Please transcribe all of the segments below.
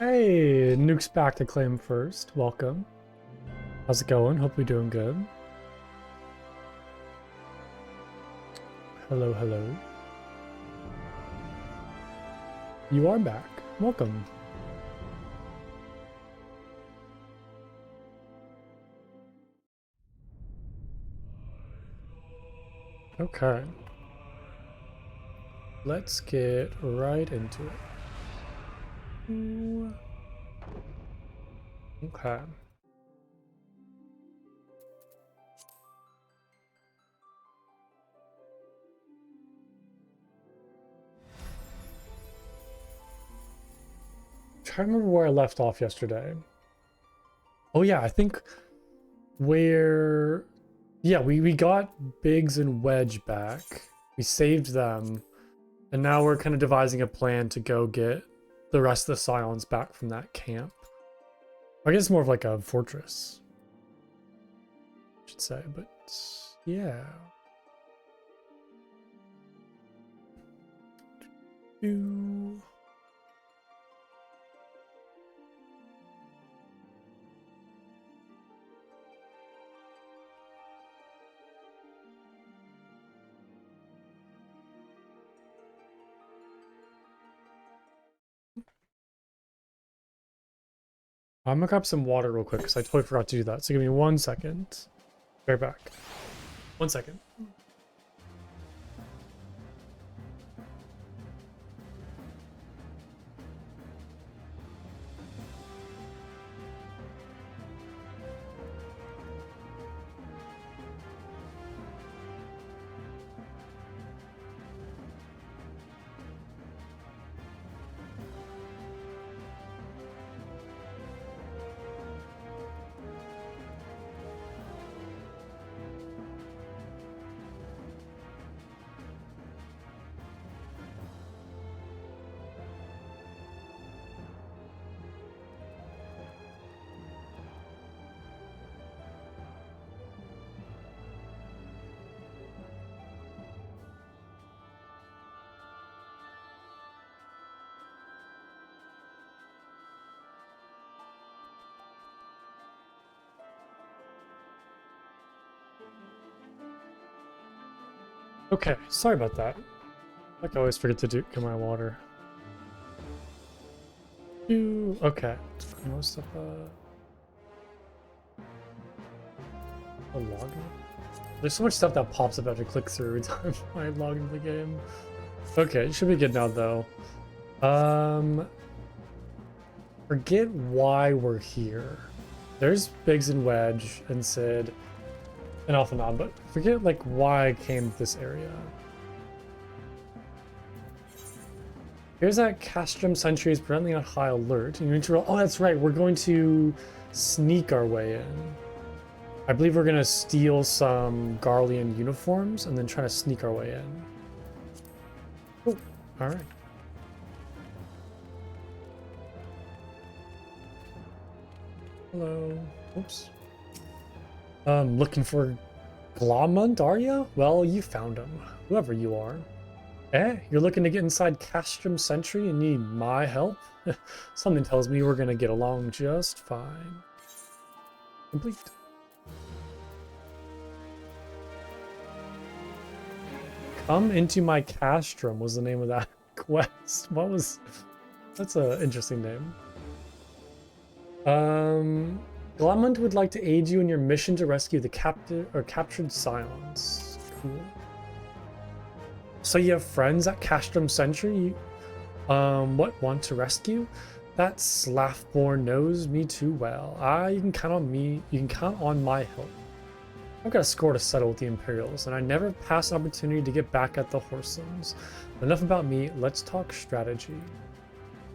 Hey, Nuke's back to claim first. Welcome. How's it going? Hope you're doing good. Hello, hello. You are back. Welcome. Okay. Let's get right into it. Ooh. Okay. Trying to remember where I left off yesterday. Oh yeah, I think where we got Biggs and Wedge back. We saved them. And now we're kind of devising a plan to go get the rest of the Scions back from that camp. I guess it's more of like a fortress, I should say, but yeah. I'm gonna grab some water real quick because I totally forgot to do that. So give me 1 second. Right back. 1 second. Okay, sorry about that. Like I always forget to get my water. Okay. Most of a login. There's so much stuff that pops up after click through every time I log into the game. Okay, it should be good now though. Forget why we're here. There's Biggs and Wedge and Sid and Alphanon, but forget like why I came to this area. Here's that Castrum sentry is presently on high alert. And you need to roll. Oh, that's right. We're going to sneak our way in. I believe we're going to steal some Garlean uniforms and then try to sneak our way in. Oh, all right. Hello. Oops. Looking for Glomund, are you? Well, you found him. Whoever you are. Eh? You're looking to get inside Castrum Sentry and need my help? Something tells me we're gonna get along just fine. Complete. Come into my Castrum was the name of that quest. That's an interesting name. Glomund would like to aid you in your mission to rescue the captured Scions. Cool. So you have friends at Castrum Sentry what want to rescue? That Slaffborn knows me too well. You can count on me. You can count on my help. I've got a score to settle with the Imperials, and I never pass an opportunity to get back at the Horsons. Enough about me, let's talk strategy.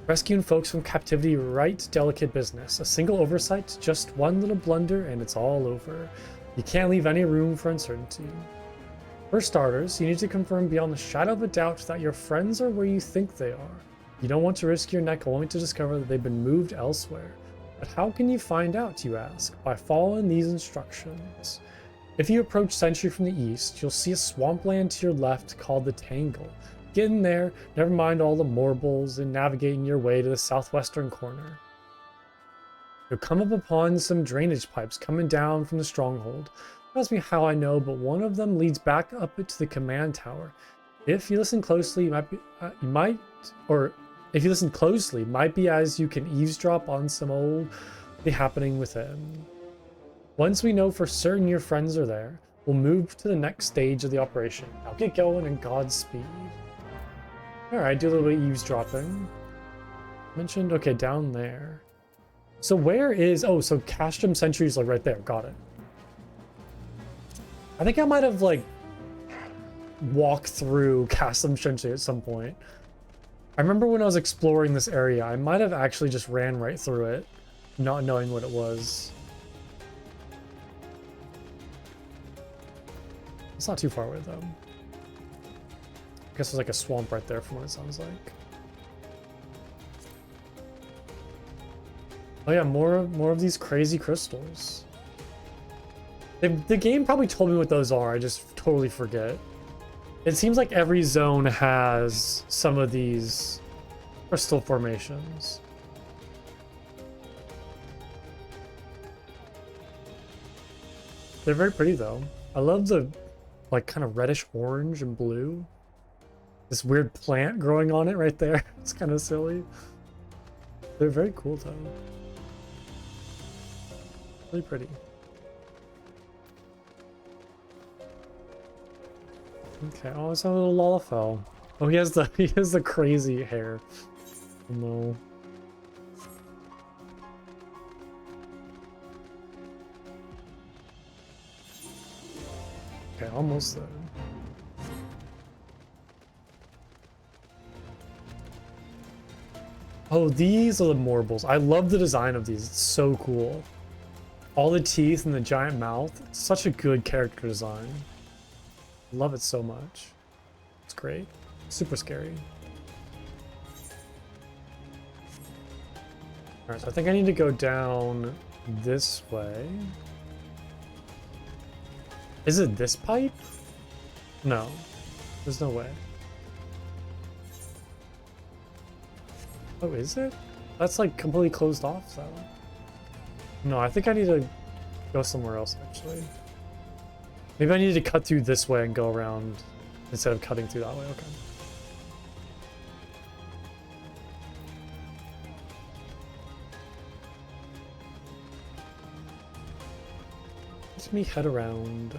Rescuing folks from captivity, right delicate business. A single oversight, just one little blunder, and it's all over. You can't leave any room for uncertainty. For starters, you need to confirm beyond the shadow of a doubt that your friends are where you think they are. You don't want to risk your neck only to discover that they've been moved elsewhere. But how can you find out, you ask? By following these instructions. If you approach Sentry from the east, you'll see a swampland to your left called the Tangle. Getting there, never mind all the marbles and navigating your way to the southwestern corner. You'll come up upon some drainage pipes coming down from the stronghold. Don't ask me how I know, but one of them leads back up to the command tower. If you listen closely, if you listen closely, might be as you can eavesdrop on some old happening within. Once we know for certain your friends are there, we'll move to the next stage of the operation. Now get going and Godspeed. Alright, do a little bit of eavesdropping. Mentioned, okay, down there. So where is, oh, so Castrum Sentry is like right there, got it. I think I might have like walked through Castrum Sentry at some point. I remember when I was exploring this area, I might have actually just ran right through it, not knowing what it was. It's not too far away though. I guess there's like a swamp right there from what it sounds like. Oh yeah, more of these crazy crystals. The game probably told me what those are, I just totally forget. It seems like every zone has some of these crystal formations. They're very pretty though. I love the like kind of reddish orange and blue. This weird plant growing on it right there. It's kind of silly. They're very cool though. Really pretty. Okay, oh, it's a little Lalafell. Oh, he has the crazy hair. Oh, no. Okay, almost there. Oh, these are the marbles. I love the design of these. It's so cool. All the teeth and the giant mouth. It's such a good character design. Love it so much. It's great. Super scary. Alright, so I think I need to go down this way. Is it this pipe? No. There's no way. Oh, is it? That's like completely closed off though. No, I think I need to go somewhere else actually. Maybe I need to cut through this way and go around instead of cutting through that way. Okay. Let me head around.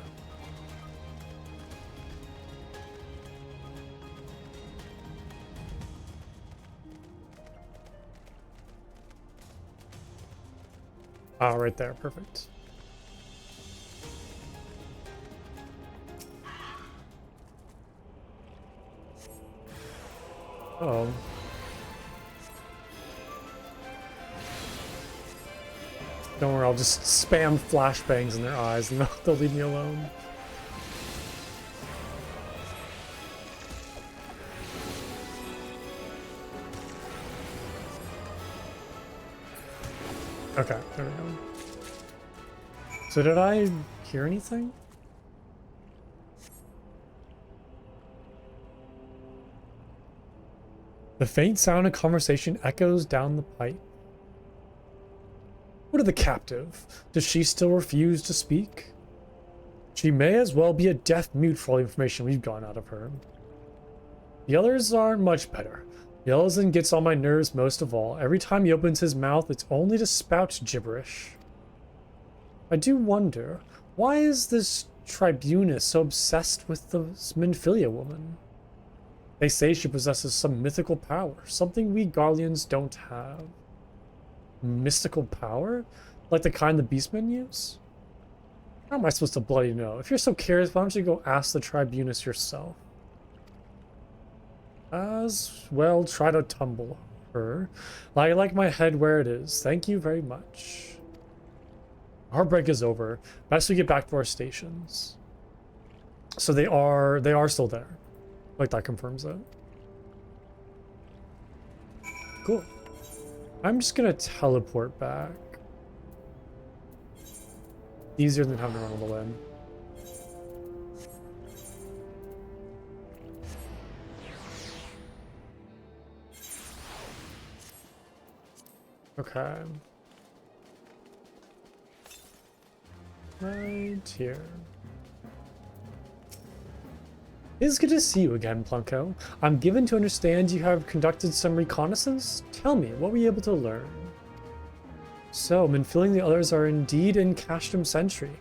Ah, right there. Perfect. Uh-oh. Don't worry, I'll just spam flashbangs in their eyes and they'll leave me alone. Okay, there we go. So did I hear anything? The faint sound of conversation echoes down the pipe. What of the captive? Does she still refuse to speak? She may as well be a deaf mute for all the information we've gotten out of her. The others aren't much better. Yellowson gets on my nerves most of all. Every time he opens his mouth, it's only to spout gibberish. I do wonder, why is this tribunus so obsessed with the Minfilia woman? They say she possesses some mythical power, something we Garleans don't have. Mystical power? Like the kind the beastmen use? How am I supposed to bloody know? If you're so curious, why don't you go ask the tribunus yourself? As well, try to tumble her. I like my head where it is. Thank you very much. Our break is over. Best we get back to our stations. So they are still there. Like that confirms it. Cool. I'm just gonna teleport back. Easier than having to run all the way. Okay. Right here. It is good to see you again, Plunko. I'm given to understand you have conducted some reconnaissance. Tell me, what were you able to learn? So, Minfilia and the others are indeed in Castrum Sentry.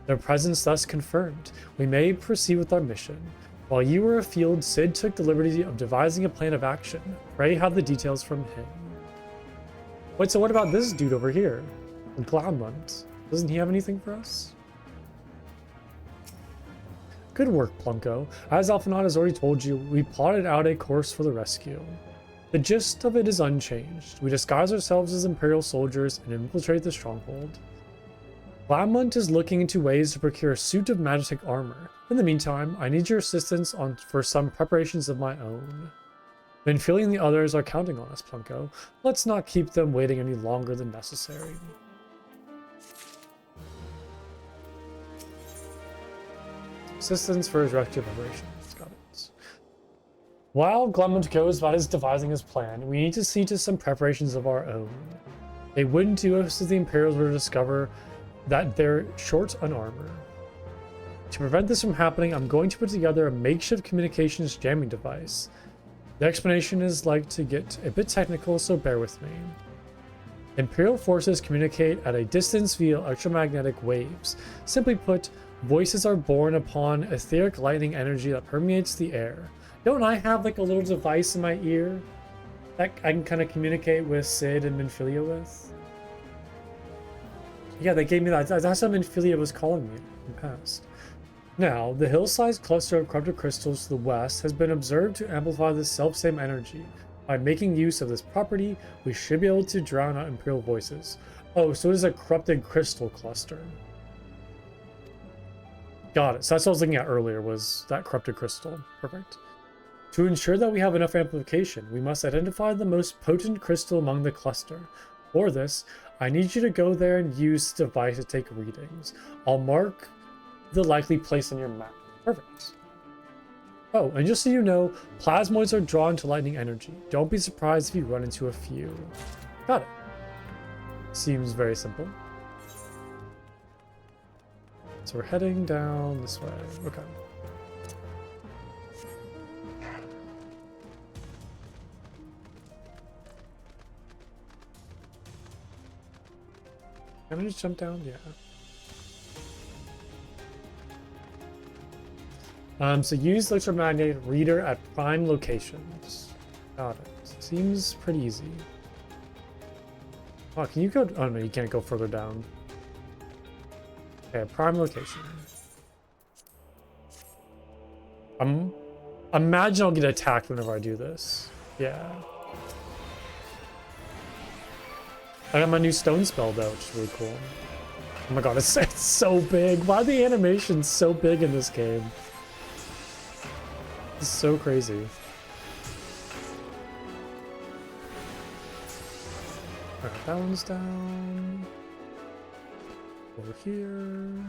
Their presence thus confirmed. We may proceed with our mission. While you were afield, Sid took the liberty of devising a plan of action. Pray have the details from him. Wait, so what about this dude over here? The Glamont. Doesn't he have anything for us? Good work, Plunko. As Alphanot has already told you, we plotted out a course for the rescue. The gist of it is unchanged. We disguise ourselves as Imperial soldiers and infiltrate the stronghold. Glamont is looking into ways to procure a suit of magic armor. In the meantime, I need your assistance for some preparations of my own. Minfilia and the others are counting on us, Plunko. Let's not keep them waiting any longer than necessary. Assistance for his rescue preparations. Got it. While Glamont goes about his devising his plan, we need to see to some preparations of our own. It wouldn't do us if the Imperials were to discover that they're short on armor. To prevent this from happening, I'm going to put together a makeshift communications jamming device. The explanation is like to get a bit technical, so bear with me. Imperial forces communicate at a distance via electromagnetic waves. Simply put, voices are born upon etheric lightning energy that permeates the air. Don't I have like a little device in my ear that I can kind of communicate with Sid and Minfilia with? Yeah, they gave me that. That's what Minfilia was calling me in the past. Now, the hill-sized cluster of corrupted crystals to the west has been observed to amplify this self-same energy. By making use of this property, we should be able to drown out Imperial voices. Oh, so it is a corrupted crystal cluster. Got it. So that's what I was looking at earlier, was that corrupted crystal. Perfect. To ensure that we have enough amplification, we must identify the most potent crystal among the cluster. For this, I need you to go there and use the device to take readings. I'll mark the likely place on your map. Perfect. Oh, and just so you know, plasmoids are drawn to lightning energy. Don't be surprised if you run into a few. Got it. Seems very simple. So we're heading down this way. Okay. Can I just jump down? Yeah. So use the electromagnetic reader at prime locations. Got it. Seems pretty easy. Oh, can you go? Oh no, you can't go further down. Okay, prime location. Imagine I'll get attacked whenever I do this. Yeah. I got my new stone spell though, which is really cool. Oh my god, it's so big. Why are the animations so big in this game? It's so crazy. Alright, that one's down. Over here.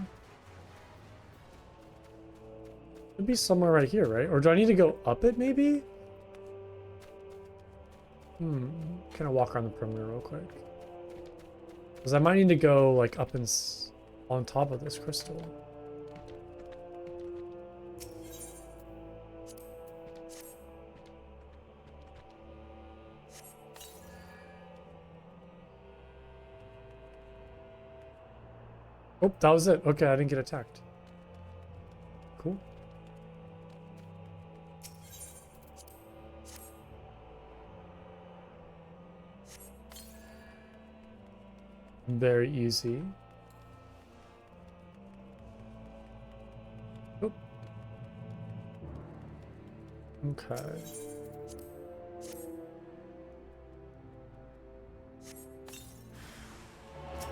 It'd be somewhere right here, right? Or do I need to go up it, maybe? Kind of walk around the perimeter real quick. Because I might need to go, like, up and on top of this crystal. Oh, that was it. Okay, I didn't get attacked. Cool. Very easy. Oh. Okay.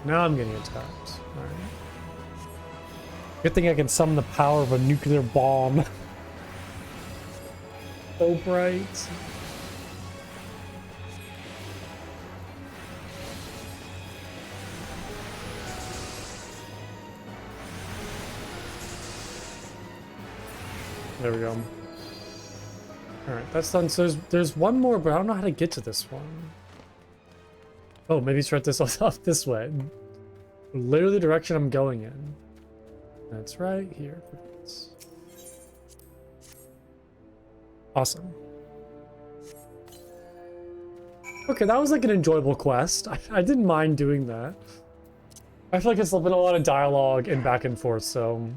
Now I'm getting attacked. Alright. Good thing I can summon the power of a nuclear bomb. So bright. There we go. Alright, that's done. So there's one more, but I don't know how to get to this one. Oh, maybe start this off this way. Literally the direction I'm going in. That's right here. Awesome. Okay, that was like an enjoyable quest. I didn't mind doing that. I feel like it's been a lot of dialogue and back and forth, so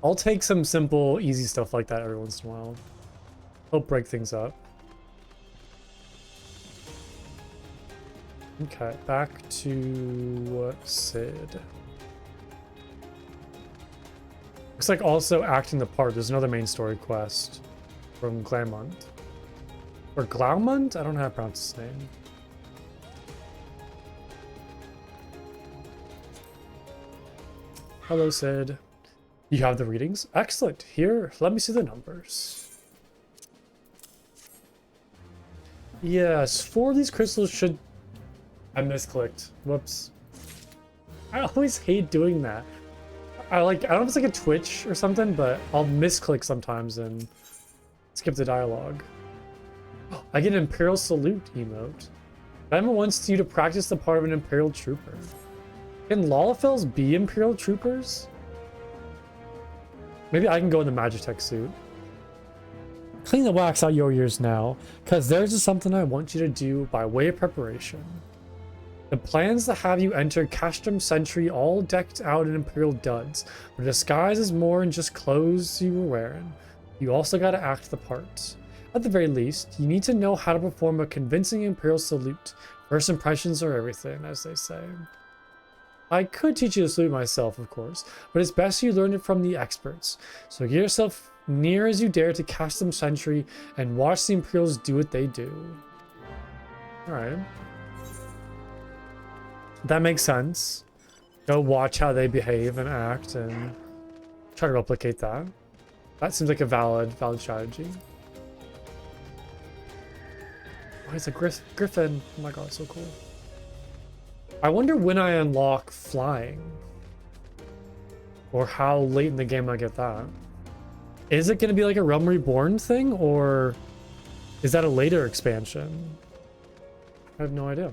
I'll take some simple, easy stuff like that every once in a while. Help break things up. Okay, back to Sid. Looks like also acting the part. There's another main story quest from Glaumont. Or Glaumont? I don't know how to pronounce his name. Hello, Sid. You have the readings? Excellent. Here, let me see the numbers. Yes, 4 of these crystals should... I misclicked. Whoops. I always hate doing that. I don't know if it's like a twitch or something, but I'll misclick sometimes and skip the dialogue. I get an Imperial Salute emote. Diamond wants you to practice the part of an Imperial Trooper. Can Lalafels be Imperial Troopers? Maybe I can go in the Magitech suit. Clean the wax out your ears now, because there's just something I want you to do by way of preparation. The plan's to have you enter Castrum Sentry all decked out in Imperial duds, but disguise is more than just clothes you were wearing. You also gotta act the part. At the very least, you need to know how to perform a convincing Imperial salute. First impressions are everything, as they say. I could teach you to salute myself, of course, but it's best you learn it from the experts. So get yourself near as you dare to Castrum Sentry and watch the Imperials do what they do. Alright. That makes sense. Go watch how they behave and act and try to replicate that. That seems like a valid strategy. Oh, it's a griffin. Oh my god, so cool. I wonder when I unlock flying. Or how late in the game I get that. Is it going to be like a Realm Reborn thing? Or is that a later expansion? I have no idea.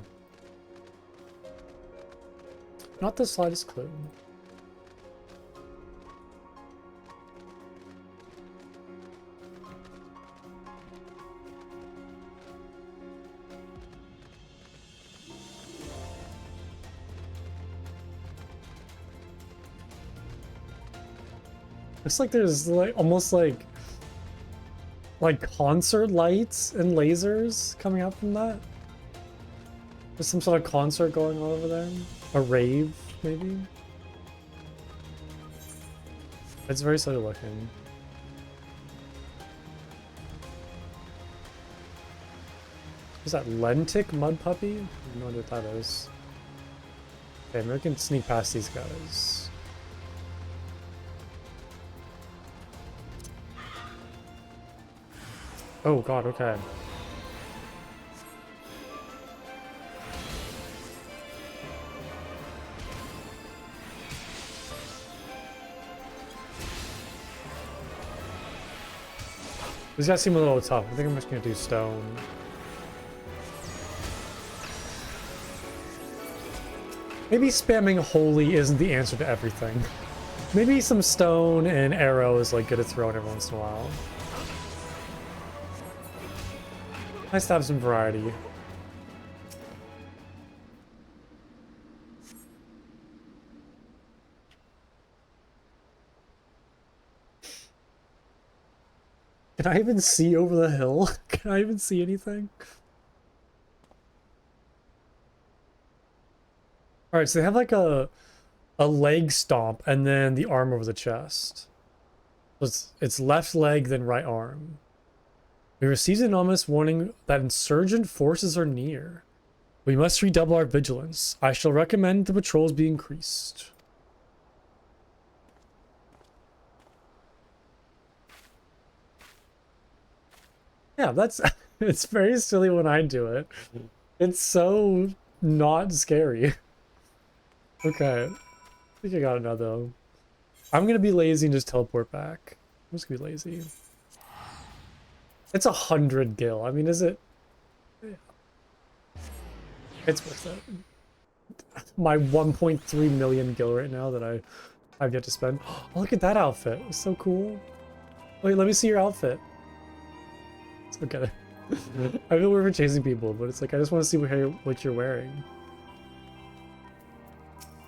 Not the slightest clue. Looks like there's like almost like concert lights and lasers coming out from that. There's some sort of concert going on over there. A rave, maybe? It's very silly looking. Is that Lentic Mud Puppy? I have no idea what that is. Okay, maybe we can sneak past these guys. Oh god, okay. These guys seem a little tough. I think I'm just gonna do stone. Maybe spamming holy isn't the answer to everything. Maybe some stone and arrow is like good to throw in every once in a while. Nice to have some variety. Can I even see over the hill? Can I even see anything? Alright, so they have like a leg stomp and then the arm over the chest. So it's left leg, then right arm. We received an ominous warning that insurgent forces are near. We must redouble our vigilance. I shall recommend the patrols be increased. Yeah, that's... it's very silly when I do it. It's so not scary. Okay. I think I got another though. I'm gonna be lazy and just teleport back. I'm just gonna be lazy. It's 100 gil. I mean, is it... It's worth it. My 1.3 million gil right now that I've yet to spend. Oh, look at that outfit. It's so cool. Wait, let me see your outfit. It's okay. I feel weird for chasing people, but it's like I just want to see what you're wearing.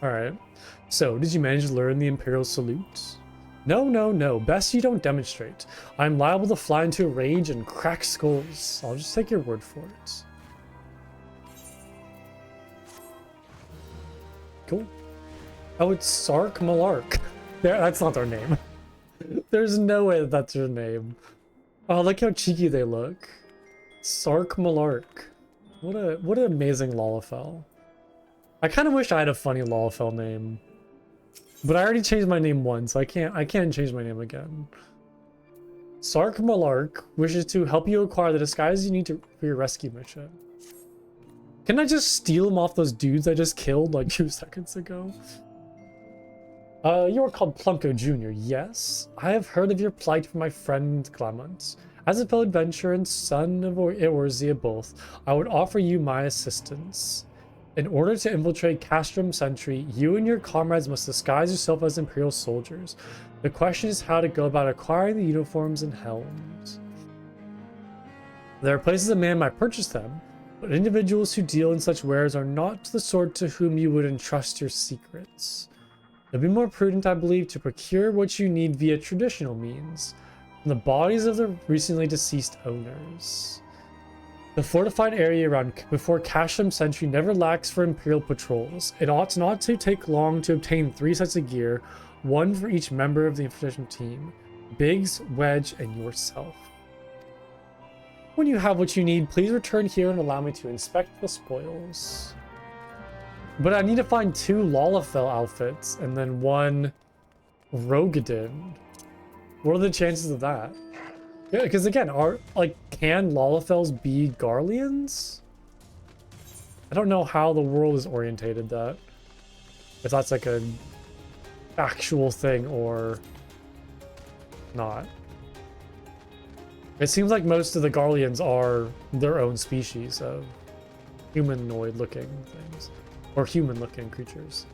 Alright. So, did you manage to learn the Imperial Salute? No, no, no. Best you don't demonstrate. I'm liable to fly into a rage and crack skulls. I'll just take your word for it. Cool. Oh, it's Sark Malark. That's not their name. There's no way that that's their name. Oh, look how cheeky they look. Sark Malark. What an amazing Lalafell. I kind of wish I had a funny Lalafell name. But I already changed my name once, so I can't change my name again. Sark Malark wishes to help you acquire the disguise you need for your rescue mission. Can I just steal them off those dudes I just killed like 2 seconds ago? You are called Plunko Jr., yes? I have heard of your plight from my friend Clement. As a fellow adventurer and son of Eorzea both, I would offer you my assistance. In order to infiltrate Castrum Sentry, you and your comrades must disguise yourself as Imperial soldiers. The question is how to go about acquiring the uniforms and helms. There are places a man might purchase them, but individuals who deal in such wares are not the sort to whom you would entrust your secrets. It would be more prudent, I believe, to procure what you need via traditional means, from the bodies of the recently deceased owners. The fortified area around before Castrum Sentry never lacks for Imperial patrols. It ought not to take long to obtain 3 sets of gear, 1 for each member of the infiltration team, Biggs, Wedge, and yourself. When you have what you need, please return here and allow me to inspect the spoils. But I need to find 2 Lalafell outfits and then 1 Rogadin. What are the chances of that? Yeah, because again, can Lalafells be Garleans? I don't know how the world is orientated that. If that's like an actual thing or not. It seems like most of the Garleans are their own species of humanoid-looking things. Or human-looking creatures.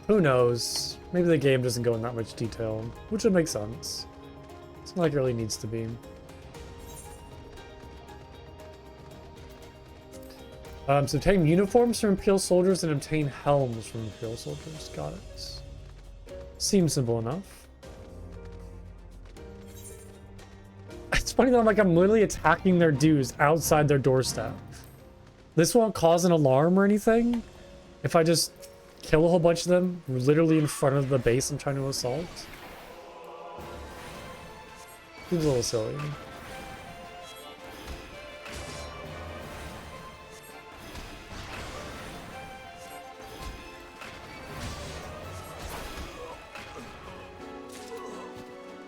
Who knows? Maybe the game doesn't go in that much detail, which would make sense. It's not like it really needs to be. So obtain uniforms from Imperial soldiers and obtain helms from Imperial soldiers. Got it. Seems simple enough. It's funny though, I'm literally attacking their dudes outside their doorstep. This won't cause an alarm or anything if I just kill a whole bunch of them literally in front of the base I'm trying to assault. Seems a little silly.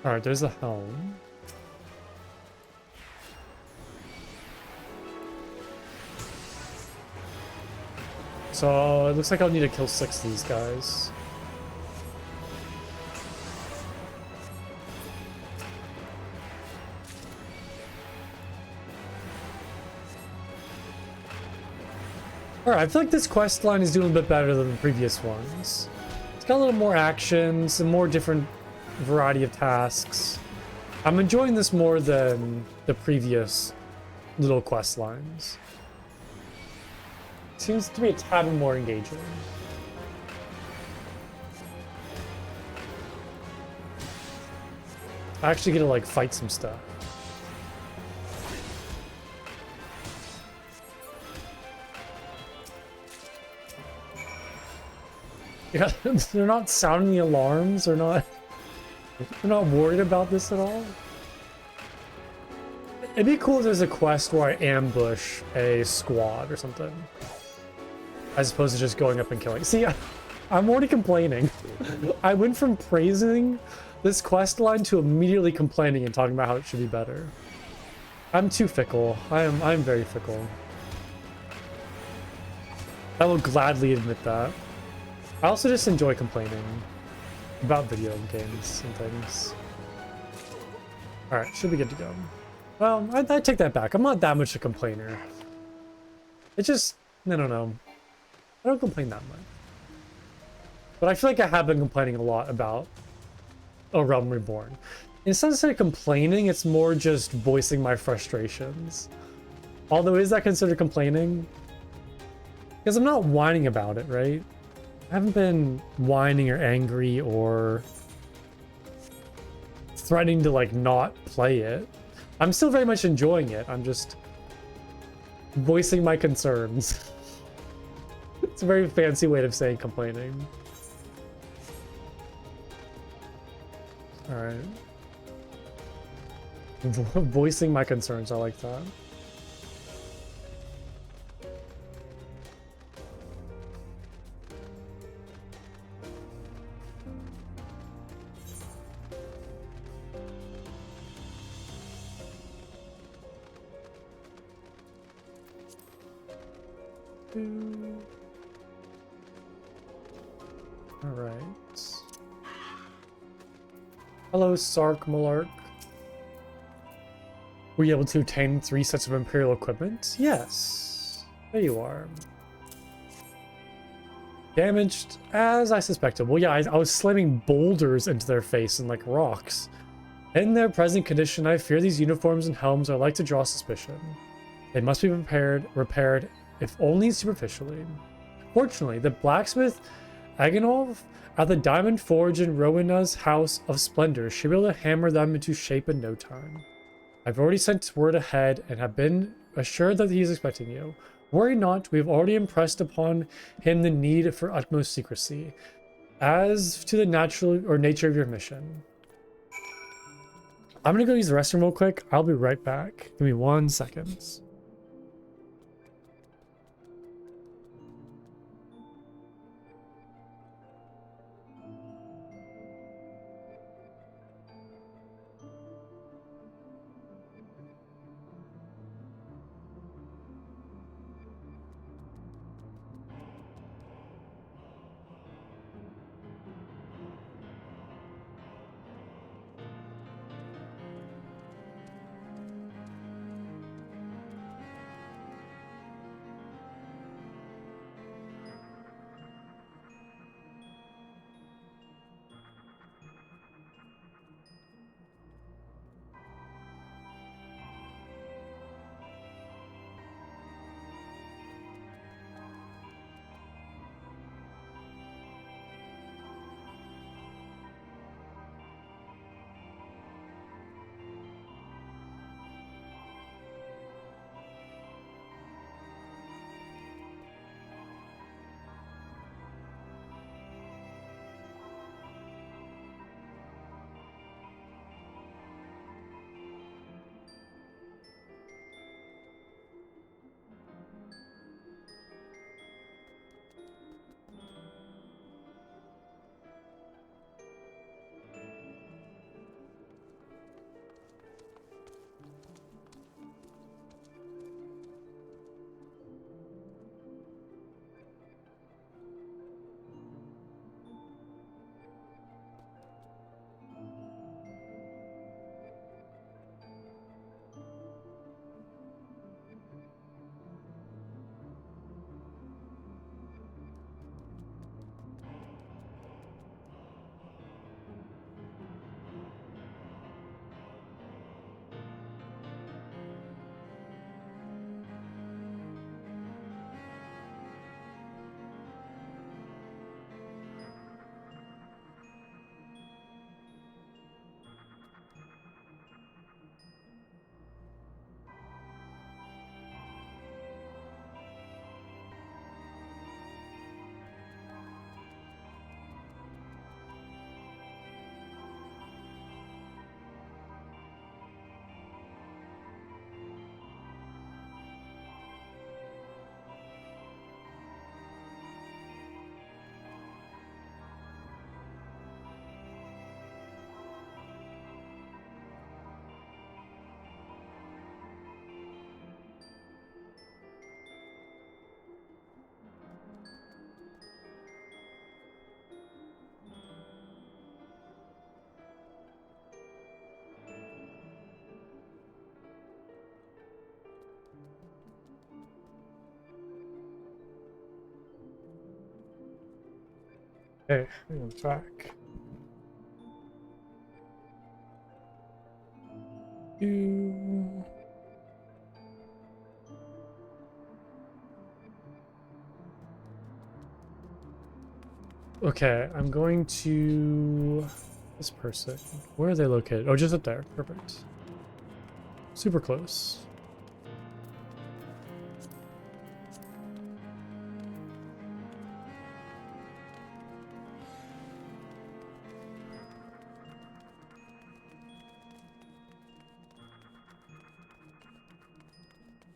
Alright, there's a helm. So it looks like I'll need to kill 6 of these guys. Alright, I feel like this quest line is doing a bit better than the previous ones. It's got a little more action, some more different variety of tasks. I'm enjoying this more than the previous little quest lines. Seems to be a tad more engaging. I actually get to like fight some stuff. Yeah, they're not sounding the alarms. They're not worried about this at all. It'd be cool if there's a quest where I ambush a squad or something, as opposed to just going up and killing. See, I'm already complaining. I went from praising this quest line to immediately complaining and talking about how it should be better. I'm too fickle. I'm very fickle. I will gladly admit that. I also just enjoy complaining about video games and things. Alright, should be good to go. Well, I take that back. I'm not that much a complainer. It just, I don't know. I don't complain that much. But I feel like I have been complaining a lot about A Realm Reborn. Instead of complaining, it's more just voicing my frustrations. Although, is that considered complaining? Because I'm not whining about it, right? I haven't been whining or angry or threatening to, like, not play it. I'm still very much enjoying it. I'm just voicing my concerns. It's a very fancy way of saying complaining. Alright. Voicing my concerns, I like that. Alright. Hello, Sark Malark. Were you able to obtain 3 sets of Imperial equipment? Yes. There you are. Damaged, as I suspected. Well, yeah, I was slamming boulders into their face and, like, rocks. In their present condition, I fear these uniforms and helms are like to draw suspicion. They must be repaired, if only superficially. Fortunately, the blacksmith Agonov at the Diamond Forge in Rowena's House of Splendor should be able to hammer them into shape in no time. I've already sent word ahead and have been assured that he is expecting you. Worry not, we have already impressed upon him the need for utmost secrecy. As to the nature of your mission. I'm gonna go use the restroom real quick. I'll be right back. Give me 1 second. Hey, I'm back. Okay, I'm going to this person. Where are they located? Oh, just up there. Perfect. Super close.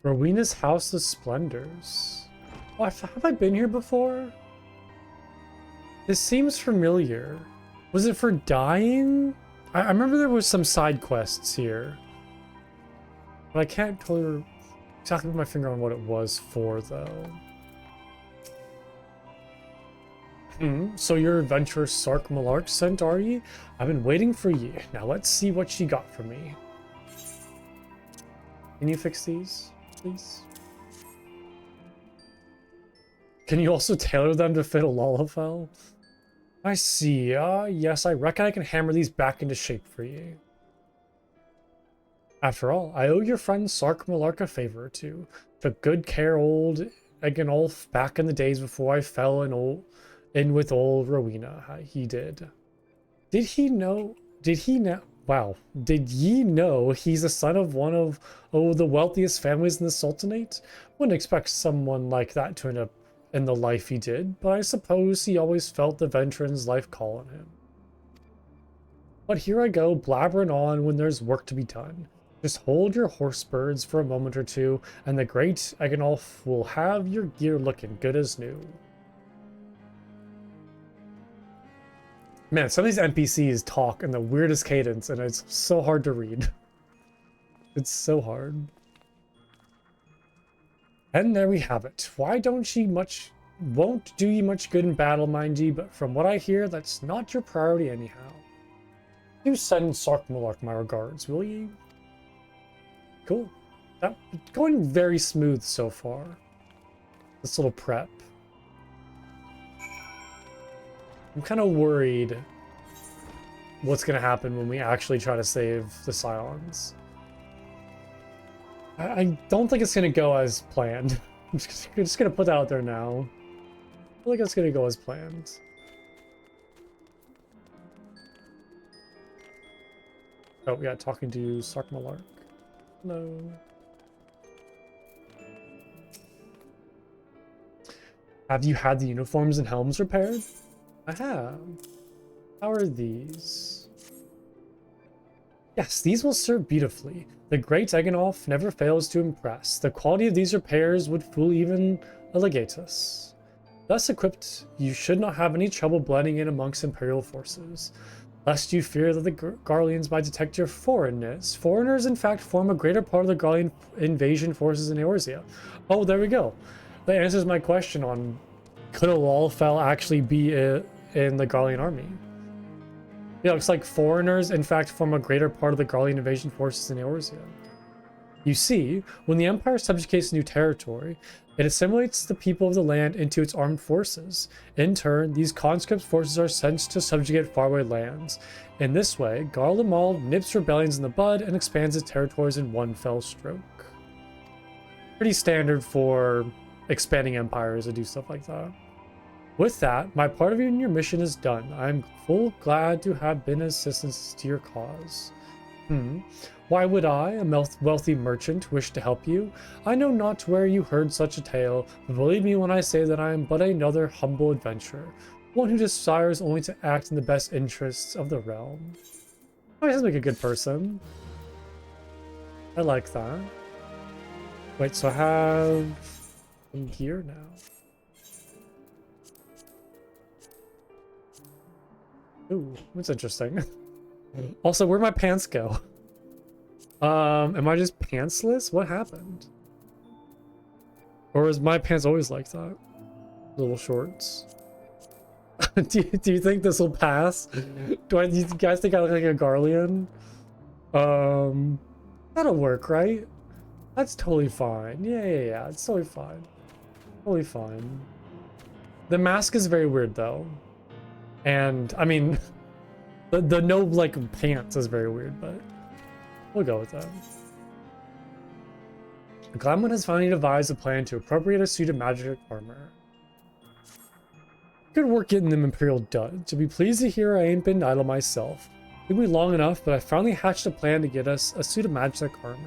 Rowena's House of Splendors. Oh, have I been here before? This seems familiar. Was it for dying? I remember there was some side quests here. But I can't totally exactly put my finger on what it was for, though. So you're adventurer Sark Malark sent, are ye? I've been waiting for ye. Now let's see what she got for me. Can you fix these, please? Can you also tailor them to fit a Lalafell? I see. Yes, I reckon I can hammer these back into shape for you. After all, I owe your friend Sark Malark a favor or two. Took good care old Eganolf back in the days before I fell in with old Rowena. He did. Did he know? Wow. Did ye know he's the son of one of the wealthiest families in the Sultanate? Wouldn't expect someone like that to end up in the life he did, but I suppose he always felt the veteran's life call on him. But here I go, blabbering on when there's work to be done. Just hold your horse birds for a moment or two, and the great Eganolf will have your gear looking good as new. Man, some of these NPCs talk in the weirdest cadence, and it's so hard to read. It's so hard. And there we have it. Why don't ye much... Won't do ye much good in battle, mind ye, but from what I hear, that's not your priority anyhow. Do send Sark Malark my regards, will ye? Cool. That's going very smooth so far. This little prep. I'm kind of worried what's going to happen when we actually try to save the Scions. I don't think it's going to go as planned. I'm just going to put that out there now. I feel like it's going to go as planned. Oh, yeah, talking to Sark Malark. Hello. Have you had the uniforms and helms repaired? I have. How are these? Yes, these will serve beautifully. The great Eganolf never fails to impress. The quality of these repairs would fool even a legatus. Thus equipped, you should not have any trouble blending in amongst Imperial forces, lest you fear that the Garleans might detect your foreignness. Foreigners, in fact, form a greater part of the Garlean invasion forces in Eorzea. Oh, there we go. That answers my question on could a Lalafell actually be in the Garlean army? Yeah, it looks like foreigners, in fact, form a greater part of the Garlean invasion forces in Eorzea. You see, when the Empire subjugates new territory, it assimilates the people of the land into its armed forces. In turn, these conscript forces are sent to subjugate faraway lands. In this way, Garlemald nips rebellions in the bud and expands its territories in one fell stroke. Pretty standard for expanding empires to do stuff like that. With that, my part of your mission is done. I am full glad to have been assistance to your cause. Why would I, a wealthy merchant, wish to help you? I know not where you heard such a tale, but believe me when I say that I am but another humble adventurer, one who desires only to act in the best interests of the realm. Oh, he sounds like a good person. I like that. Wait, so I have some gear now. Ooh, that's interesting. Also, where'd my pants go? Am I just pantsless? What happened? Or is my pants always like that? Little shorts. do you think this will pass? Do you guys think I look like a Garlean? That'll work, right? That's totally fine. Yeah, it's totally fine. Totally fine. The mask is very weird, though. And I mean, the no like pants is very weird, but we'll go with that. Glamwin has finally devised a plan to appropriate a suit of magic armor. Good work getting them Imperial done. To be pleased to hear I ain't been idle myself. It took me long enough, but I finally hatched a plan to get us a suit of magic armor.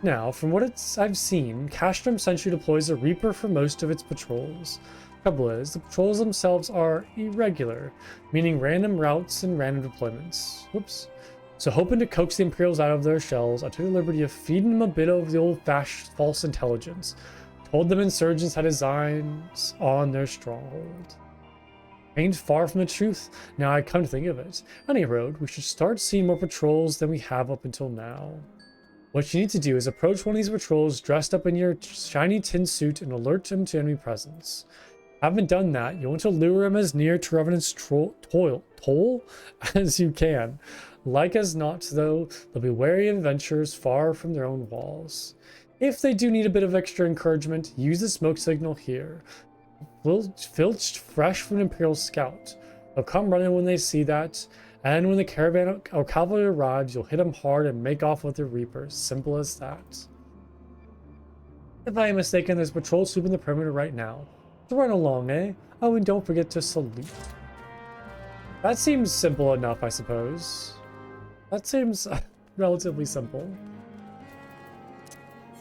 Now, from what I've seen, Castrum Sentry deploys a Reaper for most of its patrols. Trouble is, the patrols themselves are irregular, meaning random routes and random deployments. Whoops. So hoping to coax the Imperials out of their shells, I took the liberty of feeding them a bit of the old-fashioned false intelligence. Told them insurgents had designs on their stronghold. Ain't far from the truth, now I come to think of it. On any road, we should start seeing more patrols than we have up until now. What you need to do is approach one of these patrols dressed up in your shiny tin suit and alert them to enemy presence. Haven't done that, you want to lure him as near to Revenant's toll as you can. Like as not, though, they'll be wary of adventurers far from their own walls. If they do need a bit of extra encouragement, use the smoke signal here. Filched fresh from an Imperial scout. They'll come running when they see that, and when the caravan or cavalry arrives, you'll hit them hard and make off with the Reapers. Simple as that. If I am mistaken, there's a patrol sweeping the perimeter right now. So run along, eh? Oh, and don't forget to salute. That seems simple enough, I suppose. That seems relatively simple.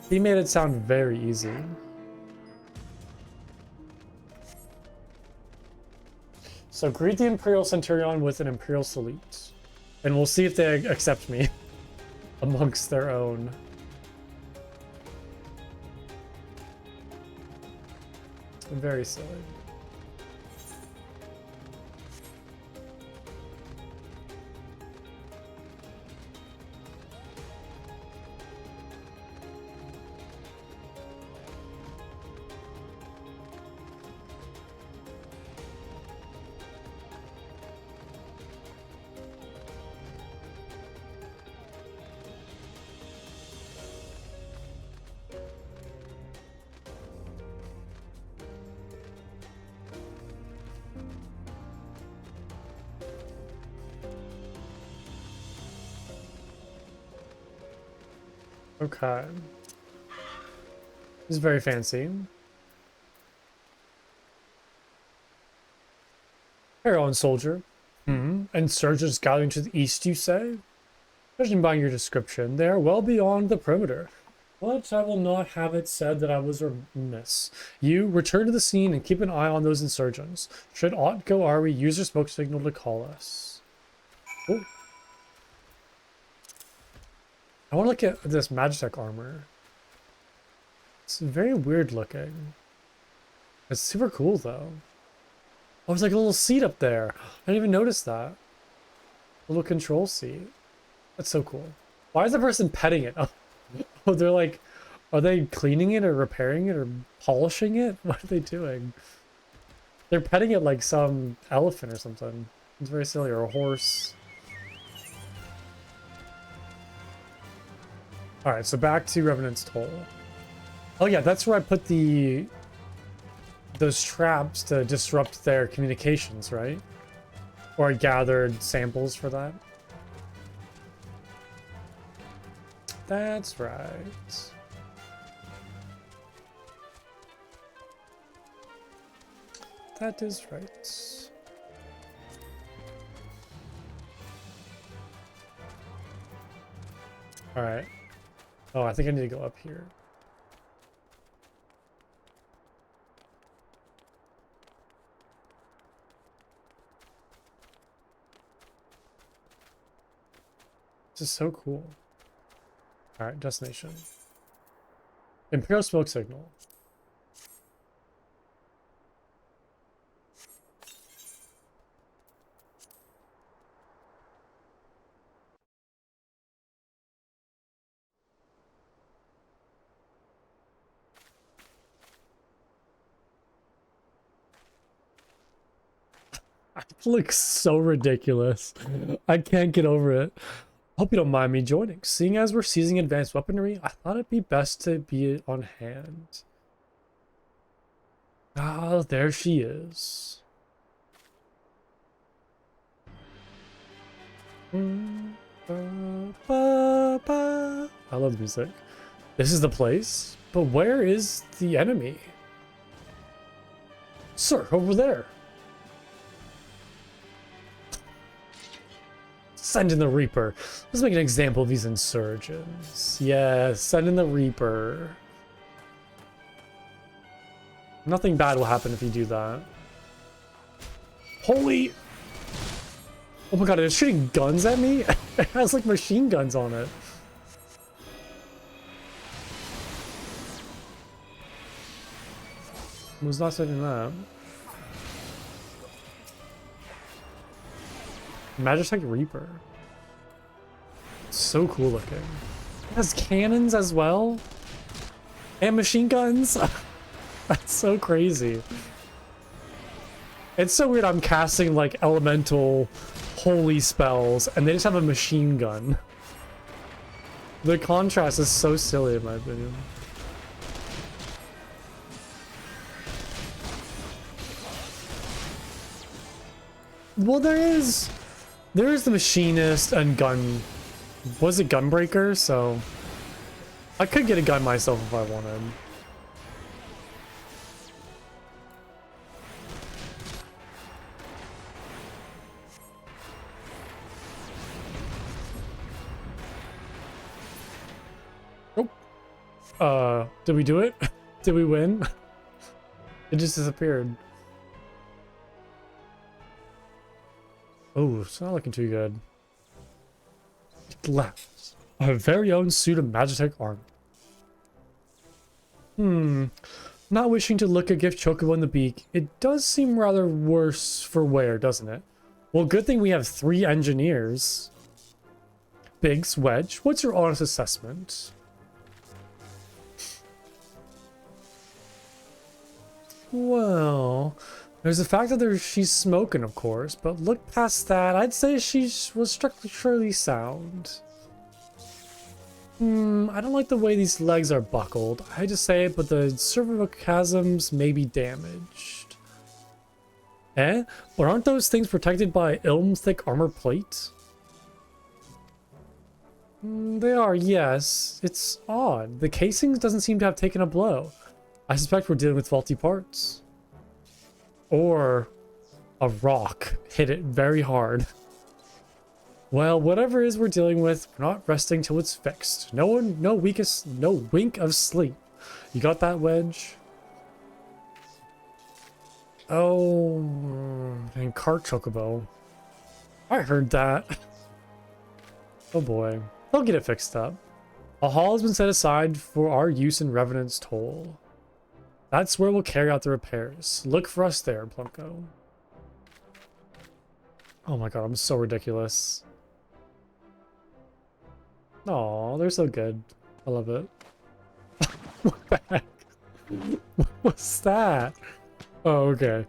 He made it sound very easy. So greet the Imperial Centurion with an Imperial salute. And we'll see if they accept me amongst their own. Very silly. Okay. This is very fancy. Carry on, soldier. Insurgents gathering to the east, you say? Judging by your description, they are well beyond the perimeter. But I will not have it said that I was remiss. You, return to the scene and keep an eye on those insurgents. Should aught go our way, use your smoke signal to call us. Oh. I want to look at this Magitech armor. It's very weird looking. It's super cool though. Oh, there's like a little seat up there. I didn't even notice that. A little control seat. That's so cool. Why is the person petting it? Oh, they're like, are they cleaning it or repairing it or polishing it? What are they doing? They're petting it like some elephant or something. It's very silly, or a horse. Alright, so back to Revenant's Toll. Oh yeah, that's where I put those traps to disrupt their communications, right? Or I gathered samples for that. That's right. That is right. Alright. Oh, I think I need to go up here. This is so cool. Alright, destination. Imperial smoke signal. It looks so ridiculous. I can't get over it. Hope you don't mind me joining. Seeing as we're seizing advanced weaponry, I thought it'd be best to be on hand. Ah, there she is. I love the music. This is the place, but where is the enemy? Sir, over there. Send in the Reaper. Let's make an example of these insurgents. Yeah, send in the Reaper. Nothing bad will happen if you do that. Holy... Oh my god, it's shooting guns at me? It has like machine guns on it. I was not setting that. Magitech Reaper. So cool looking. It has cannons as well. And machine guns. That's so crazy. It's so weird I'm casting like elemental holy spells and they just have a machine gun. The contrast is so silly in my opinion. Well, there is the machinist and gun. Was it gunbreaker? So I could get a gun myself if I wanted. Oh, did we do it? Did we win? It just disappeared. Oh, it's not looking too good. Left. Our very own suit of Magitech armor. Not wishing to look a gift chocobo in the beak, it does seem rather worse for wear, doesn't it? Well, good thing we have 3 engineers. Biggs, Wedge, what's your honest assessment? Well, there's the fact that she's smoking, of course, but look past that, I'd say she was structurally sound. I don't like the way these legs are buckled. I hate to say it, but the cervicachasms may be damaged. But aren't those things protected by ilm-thick armor plate? They are, yes. It's odd. The casing doesn't seem to have taken a blow. I suspect we're dealing with faulty parts. Or a rock hit it very hard. Well, whatever it is we're dealing with, we're not resting till it's fixed. No wink of sleep. You got that, Wedge? Oh, and cart chocobo. I heard that. Oh boy. They'll get it fixed up. A hall has been set aside for our use in Revenant's Toll. That's where we'll carry out the repairs. Look for us there, Plumko. Oh my god, I'm so ridiculous. Aw, they're so good. I love it. What the heck? What's that? Oh, okay.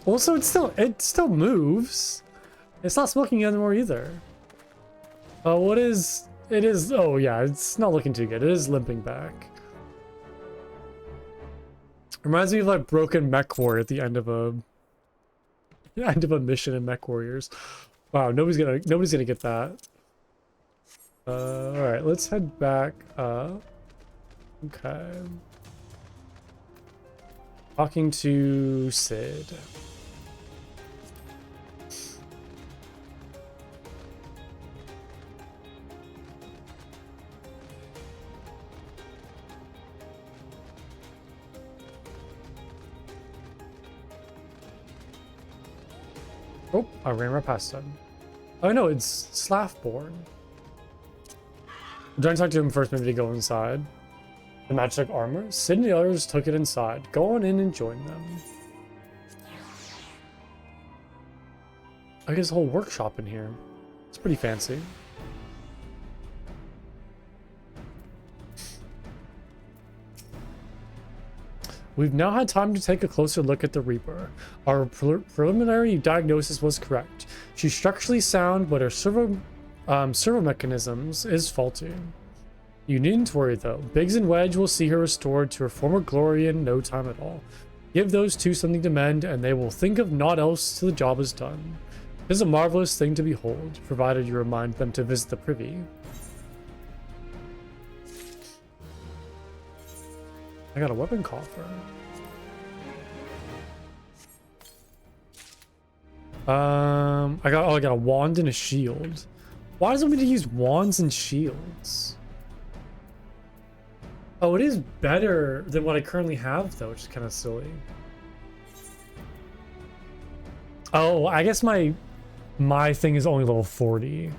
Also, it still moves. It's not smoking anymore either. Oh, what is... It is... Oh, yeah, it's not looking too good. It is limping back. Reminds me of, like, broken Mech Warrior at the end of a... mission in Mech Warriors. Wow, nobody's gonna get that. Alright, let's head back up. Okay. Talking to Sid. Oh, I ran right past him. Oh no, it's Slaffborn. I'm trying to talk to him first, maybe to go inside. The Magitech armor? Sid and the others took it inside. Go on in and join them. I guess a whole workshop in here. It's pretty fancy. We've now had time to take a closer look at the Reaper. Our preliminary diagnosis was correct. She's structurally sound, but her servo mechanisms is faulty. You needn't worry though. Biggs and Wedge will see her restored to her former glory in no time at all. Give those two something to mend, and they will think of naught else till the job is done. It is a marvelous thing to behold, provided you remind them to visit the privy. I got a weapon coffer. I got a wand and a shield. Why does it want me to use wands and shields? Oh, it is better than what I currently have, though, which is kind of silly. Oh, I guess my thing is only level 40.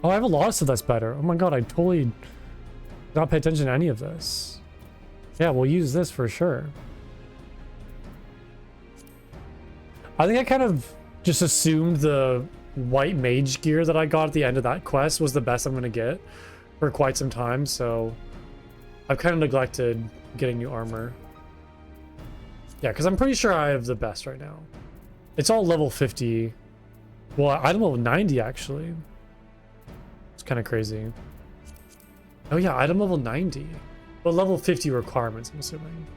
Oh, I have a lot of stuff that's better. Oh my god, I totally not pay attention to any of this. Yeah, we'll use this for sure. I think I kind of just assumed the white mage gear that I got at the end of that quest was the best I'm going to get for quite some time, so I've kind of neglected getting new armor. Yeah, because I'm pretty sure I have the best right now. It's all level 50. Well, I'm level 90, actually. It's kind of crazy. Oh yeah, item level 90. But level 50 requirements, I'm assuming.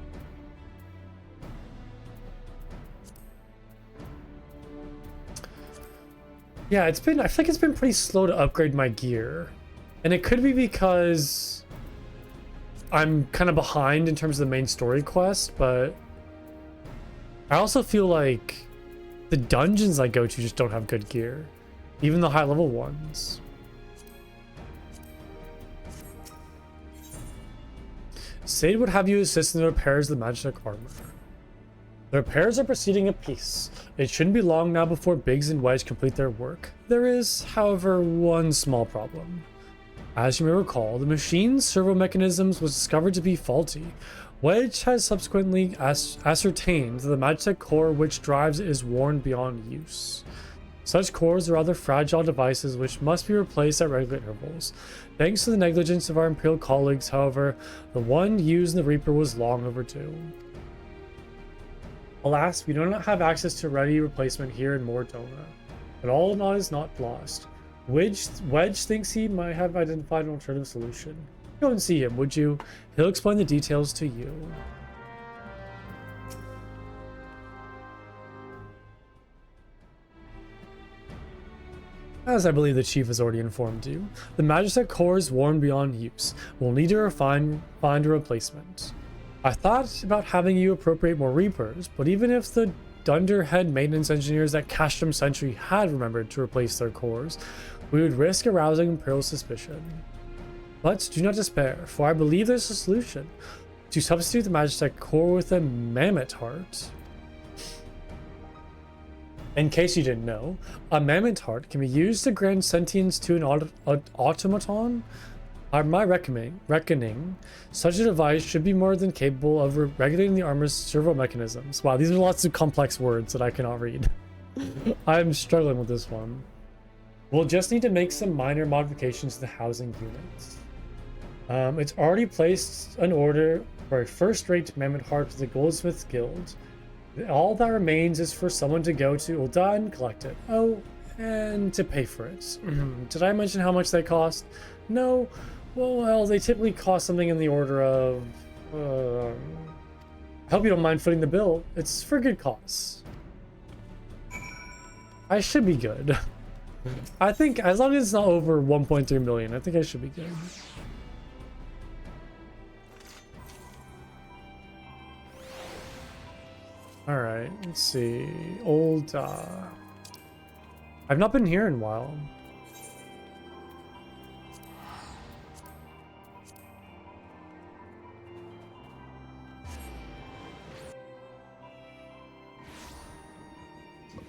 Yeah, I feel like it's been pretty slow to upgrade my gear. And it could be because I'm kind of behind in terms of the main story quest, but I also feel like the dungeons I go to just don't have good gear. Even the high level ones. Sade would have you assist in the repairs of the magic armor. The repairs are proceeding apace. It shouldn't be long now before Biggs and Wedge complete their work. There is, however, one small problem. As you may recall, the machine's servo mechanisms was discovered to be faulty. Wedge has subsequently ascertained that the Magitech core which drives it is worn beyond use. Such cores are rather fragile devices which must be replaced at regular intervals. Thanks to the negligence of our Imperial colleagues, however, the one used in the Reaper was long overdue. Alas, we do not have access to ready replacement here in Mordona, but all in all is not lost. Wedge thinks he might have identified an alternative solution. Go and see him, would you? He'll explain the details to you. As I believe the chief has already informed you, the Magitech core is worn beyond use. We'll need to find a replacement. I thought about having you appropriate more Reapers, but even if the dunderhead maintenance engineers at Castrum Sentry had remembered to replace their cores, we would risk arousing Imperial suspicion. But do not despair, for I believe there's a solution. To substitute the Magitech core with a Mammoth Heart. In case you didn't know, a Mammoth Heart can be used to grant sentience to an automaton. By my reckoning, such a device should be more than capable of regulating the armor's servo mechanisms. Wow, these are lots of complex words that I cannot read. I'm struggling with this one. We'll just need to make some minor modifications to the housing units. It's already placed an order for a first-rate Mammoth Heart to the Goldsmiths Guild. All that remains is for someone to go to Ul'dah and collect it. Oh, and to pay for it. Did I mention how much they cost? No. Well, they typically cost something in the order of... I hope you don't mind footing the bill. It's for good cause. I should be good. I think as long as it's not over 1.3 million, I think I should be good. Alright, let's see. Ul'dah. I've not been here in a while.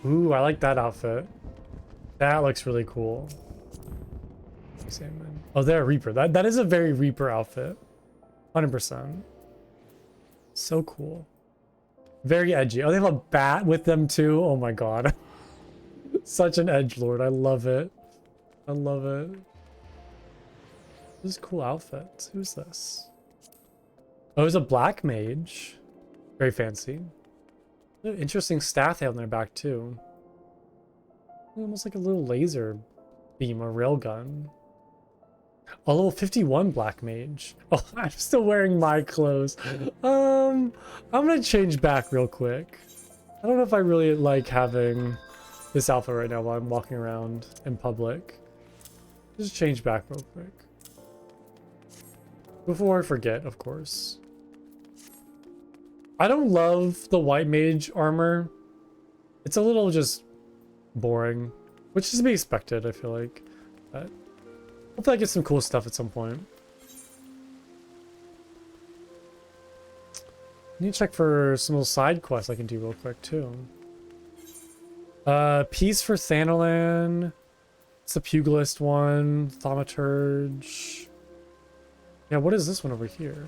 Ooh, I like that outfit. That looks really cool. Oh, they're a Reaper. That is a very Reaper outfit. 100%. So cool. Very edgy. Oh, they have a bat with them too. Oh my god. Such an edgelord. I love it. I love it. This is a cool outfit. Who's this? Oh, it's a black mage. Very fancy. Interesting staff they have on their back too. Almost like a little laser beam or railgun. A level 51 black mage. Oh, I'm still wearing my clothes. I'm gonna change back real quick. I don't know if I really like having this outfit right now while I'm walking around in public. Just change back real quick. Before I forget, of course. I don't love the white mage armor. It's a little just boring, which is to be expected, I feel like. But hopefully I get some cool stuff at some point. I need to check for some little side quests I can do real quick too. Peace for Thanalan. It's the Pugilist one. Thaumaturge. Yeah, what is this one over here?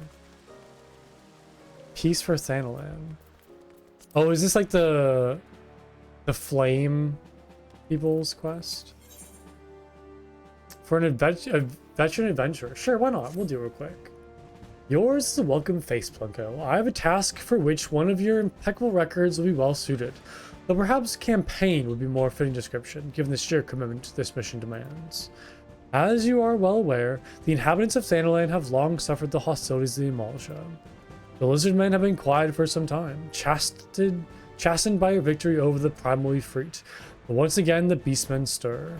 Peace for Thanalan. Oh, is this like the flame people's quest? For a veteran adventurer. Sure, why not? We'll do it real quick. Yours is a welcome face, Plunko. I have a task for which one of your impeccable records will be well suited. Though perhaps campaign would be more fitting description, given the sheer commitment this mission demands. As you are well aware, the inhabitants of Thanalan have long suffered the hostilities of the Imalja. The lizardmen have been quiet for some time, chastened by your victory over the primal Ifrit, but once again the beastmen stir.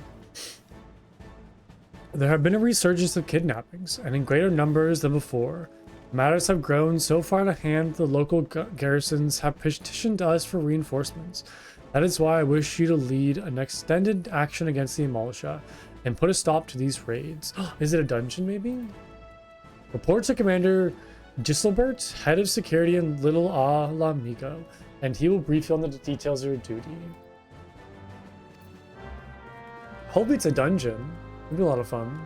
There have been a resurgence of kidnappings, and in greater numbers than before. Matters have grown so far to hand the local garrisons have petitioned us for reinforcements. That is why I wish you to lead an extended action against the Imalja and put a stop to these raids. Is it a dungeon, maybe? Report to Commander Giselbert, head of security in Little Alamigo, and he will brief you on the details of your duty. Hopefully it's a dungeon. It'll be a lot of fun.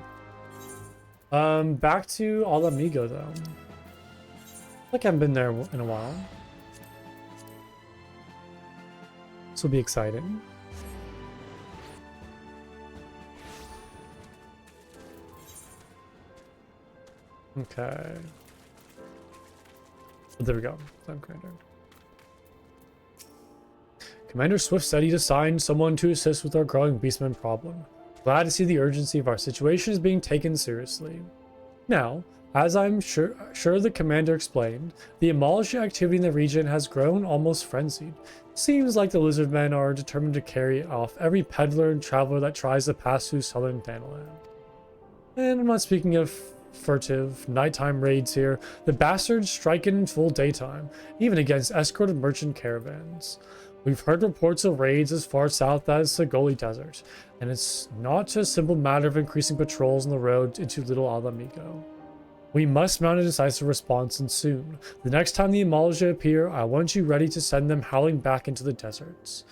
Back to Alamigo though. Like I haven't been there in a while. This will be exciting. Okay. Oh, there we go. I'm Commander. Commander Swift said he'd assigned someone to assist with our growing beastman problem. Glad to see the urgency of our situation is being taken seriously. Now, as I'm sure the commander explained, the Imalja activity in the region has grown almost frenzied. Seems like the lizardmen are determined to carry off every peddler and traveler that tries to pass through southern Thanalan. And I'm not speaking of furtive, nighttime raids here. The bastards strike in full daytime, even against escorted merchant caravans. We've heard reports of raids as far south as Sagoli Desert, and it's not a simple matter of increasing patrols on the road into Little Alamigo. We must mount a decisive response, and soon. The next time the Imalja appear, I want you ready to send them howling back into the deserts.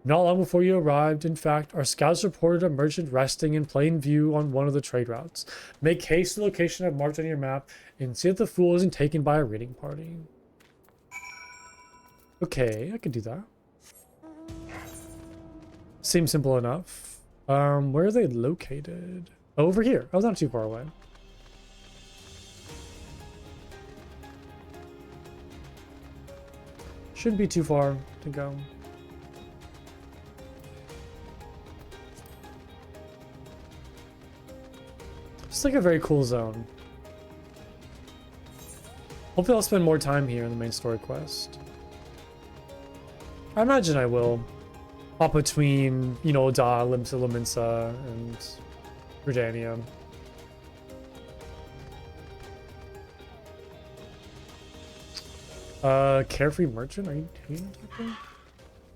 Not long before you arrived, in fact, our scouts reported a merchant resting in plain view on one of the trade routes. Make haste to the location I've marked on your map, and see that the fool isn't taken by a raiding party. Okay, I could do that. Seems simple enough. Where are they located? Over here. Oh, not too far away. Shouldn't be too far to go. It's like a very cool zone. Hopefully I'll spend more time here in the main story quest. I imagine I will. Hop between, you know, Da, Limsa, Laminsa, and Redania. Carefree merchant? Are you talking?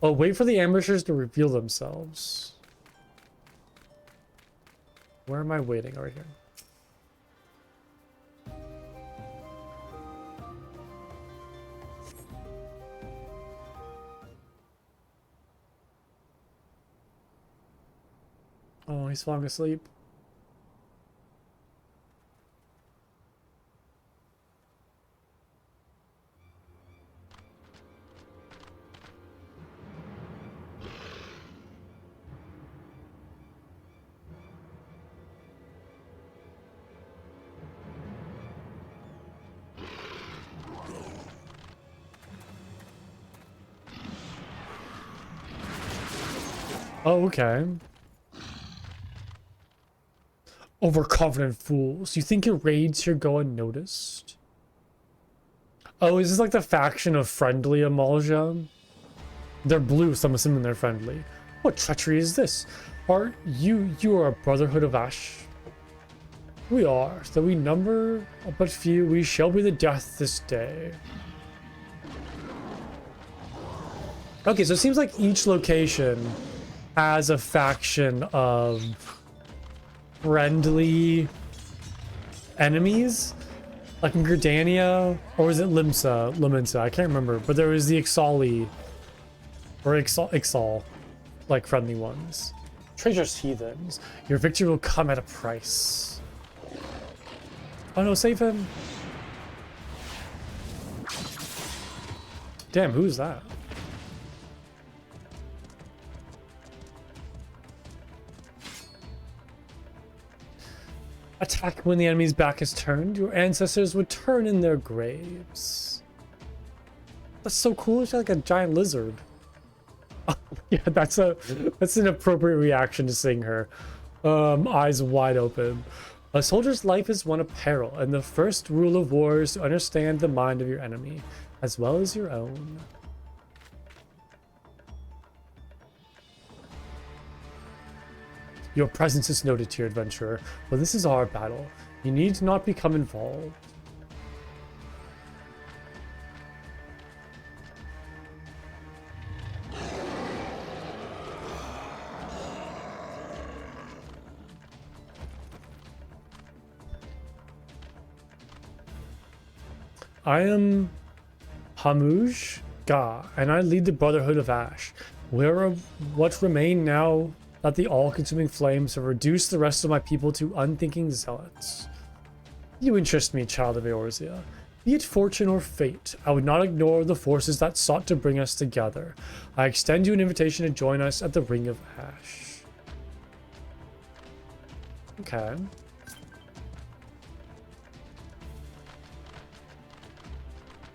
Oh, wait for the ambushers to reveal themselves. Where am I waiting? Over here. Oh, he's falling asleep. Oh, okay. Overconfident fools. You think your raids here go unnoticed? Oh, is this like the faction of friendly Amalja? They're blue, so I'm assuming they're friendly. What treachery is this? Are you are a brotherhood of ash? We are, though we number but few, we shall be the death this day. Okay, so it seems like each location has a faction of friendly enemies. Like in Gridania, or was it Limsa? I can't remember, but there was the Ixali, or Ixal, like friendly ones. Treasures heathens. Your victory will come at a price. Oh no, save him. Damn, who's that? Attack when the enemy's back is turned. Your ancestors would turn in their graves. That's so cool. It's like a giant lizard. Oh, yeah, that's an appropriate reaction to seeing her. Eyes wide open. A soldier's life is one of peril, and the first rule of war is to understand the mind of your enemy, as well as your own. Your presence is noted here, adventurer, but this is our battle. You need not become involved. I am Hamuj Ga, and I lead the Brotherhood of Ash. Where what remain now that the all-consuming flames have reduced the rest of my people to unthinking zealots. You interest me, child of Eorzea. Be it fortune or fate, I would not ignore the forces that sought to bring us together. I extend you an invitation to join us at the Ring of Ash. Okay.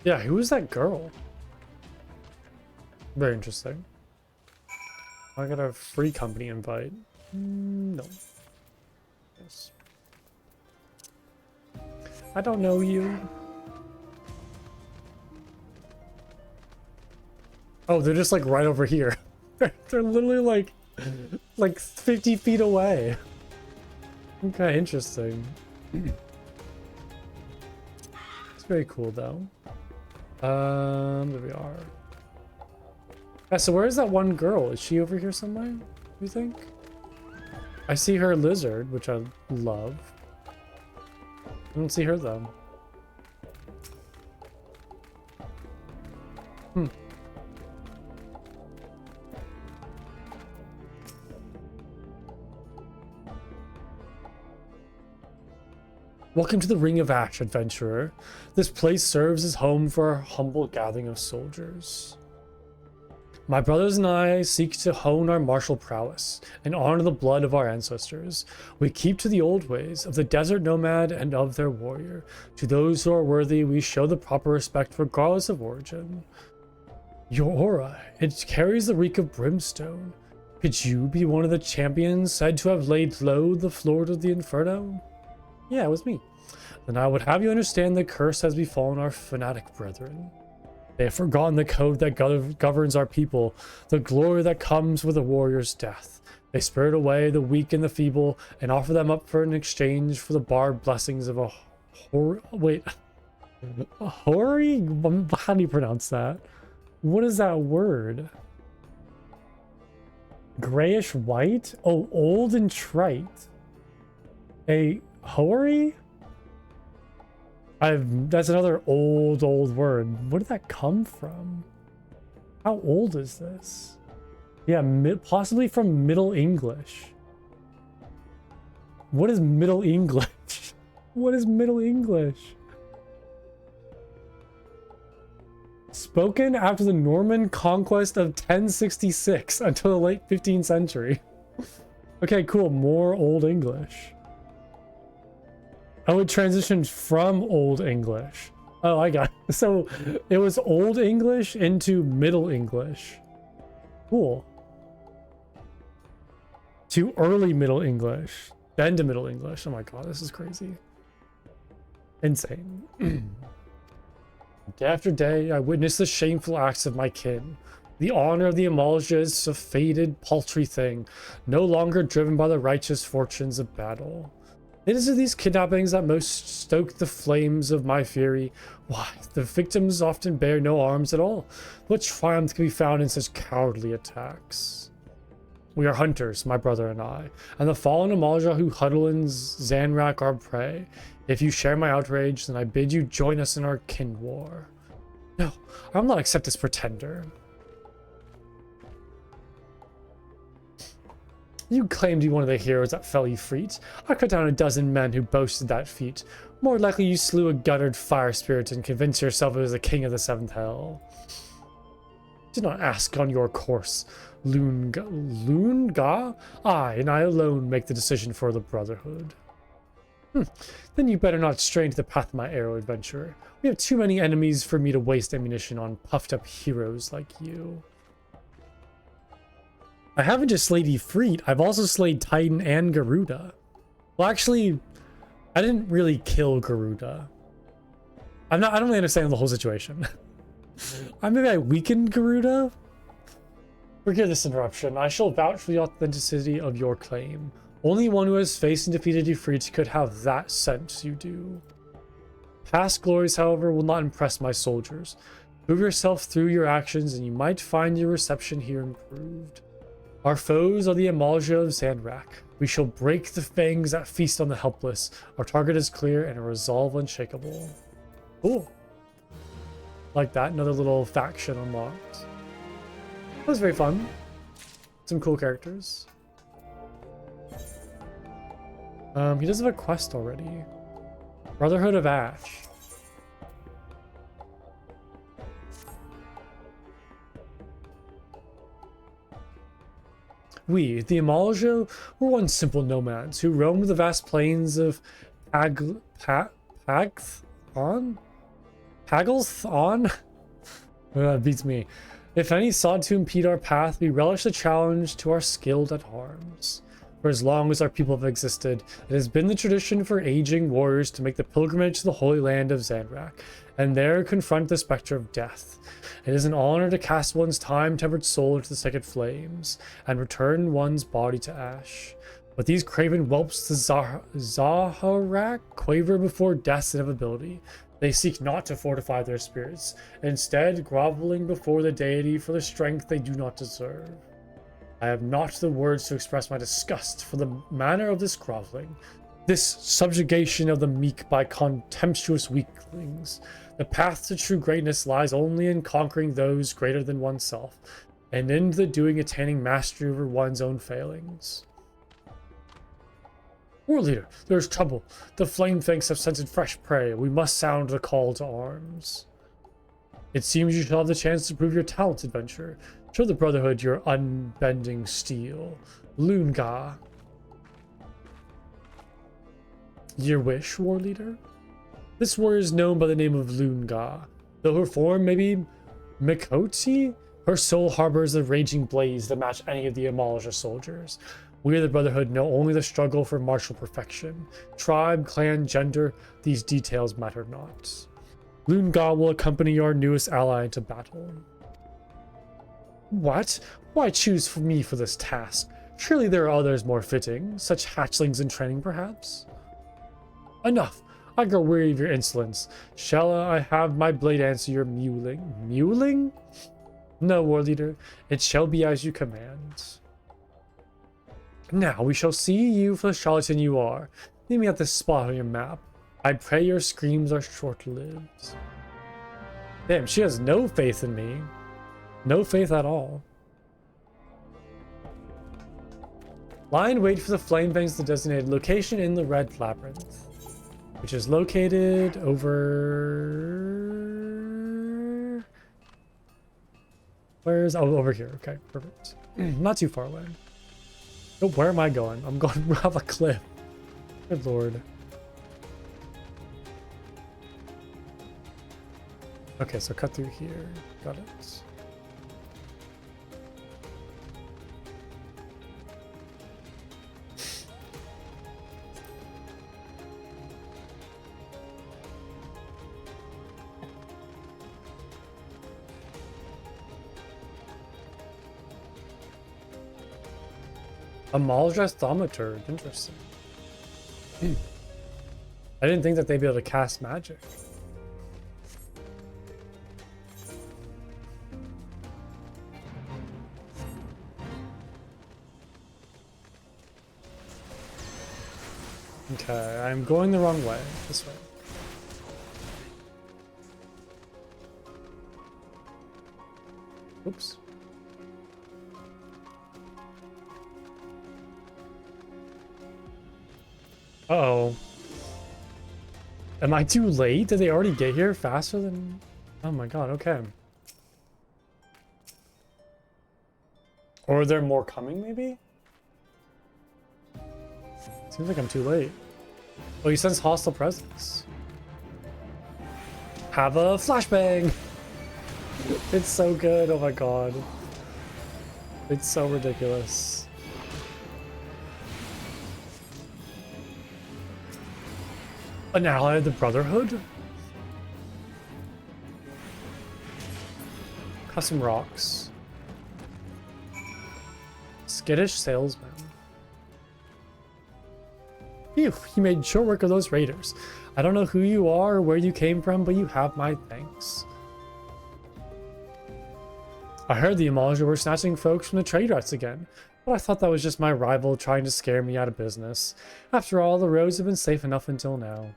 Yeah, who is that girl? Very interesting. I got a free company invite. No. Yes. I don't know you. Oh, they're just like right over here. They're literally like 50 feet away. Okay, interesting. It's very cool though. There we are. Yeah, so where is that one girl? Is she over here somewhere, you think? I see her lizard, which I love. I don't see her though. Welcome to the Ring of Ash, adventurer. This place serves as home for our humble gathering of soldiers. My brothers and I seek to hone our martial prowess and honor the blood of our ancestors. We keep to the old ways of the desert nomad and of their warrior. To those who are worthy, we show the proper respect regardless of origin. Your aura, it carries the reek of brimstone. Could you be one of the champions said to have laid low the Lord of the Inferno? Yeah, it was me. Then I would have you understand the curse has befallen our fanatic brethren. They have forgotten the code that governs our people, the glory that comes with a warrior's death. They spirit away the weak and the feeble and offer them up for an exchange for the barbed blessings of a hoary? How do you pronounce that? What is that word? Grayish white? Oh, old and trite. A hoary? That's another old word. Where did that come from? How old is this? Yeah, possibly from Middle English. What is Middle English? What is Middle English? Spoken after the Norman conquest of 1066 until the late 15th century. Okay, cool. More Old English. Oh, it transitioned from Old English. Oh, I got it. So it was Old English into Middle English. Cool. To early Middle English. Then to Middle English. Oh my god, this is crazy. Insane. Day after day, I witness the shameful acts of my kin. The honor of the Amalja is a faded, paltry thing, no longer driven by the righteous fortunes of battle. It is of these kidnappings that most stoke the flames of my fury. Why, the victims often bear no arms at all. What triumph can be found in such cowardly attacks? We are hunters, my brother and I, and the fallen Amalja who huddle in Zanrak our prey. If you share my outrage, then I bid you join us in our kin war. No, I will not accept this pretender. You claim to be one of the heroes that fell Ifrit. I cut down a dozen men who boasted that feat. More likely you slew a guttered fire spirit and convinced yourself it was the king of the seventh hell. Did not ask on your course, Loonga? I, and I alone, make the decision for the Brotherhood. Then you better not stray into the path of my arrow, adventurer. We have too many enemies for me to waste ammunition on puffed-up heroes like you. I haven't just slayed Ifrit, I've also slayed Titan and Garuda. Well, actually, I didn't really kill Garuda. I don't really understand the whole situation. Maybe I weakened Garuda? Forgive this interruption. I shall vouch for the authenticity of your claim. Only one who has faced and defeated Ifrit could have that sense you do. Past glories, however, will not impress my soldiers. Prove yourself through your actions, and you might find your reception here improved. Our foes are the Amalja of Zanrak. We shall break the fangs that feast on the helpless. Our target is clear and our resolve unshakable. Cool. Like that, another little faction unlocked. That was very fun. Some cool characters. He does have a quest already. Brotherhood of Ash. We, the Amalja, were once simple nomads who roamed the vast plains of Paglthon? That beats me. If any sought to impede our path, we relish the challenge to our skilled at arms. For as long as our people have existed, it has been the tradition for aging warriors to make the pilgrimage to the holy land of Zanrak, and there confront the specter of death. It is an honor to cast one's time-tempered soul into the sacred flames, and return one's body to ash. But these craven whelps to Zaharak quaver before death's inevitability. They seek not to fortify their spirits, instead groveling before the deity for the strength they do not deserve. I have not the words to express my disgust for the manner of this groveling, this subjugation of the meek by contemptuous weaklings. The path to true greatness lies only in conquering those greater than oneself, and in the doing attaining mastery over one's own failings. War leader, there is trouble. The flame fangs have scented fresh prey. We must sound the call to arms. It seems you shall have the chance to prove your talent, adventurer. Show the Brotherhood your unbending steel. Loonga. Your wish, war leader? This warrior is known by the name of Loonga. Though her form may be Mikoti, her soul harbors a raging blaze that match any of the Amalja soldiers. We of the Brotherhood know only the struggle for martial perfection. Tribe, clan, gender, these details matter not. Loonga will accompany our newest ally into battle. What? Why choose me for this task? Surely there are others more fitting, such hatchlings in training perhaps? Enough! I grow weary of your insolence. Shall I have my blade answer your mewling? Mewling? No, war leader. It shall be as you command. Now we shall see you for the charlatan you are. Meet me at this spot on your map. I pray your screams are short-lived. Damn, she has no faith in me. No faith at all. Lie in wait for the flame fangs, the designated location in the Red Labyrinth, which is located over... Where's... Oh, over here. Okay, perfect. Not too far away. Oh, where am I going? I'm going off a cliff. Good lord. Okay, so cut through here. Got it. A Malja Thaumaturge. Interesting. I didn't think that they'd be able to cast magic. Okay, I'm going the wrong way. This way. Oops. Uh-oh. Am I too late? Did they already get here faster than... Oh my god, okay. Or are there more coming, maybe? Seems like I'm too late. Oh, you sense hostile presence. Have a flashbang! It's so good, oh my god. It's so ridiculous. An ally of the Brotherhood? Custom rocks. Skittish salesman. Phew, you made short work of those raiders. I don't know who you are or where you came from, but you have my thanks. I heard the Amalja were snatching folks from the trade routes again, but I thought that was just my rival trying to scare me out of business. After all, the roads have been safe enough until now.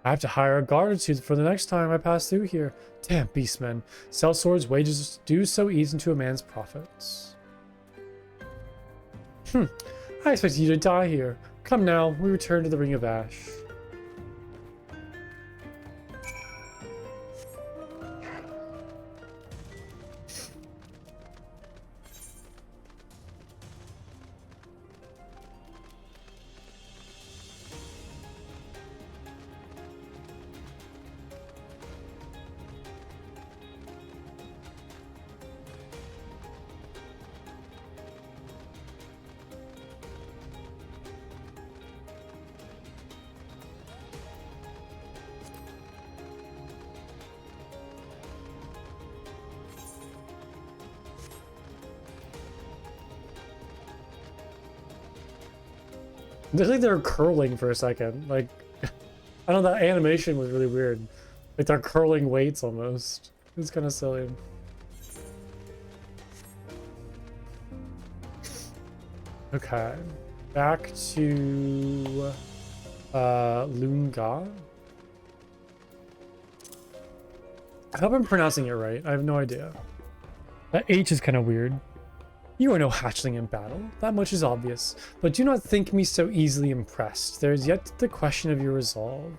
I have to hire a guard or two for the next time I pass through here. Damn beastmen. Sell swords, wages do so ease into a man's profits. I expected you to die here. Come now, we return to the Ring of Ash. It looks like they're curling for a second. Like, I don't know, that animation was really weird. Like they're curling weights almost. It's kind of silly. Okay, back to Lunga. I hope I'm pronouncing it right. I have no idea. That H is kind of weird. You are no hatchling in battle, that much is obvious, but do not think me so easily impressed. There is yet the question of your resolve.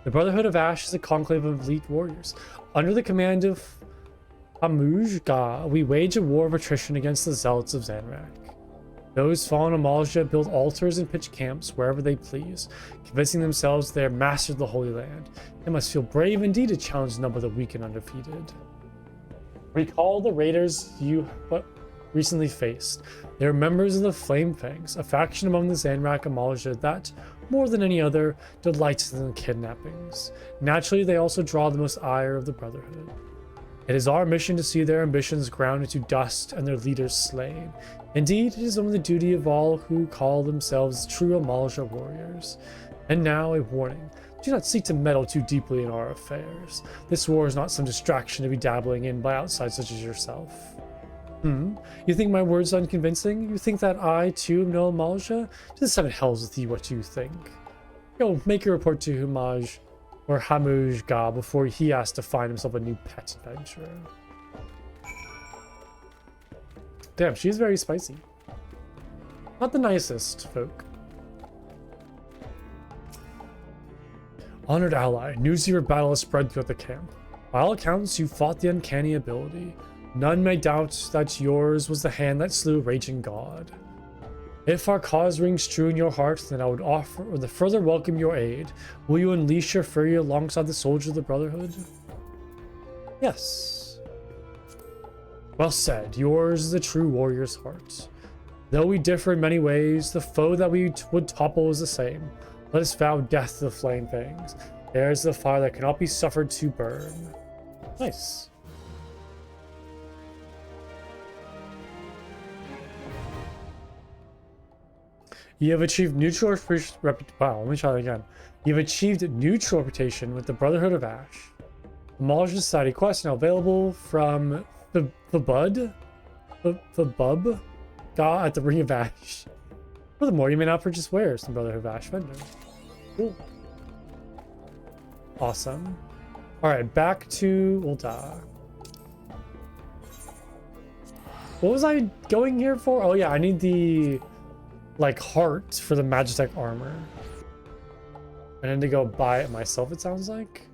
The Brotherhood of Ash is a conclave of elite warriors. Under the command of Hamujga, we wage a war of attrition against the zealots of Zanrak. Those fallen Amalja build altars and pitch camps wherever they please, convincing themselves they have mastered the Holy Land. They must feel brave indeed to challenge the number of the weak and undefeated. Recall the raiders you recently faced. They are members of the Flame Fangs, a faction among the Zanrak Amalja that, more than any other, delights in kidnappings. Naturally, they also draw the most ire of the Brotherhood. It is our mission to see their ambitions ground into dust and their leaders slain. Indeed, it is only the duty of all who call themselves true Amalja warriors. And now, a warning. Do not seek to meddle too deeply in our affairs. This war is not some distraction to be dabbling in by outsiders such as yourself. You think my words unconvincing? You think that I, too, am no Amalja? To the seven hells with you what you think. Go, make a report to Humaj or Hamujga before he has to find himself a new pet adventurer. Damn, she's very spicy. Not the nicest folk. Honored ally, news of your battle has spread throughout the camp. By all accounts, you fought the uncanny ability. None may doubt that yours was the hand that slew a raging god. If our cause rings true in your heart, then I would offer or further welcome your aid. Will you unleash your fury alongside the soldiers of the Brotherhood? Yes. Well said. Yours is the true warrior's heart. Though we differ in many ways, the foe that we would topple is the same. Let us vow death to the Flame Fangs. Theirs is the fire that cannot be suffered to burn. Nice. You have achieved neutral wow, let me try that again. You've achieved neutral reputation with the Brotherhood of Ash. The Malish Society quest now available from the Bub God at the Ring of Ash. Furthermore, you may now purchase wares from Brotherhood of Ash vendor. Cool. Awesome. Alright, back to Ulta. What was I going here for? Oh yeah, I need the like heart for the Magitech armor. I need to go buy it myself, it sounds like.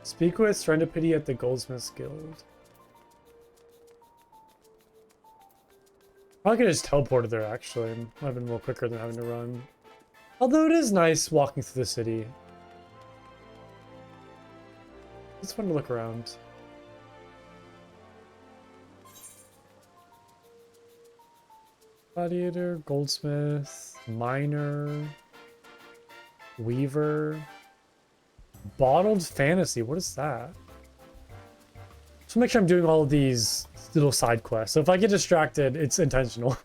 Speak with Serendipity at the Goldsmiths Guild. I could just teleport there, actually. Might have been a little quicker than having to run. Although it is nice walking through the city. It's fun to look around. Gladiator, Goldsmith, Miner, Weaver. Bottled Fantasy, what is that? So make sure I'm doing all of these little side quests. So if I get distracted, it's intentional.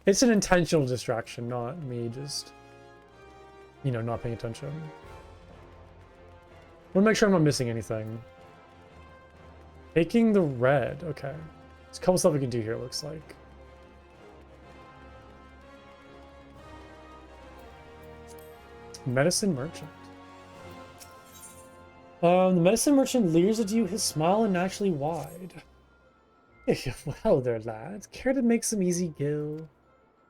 It's an intentional distraction, not me just, you know, not paying attention. I want to make sure I'm not missing anything. Taking the red, okay. There's a couple stuff we can do here, it looks like. Medicine Merchant. The medicine merchant leers at you, his smile unnaturally wide. Well there, lads. Care to make some easy gill?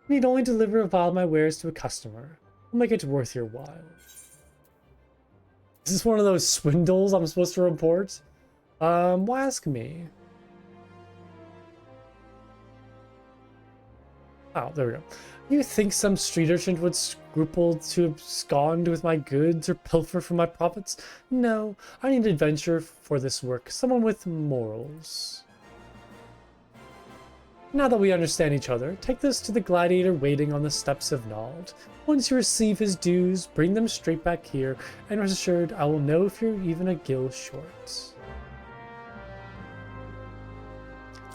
Need only deliver a vial of my wares to a customer. I'll make it worth your while. Is this one of those swindles I'm supposed to report? Why ask me? Oh, there we go. You think some street urchin would scruple to abscond with my goods or pilfer from my profits? No, I need adventure for this work. Someone with morals. Now that we understand each other, take this to the gladiator waiting on the steps of Nald. Once you receive his dues, bring them straight back here, and rest assured I will know if you're even a gill short.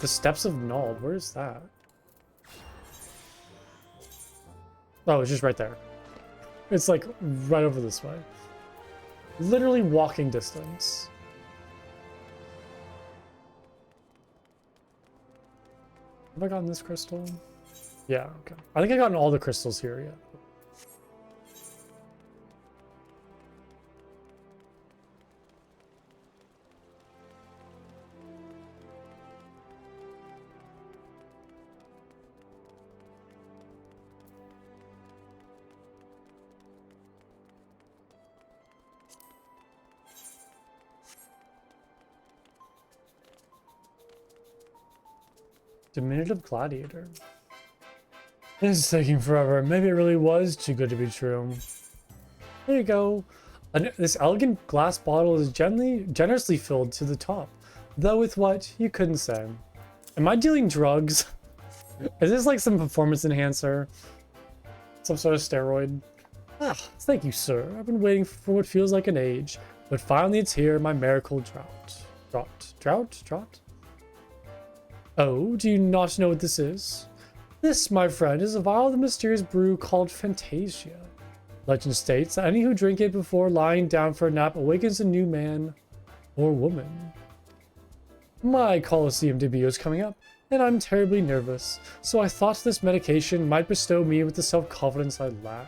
The steps of Nald, where is that? Oh, it's just right there. It's like right over this way. Literally walking distance. Have I gotten this crystal? Yeah, okay. I think I gotten all the crystals here, yeah. Diminutive Gladiator. This is taking forever. Maybe it really was too good to be true. There you go. This elegant glass bottle is generously filled to the top. Though with what? You couldn't say. Am I dealing drugs? Is this like some performance enhancer? Some sort of steroid? Ah, thank you, sir. I've been waiting for what feels like an age. But finally it's here, my miracle draught. Draught? Oh, do you not know what this is? This, my friend, is a vial of the mysterious brew called Fantasia. Legend states that any who drink it before lying down for a nap awakens a new man or woman. My Colosseum debut is coming up, and I'm terribly nervous, so I thought this medication might bestow me with the self-confidence I lack.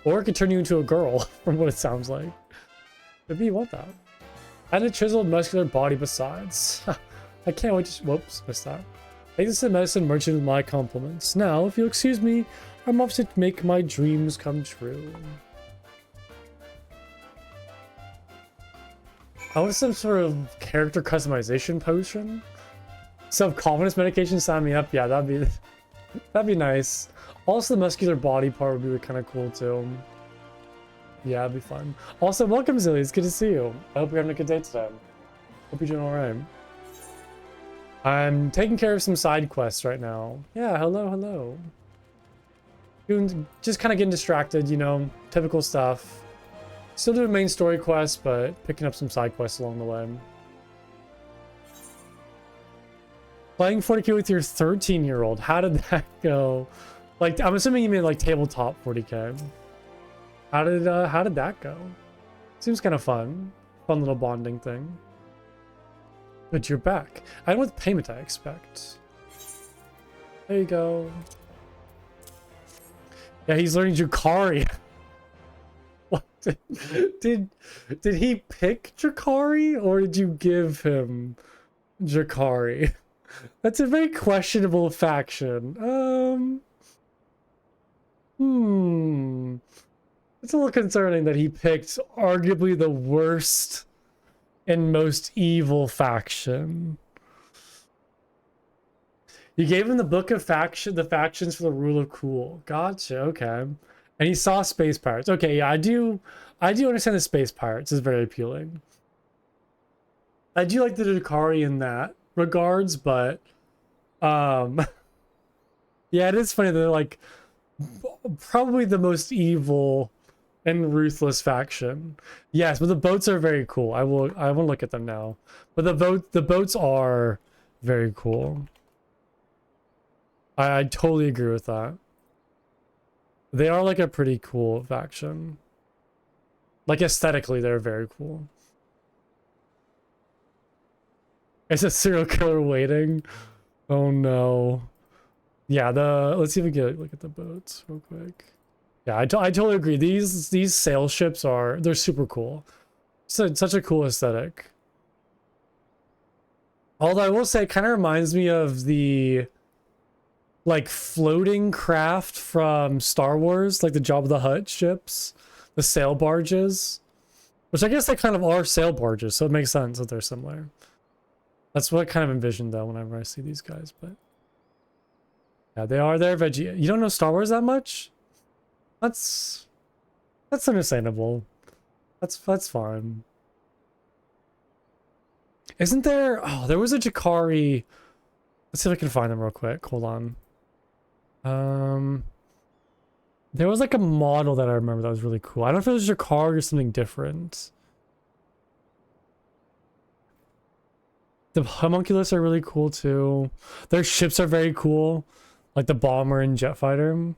Or it could turn you into a girl, from what it sounds like. Maybe you want that. And a chiseled muscular body besides. I can't wait to... Whoops, missed that. Take this to the medicine merchant with my compliments. Now, if you'll excuse me, I'm off to make my dreams come true. I want some sort of character customization potion? Self-confidence medication, sign me up. Yeah, that'd be nice. Also, the muscular body part would be kind of cool too. Yeah, it'd be fun. Also, welcome, Zilly. It's good to see you. I hope you're having a good day today. Hope you're doing alright. I'm taking care of some side quests right now. Yeah, hello, hello. Just kind of getting distracted, you know, typical stuff. Still doing main story quests, but picking up some side quests along the way. Playing 40k with your 13-year-old. How did that go? Like, I'm assuming you mean like tabletop 40k. How did that go? Seems kind of fun. Fun little bonding thing. But you're back. I don't know what payment I expect. There you go. Yeah, he's learning Drakari. What? Did he pick Drakari or did you give him Drakari? That's a very questionable faction. It's a little concerning that he picked arguably the worst and most evil faction. You gave him the book of the factions for the rule of cool. Gotcha, okay. And he saw space pirates. Okay, yeah, I do understand the space pirates is very appealing. I do like the Drakari in that regards, but yeah, it is funny that they're like probably the most evil and ruthless faction. Yes, but the boats are very cool. I will look at them now. But the boats are very cool. I totally agree with that. They are like a pretty cool faction. Like aesthetically, they're very cool. Is a serial killer waiting? Oh no. Yeah, let's see if we get look at the boats real quick. Yeah, I totally agree. These sail ships they're super cool. Such a cool aesthetic. Although I will say it kind of reminds me of the like floating craft from Star Wars, like the Jabba the Hutt ships, the sail barges, which I guess they kind of are sail barges, so it makes sense that they're similar. That's what I kind of envisioned though whenever I see these guys, but yeah, they're veggie. You don't know Star Wars that much? That's understandable. That's fine. Isn't there? Oh, there was a Drakari. Let's see if I can find them real quick. Hold on. There was like a model that I remember that was really cool. I don't know if it was Drakari or something different. The homunculus are really cool too. Their ships are very cool, like the bomber and jet fighter.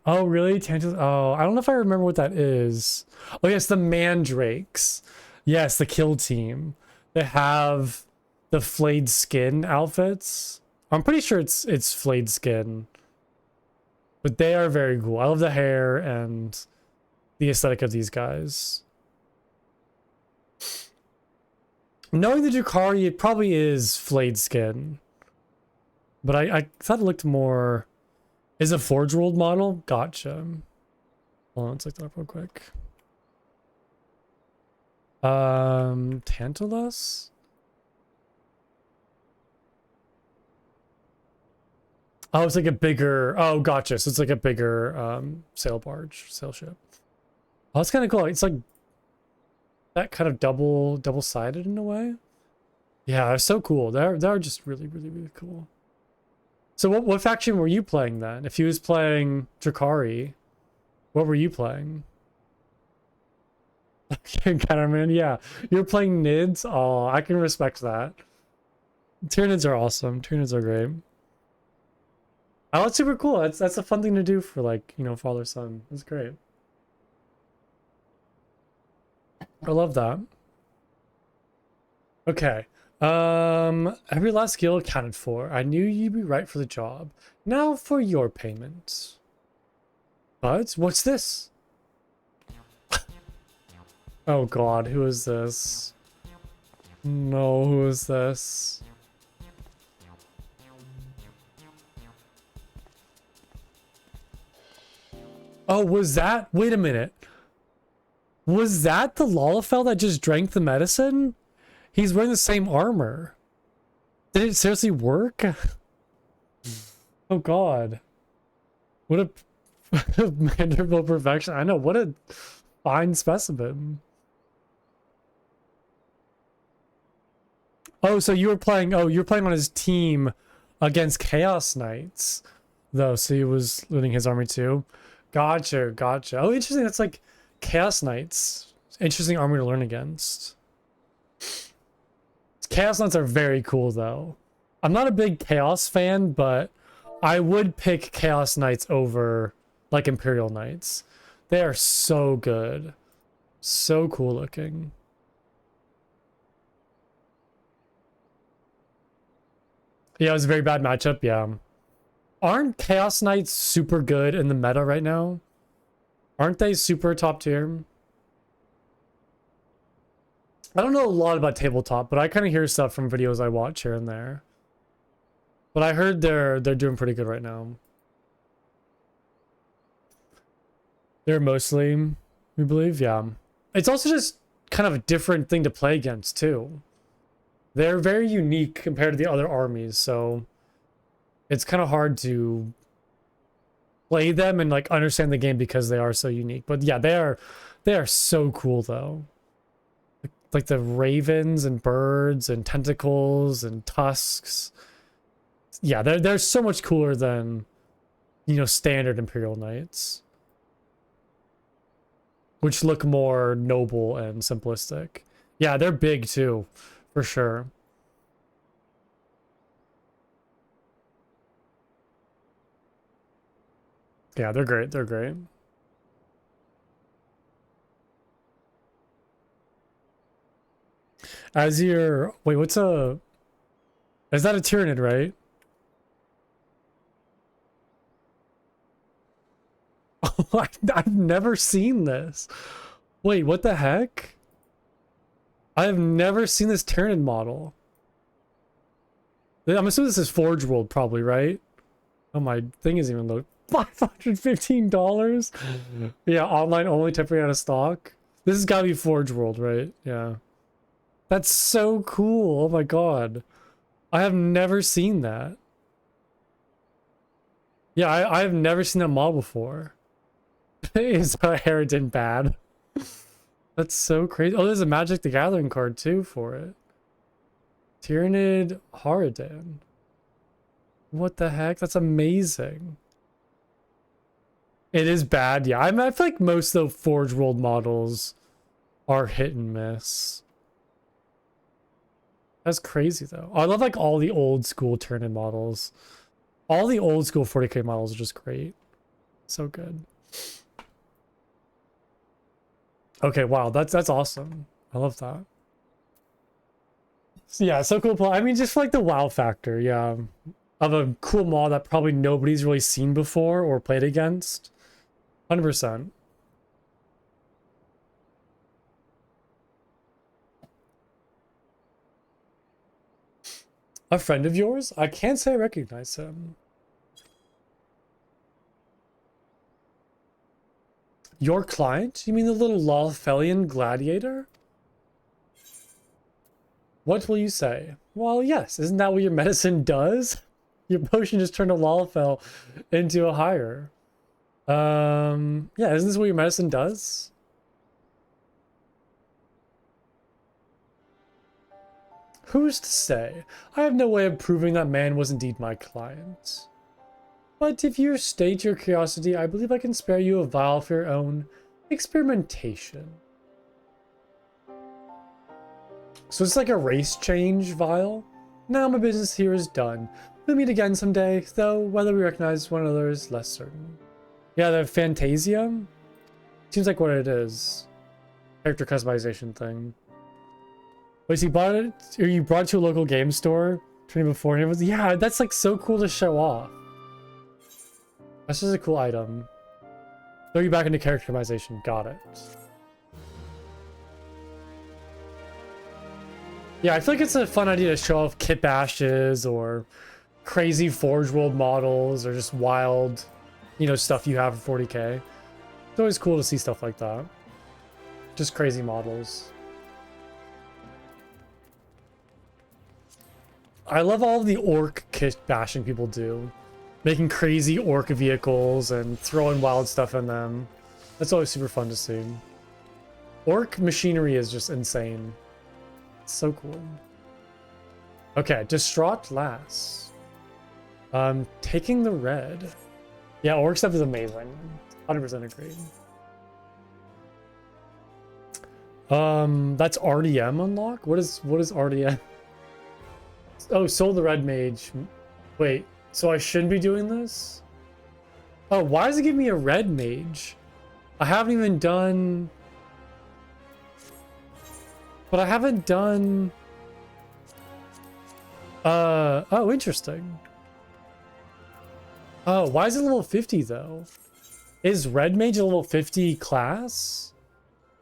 Oh, really? Oh, I don't know if I remember what that is. Oh, yes, the mandrakes. Yes, the kill team. They have the flayed skin outfits. I'm pretty sure it's flayed skin. But they are very cool. I love the hair and the aesthetic of these guys. Knowing the Drakari, it probably is flayed skin. But I thought it looked more... Is a Forge World model? Gotcha. Hold on, let's look that up real quick. Tantalus? Oh, it's like a bigger... Oh, gotcha. So it's like a bigger sail ship. Oh, that's kind of cool. It's like that kind of double-sided in a way. Yeah, they're so cool. They're just really, really, really cool. So what faction were you playing then? If he was playing Drakari, what were you playing? Catterman, yeah. You're playing Nids? Oh, I can respect that. Tyranids are awesome. Tyranids are great. Oh, it's super cool. That's a fun thing to do for like, you know, father son. It's great. I love that. Okay. Every last skill accounted for. I knew you'd be right for the job. Now for your payment. But what's this? Oh god, who is this? No, who is this? Oh, was that? Wait a minute. Was that the Lalafell that just drank the medicine? He's wearing the same armor. Did it seriously work? Oh god. What a Vanderbilt perfection. I know, what a fine specimen. Oh, so you were playing. Oh, you were playing on his team against Chaos Knights, though. So he was looting his army too. Gotcha, gotcha. Oh, interesting. That's like Chaos Knights. Interesting army to learn against. Chaos Knights are very cool, though. I'm not a big Chaos fan, but I would pick Chaos Knights over like Imperial Knights. They are so good, so cool looking. Yeah, it was a very bad matchup. Yeah. Aren't Chaos Knights super good in the meta right now? Aren't they super top tier? I don't know a lot about tabletop, but I kind of hear stuff from videos I watch here and there. But I heard they're doing pretty good right now. They're mostly, we believe, yeah. It's also just kind of a different thing to play against too. They're very unique compared to the other armies, so it's kind of hard to play them and like understand the game because they are so unique. But yeah, they are so cool though. Like the ravens and birds and tentacles and tusks. Yeah, they're so much cooler than, you know, standard Imperial Knights, which look more noble and simplistic. Yeah, they're big too, for sure. Yeah, they're great. They're great. As your wait, what's a is that a Tyranid, right? Oh, I've never seen this. Wait, what the heck? I have never seen this Tyranid model. I'm assuming this is Forge World, probably, right? Oh, my thing isn't even loaded. $515? Yeah, online only, temporary out of stock. This has got to be Forge World, right? Yeah. That's so cool. Oh my god. I have never seen that. Yeah, I have never seen that model before. Is Harridan bad? That's so crazy. Oh, there's a Magic the Gathering card too for it. Tyranid Harridan. What the heck? That's amazing. It is bad, yeah. I feel like most of the Forge World models are hit and miss. That's crazy though. I love like all the old school Tyranid models. All the old school 40k models are just great. So good. Okay, wow, that's awesome. I love that. So, yeah, so cool. I mean, just for, like the wow factor, yeah, of a cool mod that probably nobody's really seen before or played against. 100%. A friend of yours? I can't say I recognize him. Your client? You mean the little Lolfelian gladiator? What will you say? Well, yes. Isn't that what your medicine does? Your potion just turned a Lolfel into a higher. Yeah, isn't this what your medicine does? Who's to say? I have no way of proving that man was indeed my client. But if you state your curiosity, I believe I can spare you a vial for your own experimentation. So it's like a race change vial? Now my business here is done. We'll meet again someday, though whether we recognize one another is less certain. Yeah, the Fantasia? Seems like what it is. Character customization thing. Wait, so you bought it, or you brought it to a local game store? Training before, and it was, yeah, that's like so cool to show off. That's just a cool item. Throw you back into character customization. Got it. Yeah, I feel like it's a fun idea to show off kit bashes or crazy Forge World models or just wild, you know, stuff you have for 40k. It's always cool to see stuff like that. Just crazy models. I love all of the orc kit bashing people do. Making crazy orc vehicles and throwing wild stuff in them. That's always super fun to see. Orc machinery is just insane. It's so cool. Okay, distraught lass. Taking the red. Yeah, orc stuff is amazing. 100% agree. That's RDM unlock? What is RDM? Oh, Soul the Red Mage. Wait, so I shouldn't be doing this? Oh, why does it give me a red mage? I haven't even done... But I haven't done... Oh, interesting. Oh, why is it level 50 though? Is red mage a level 50 class?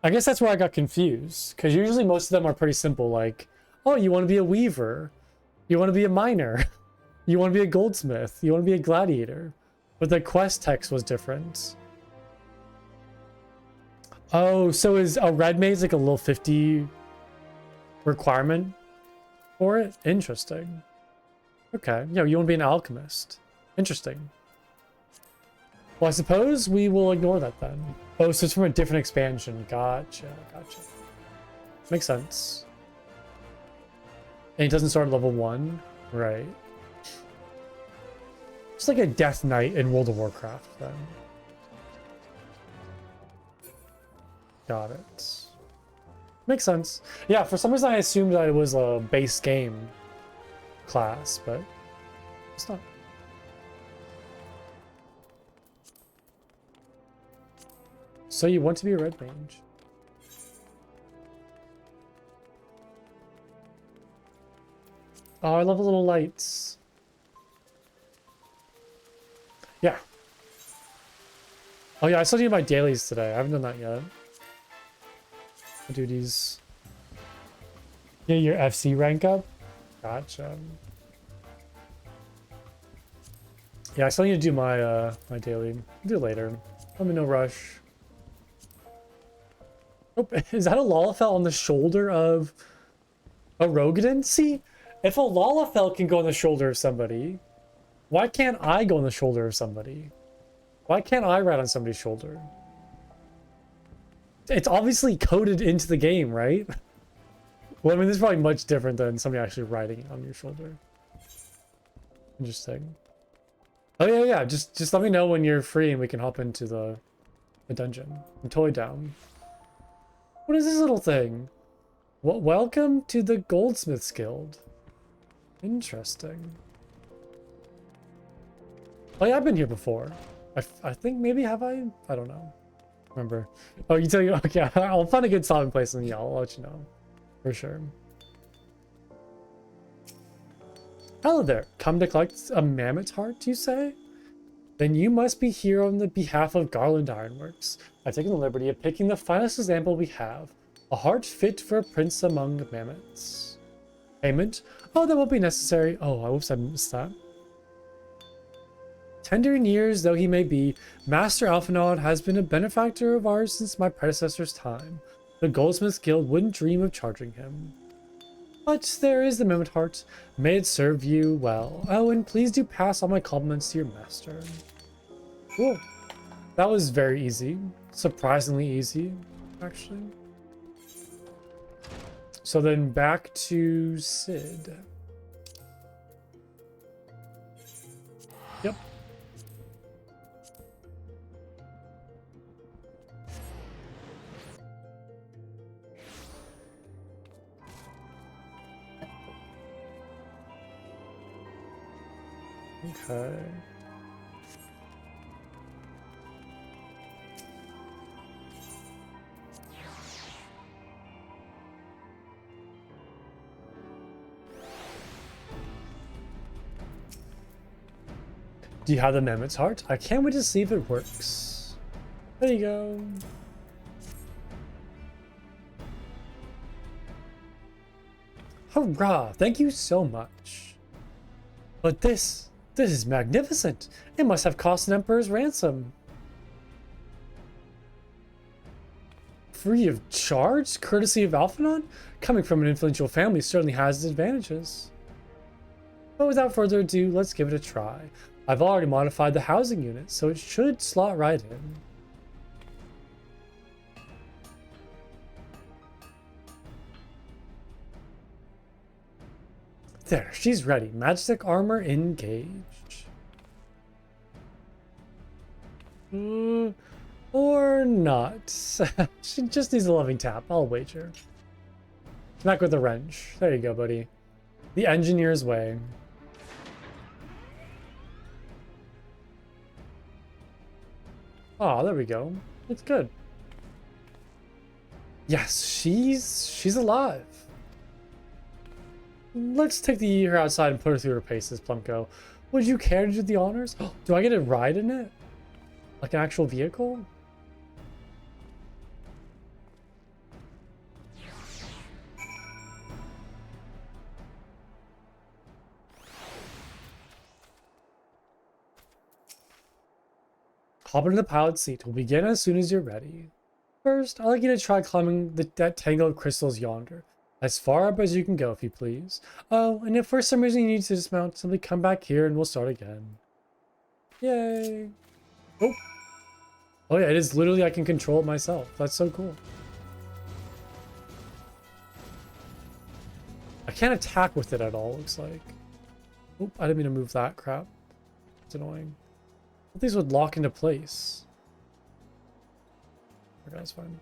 I guess that's where I got confused. Because usually most of them are pretty simple, like, oh, you want to be a weaver. You want to be a miner. You want to be a goldsmith. You want to be a gladiator. But the quest text was different. Oh, so is a red mage like a level 50 requirement for it? Interesting. Okay. Yeah, you want to be an alchemist. Interesting. Well, I suppose we will ignore that then. Oh, so it's from a different expansion. Gotcha. Gotcha. Makes sense. And it doesn't start at level 1. Right. It's like a Death Knight in World of Warcraft then. Got it. Makes sense. Yeah, for some reason I assumed that it was a base game class, but it's not. So you want to be a red mage? Oh, I love the little lights. Yeah. Oh yeah, I still need my dailies today. I haven't done that yet. Duties. Yeah, your FC rank up? Gotcha. Yeah, I still need to do my my daily. I'll do it later. I'm in no rush. Oh, is that a Lalafell on the shoulder of a Rogadin? See, if a Lalafell can go on the shoulder of somebody, why can't I go on the shoulder of somebody? Why can't I ride on somebody's shoulder? It's obviously coded into the game, right? Well, I mean, this is probably much different than somebody actually riding on your shoulder. Interesting. Oh yeah, yeah. Just let me know when you're free and we can hop into the dungeon. I'm totally down. What is this little thing? Well, welcome to the Goldsmiths Guild. Interesting. Oh yeah, I've been here before. I think maybe have I? I don't know. Remember? Oh, you tell you. Okay, I'll find a good stopping place and yeah, I'll let you know for sure. Hello there. Come to collect a mammoth heart, you say? Then you must be here on the behalf of Garland Ironworks. I've taken the liberty of picking the finest example we have. A heart fit for a prince among mammoths. Payment? Oh, that won't be necessary. Oh, whoops, I missed that. Tender in years though he may be, Master Alphinaud has been a benefactor of ours since my predecessor's time. The Goldsmiths Guild wouldn't dream of charging him. But there is the mammoth heart. May it serve you well. Oh, and please do pass all my compliments to your master. Cool. That was very easy. Surprisingly easy, actually. So then back to Sid. Yep. Okay. Do you have the mammoth's heart? I can't wait to see if it works. There you go. Hurrah! Thank you so much. But this is magnificent. It must have cost an emperor's ransom. Free of charge? Courtesy of Alphinaud? Coming from an influential family certainly has its advantages. But without further ado, let's give it a try. I've already modified the housing unit, so it should slot right in. There, she's ready. Magic armor engaged. Or not. She just needs a loving tap, I'll wager. Smack with a wrench. There you go, buddy. The engineer's way. Oh, there we go. It's good. Yes, she's alive. Let's take her outside and put her through her paces, Plumko. Would you care to do the honors? Do I get a ride in it? Like an actual vehicle? Hop into the pilot seat. We'll begin as soon as you're ready. First, I'd like you to try climbing that tangle of crystals yonder. As far up as you can go, if you please. Oh, and if for some reason you need to dismount, simply come back here and we'll start again. Yay. Oh. Oh yeah, it is literally, I can control it myself. That's so cool. I can't attack with it at all, looks like. Oop, I didn't mean to move that crap. It's annoying. These would lock into place. Okay, that's fine.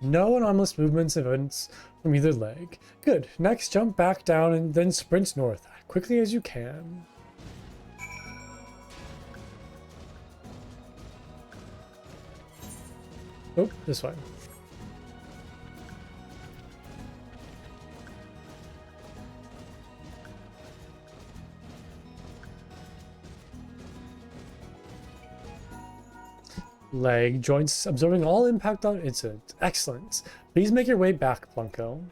No anomalous movements events from either leg. Good. Next, jump back down and then sprint north quickly as you can. Oh, this way. Leg joints absorbing all impact on incident. Excellent. Please make your way back, Plunko.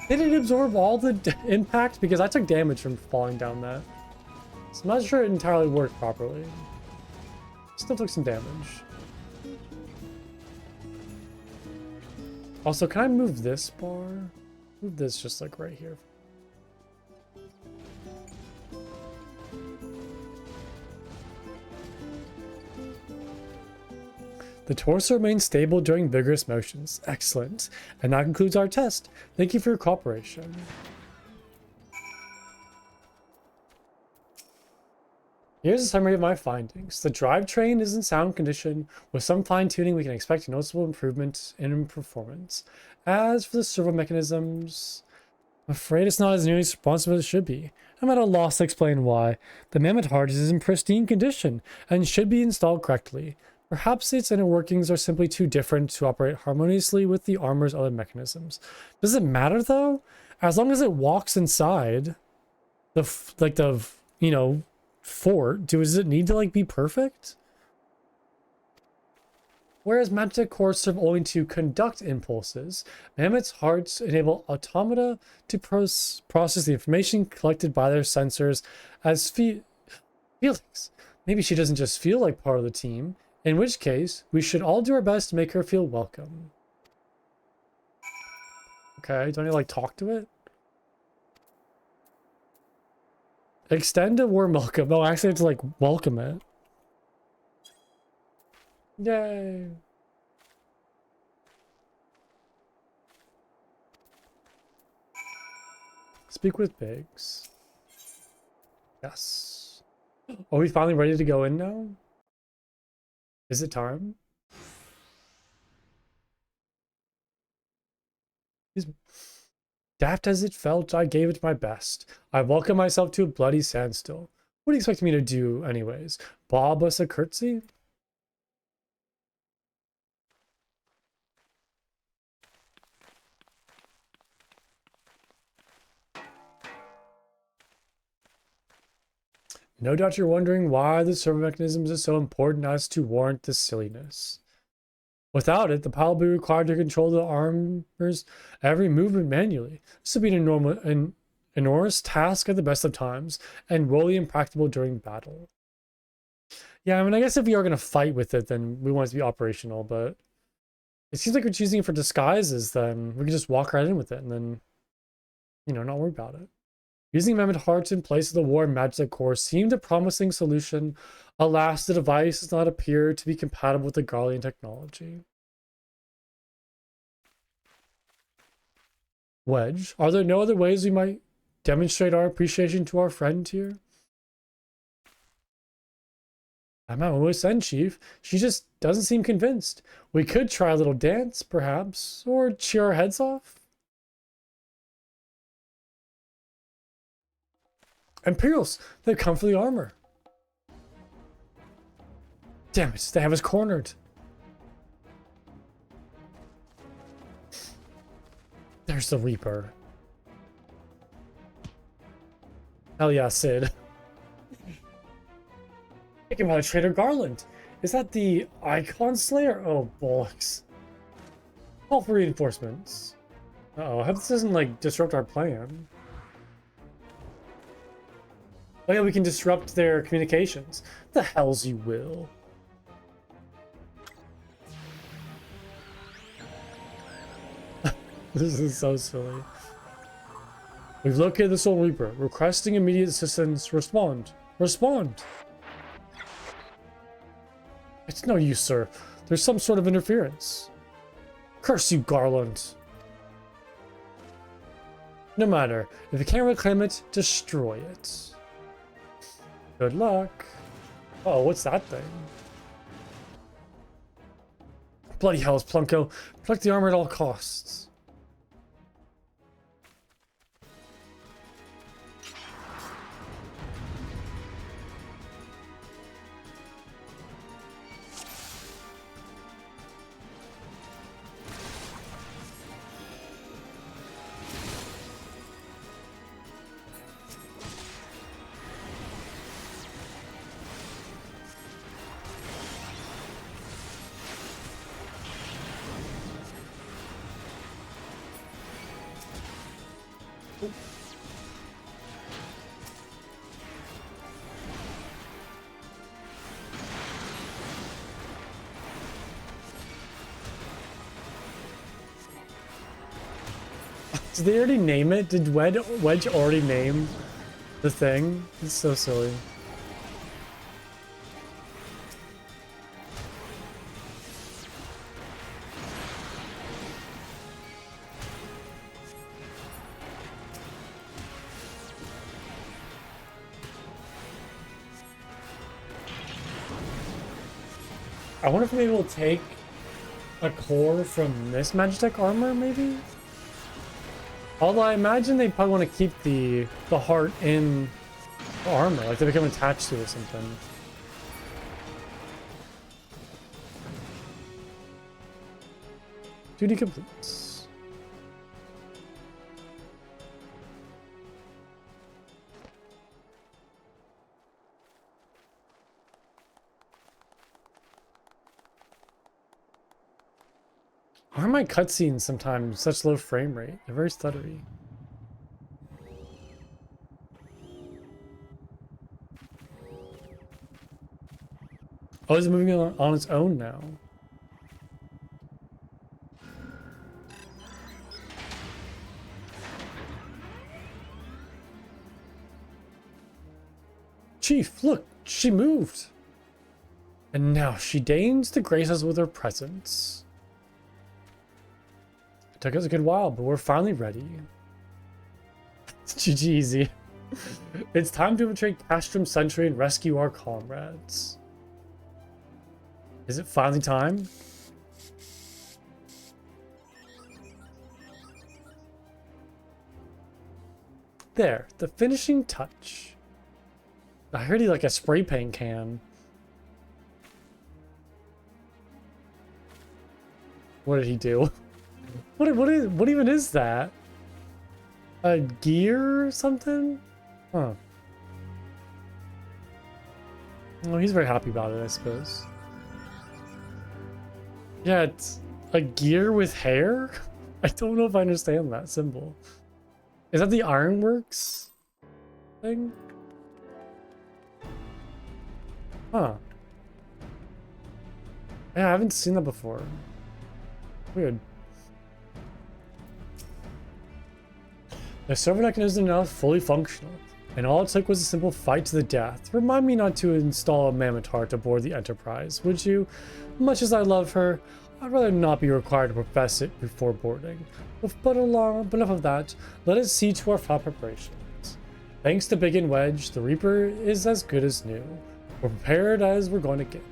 Did it absorb all the impact? Because I took damage from falling down that. So I'm not sure it entirely worked properly. Still took some damage. Also, can I move this bar? Move this just like right here. The torso remains stable during vigorous motions. Excellent. And that concludes our test. Thank you for your cooperation. Here's a summary of my findings. The drivetrain is in sound condition. With some fine-tuning, we can expect a noticeable improvement in performance. As for the servo mechanisms, I'm afraid it's not as nearly responsive as it should be. I'm at a loss to explain why. The mammoth heart is in pristine condition and should be installed correctly. Perhaps its inner workings are simply too different to operate harmoniously with the armor's other mechanisms. Does it matter though? As long as it walks inside the fort, does it need to like be perfect? Whereas magic cores serve only to conduct impulses, mammoth's hearts enable automata to process the information collected by their sensors as feelings. Maybe she doesn't just feel like part of the team, in which case we should all do our best to make her feel welcome. Okay, do I need to like talk to it? Extend a warm welcome. Oh, I actually have to like welcome it. Yay. Speak with Biggs. Yes. Are we finally ready to go in now? Is it time? Daft as it felt, I gave it my best. I welcomed myself to a bloody standstill. What do you expect me to do, anyways? Bob us a curtsy? No doubt you're wondering why the servo mechanisms are so important as to warrant this silliness. Without it, the pilot will be required to control the armor's every movement manually. This would be an enormous task at the best of times, and woefully impractical during battle. Yeah, I mean, I guess if we are going to fight with it, then we want it to be operational, but it seems like we're choosing it for disguises, then we can just walk right in with it and then, not worry about it. Using Mammoth Hearts in place of the War Magic core seemed a promising solution. Alas, the device does not appear to be compatible with the Garlean technology. Wedge, are there no other ways we might demonstrate our appreciation to our friend here? I'm not always saying, Chief. She just doesn't seem convinced. We could try a little dance, perhaps, or cheer our heads off. Imperials, they've come for the armor. Damn it, they have us cornered. There's the Reaper. Hell yeah, Sid. Thinking about Trader Garland. Is that the Icon Slayer? Oh, bollocks. Call for reinforcements. Uh-oh, I hope this doesn't, like, disrupt our plan. Oh yeah, we can disrupt their communications. The hells you will. This is so silly. We've located the Soul Reaper. Requesting immediate assistance. Respond. Respond! It's no use, sir. There's some sort of interference. Curse you, Garland. No matter. If you can't reclaim it, destroy it. Good luck. Oh, what's that thing? Bloody hells, Plunko. Protect the armor at all costs. Did they already name it? Did Wedge already name the thing? It's so silly. I wonder if maybe we'll take a core from this Magitech armor, maybe? Although I imagine they probably want to keep the heart in the armor, like they become attached to it or something. Duty completes. Why are my cutscenes sometimes such low frame rate? They're very stuttery. Oh, it's moving on its own now. Chief, look, she moved. And now she deigns to grace us with her presence. It took us a good while, but we're finally ready. GG easy. It's time to infiltrate Castrum Sentry and rescue our comrades. Is it finally time? There, the finishing touch. I heard he like a spray paint can. What did he do? What even is that? A gear or something? Huh. Well, he's very happy about it, I suppose. Yeah, it's a gear with hair? I don't know if I understand that symbol. Is that the Ironworks thing? Huh. Yeah, I haven't seen that before. The server mechanism is now fully functional, and all it took was a simple fight to the death. Remind me not to install a mammoth heart aboard the Enterprise, would you? Much as I love her, I'd rather not be required to profess it before boarding. But enough of that. Let us see to our final preparations. Thanks to Big and Wedge, the Reaper is as good as new. We're prepared as we're going to get.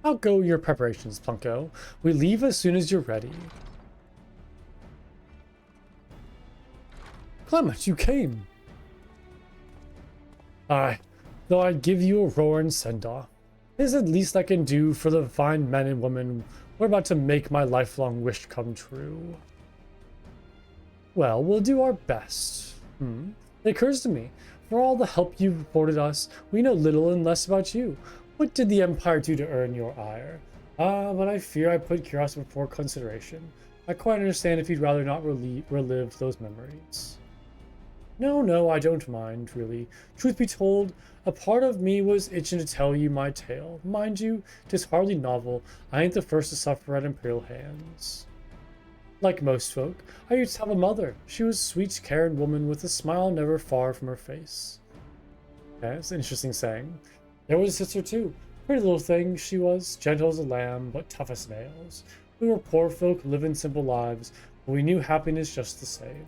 How go your preparations, Plunko? We leave as soon as you're ready. Clement, you came. Aye, though I'd give you a roaring send-off. It is the least I can do for the fine men and women we're about to make my lifelong wish come true. Well, we'll do our best. It occurs to me, for all the help you've afforded us, we know little and less about you. What did the Empire do to earn your ire? But I fear I put curiosity before consideration. I quite understand if you'd rather not relive those memories. No, I don't mind, really. Truth be told, a part of me was itching to tell you my tale. Mind you, 'tis hardly novel. I ain't the first to suffer at Imperial hands. Like most folk, I used to have a mother. She was a sweet, caring woman with a smile never far from her face. Okay, that's an interesting saying. There was a sister too. Pretty little thing she was, gentle as a lamb, but tough as nails. We were poor folk living simple lives, but we knew happiness just the same.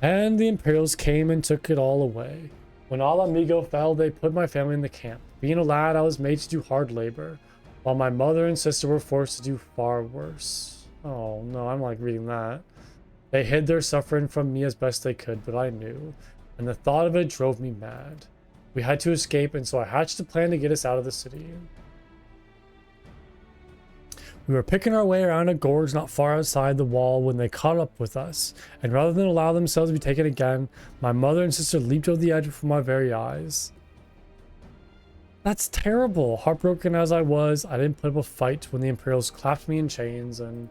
And the Imperials came and took it all away. When Al Amigo fell, they put my family in the camp. Being a lad, I was made to do hard labor, while my mother and sister were forced to do far worse. Oh no, I'm like reading that. They hid their suffering from me as best they could, but I knew, and the thought of it drove me mad. We had to escape, and so I hatched a plan to get us out of the city. We were picking our way around a gorge not far outside the wall when they caught up with us, and rather than allow themselves to be taken again, my mother and sister leaped over the edge before my very eyes. That's terrible. Heartbroken as I was, I didn't put up a fight when the Imperials clapped me in chains and,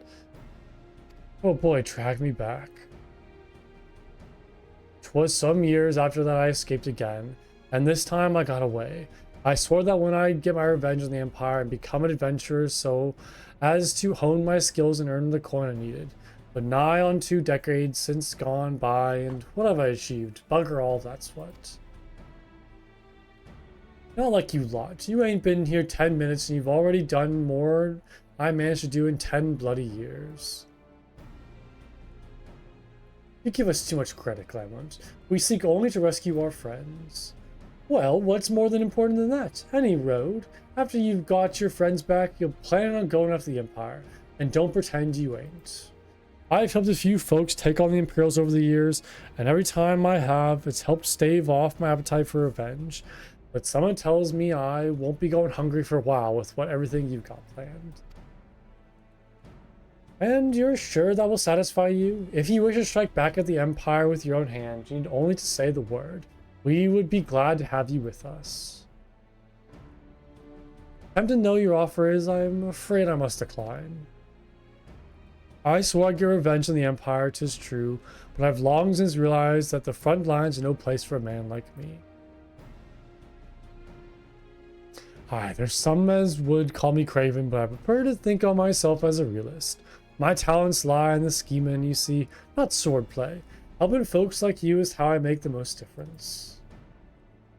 oh boy, dragged me back. 'Twas some years after that I escaped again, and this time I got away. I swore that when I'd get my revenge on the Empire and become an adventurer so as to hone my skills and earn the coin I needed. But nigh on 2 decades since gone by, and what have I achieved? Bugger all, that's what. Not like you lot. You ain't been here 10 minutes and you've already done more I managed to do in 10 bloody years. You give us too much credit, Clement. We seek only to rescue our friends. Well, what's more than important than that? Any road. After you've got your friends back, you'll plan on going after the Empire. And don't pretend you ain't. I've helped a few folks take on the Imperials over the years, and every time I have, it's helped stave off my appetite for revenge. But someone tells me I won't be going hungry for a while with everything you've got planned. And you're sure that will satisfy you? If you wish to strike back at the Empire with your own hand, you need only to say the word. We would be glad to have you with us. Time to know your offer is, I'm afraid I must decline. I swore I'd get revenge on the Empire, 'tis true, but I've long since realized that the front lines are no place for a man like me. Aye, there's some as would call me craven, but I prefer to think of myself as a realist. My talents lie in the scheming, you see, not swordplay. Helping folks like you is how I make the most difference.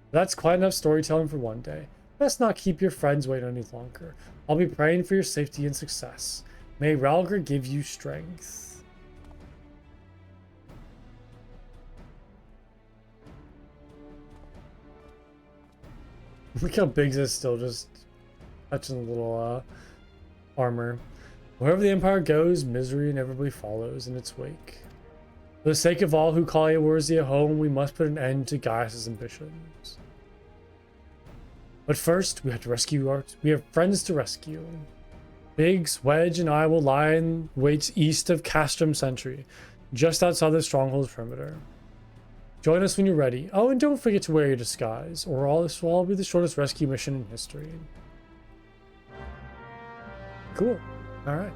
That's quite enough storytelling for one day. Best not keep your friends waiting any longer. I'll be praying for your safety and success. May Ralgr give you strength. Look how big this is still just touching the little armor. Wherever the Empire goes, misery inevitably follows in its wake. For the sake of all who call Eorzea home, we must put an end to Gaius' ambitions. But first, we have friends to rescue. Biggs, Wedge, and I will lie in wait east of Castrum Sentry, just outside the stronghold's perimeter. Join us when you're ready. Oh, and don't forget to wear your disguise, or this will all be the shortest rescue mission in history. Cool. Alright.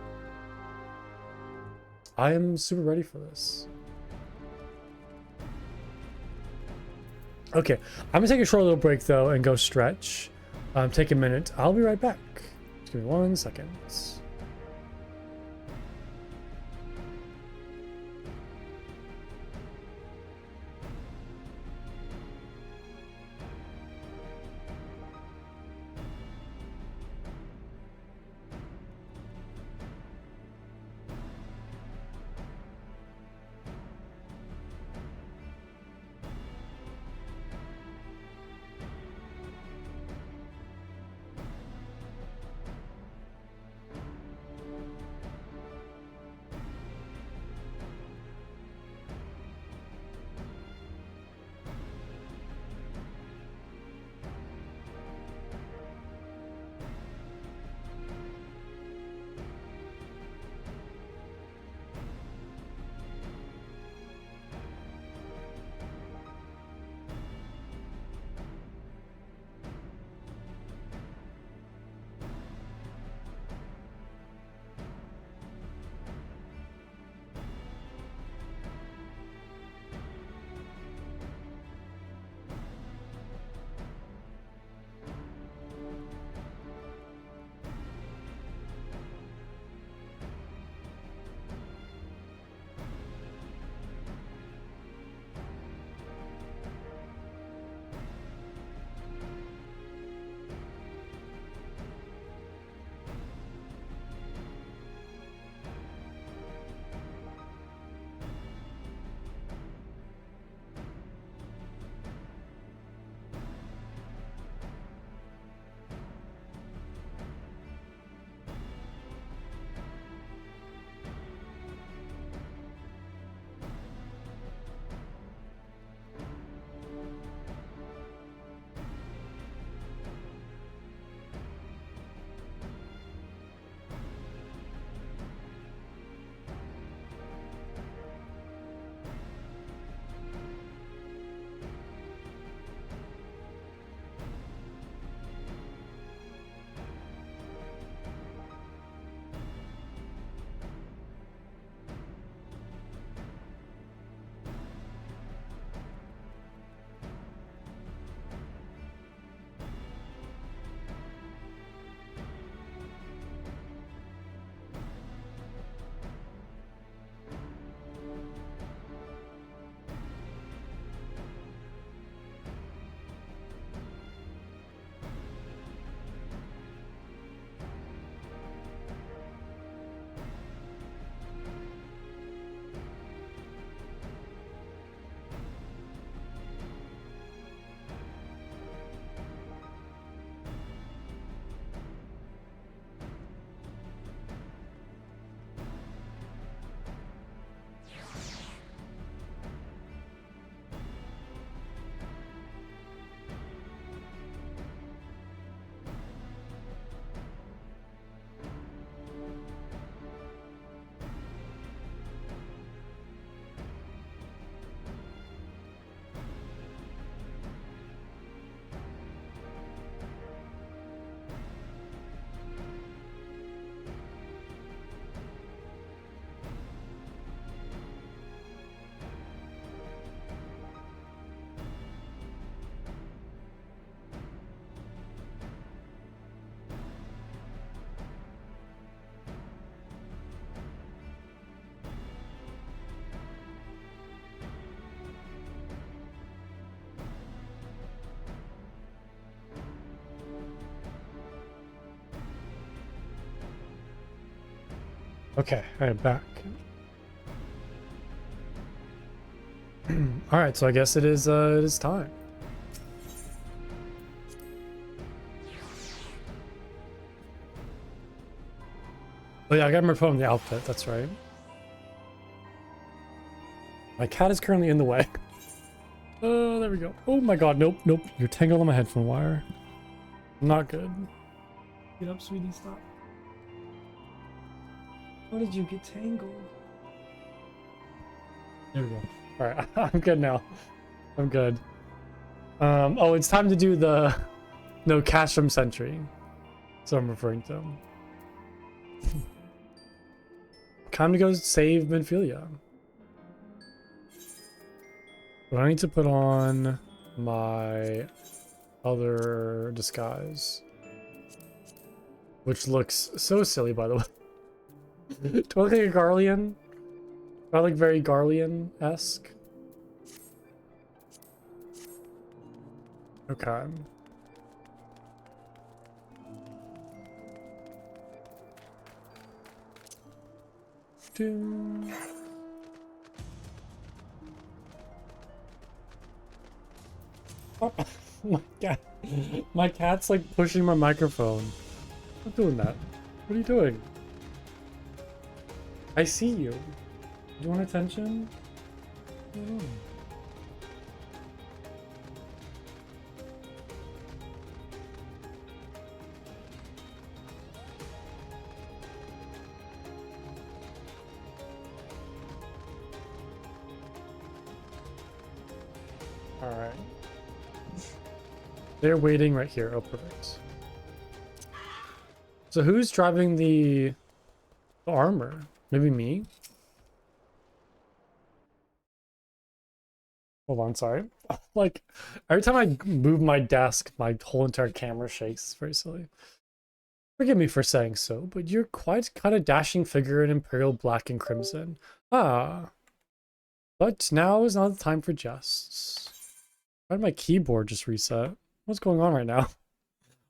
I am super ready for this. Okay, I'm gonna take a short little break though and go stretch. Take a minute. I'll be right back. Just give me 1 second. Okay, I am back. All right, so I guess it is time. Oh yeah, I gotta put on the outfit. That's right. My cat is currently in the way. Oh, there we go. Oh my god, nope, nope. You're tangled on my headphone wire. Not good. Get up, sweetie, stop. How did you get tangled? There we go. Alright, I'm good now. I'm good. Oh, it's time to do the no Castrum Sentry. So I'm referring to. Time to go save Minfilia. But I need to put on my other disguise. Which looks so silly, by the way. Do I look like a Garlean? Do I look very Garlean-esque? Okay. Oh, my cat's like pushing my microphone. I'm not doing that. What are you doing? I see you. You want attention? Oh. Alright. They're waiting right here. Oh, perfect. So who's driving the armor? Maybe me? Hold on, sorry. Like, every time I move my desk, my whole entire camera shakes. It's very silly. Forgive me for saying so, but you're quite kind of dashing figure in Imperial black and crimson. Ah. But now is not the time for jests. Why did my keyboard just reset? What's going on right now?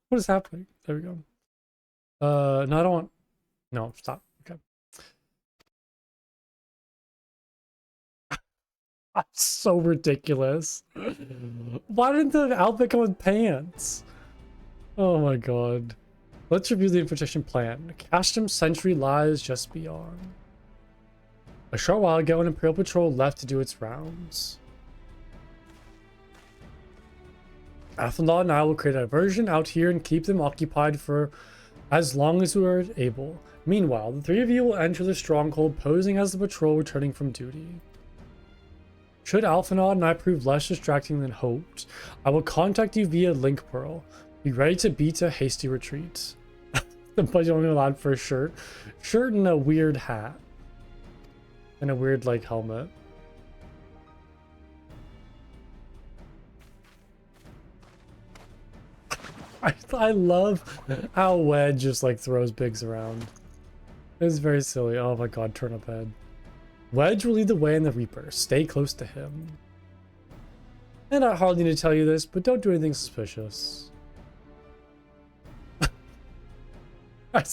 What is happening? There we go. No, I don't want... No, stop. Okay. That's so ridiculous. Why didn't the outfit come with pants? Oh my god. Let's review the infiltration plan. Cashtom Sentry lies just beyond. A short while ago, an Imperial patrol left to do its rounds. Athenlaw and I will create a diversion out here and keep them occupied for as long as we are able. Meanwhile, the three of you will enter the stronghold posing as the patrol returning from duty. Should Alphanod and I prove less distracting than hoped, I will contact you via Link Pearl. Be ready to beat a hasty retreat. The budget only allowed for a shirt. Shirt and a weird hat. And a weird, like, helmet. I love how Wedge just, like, throws bigs around. It's very silly. Oh my god, turnip head. Wedge will lead the way in the Reaper. Stay close to him. And I hardly need to tell you this, but don't do anything suspicious.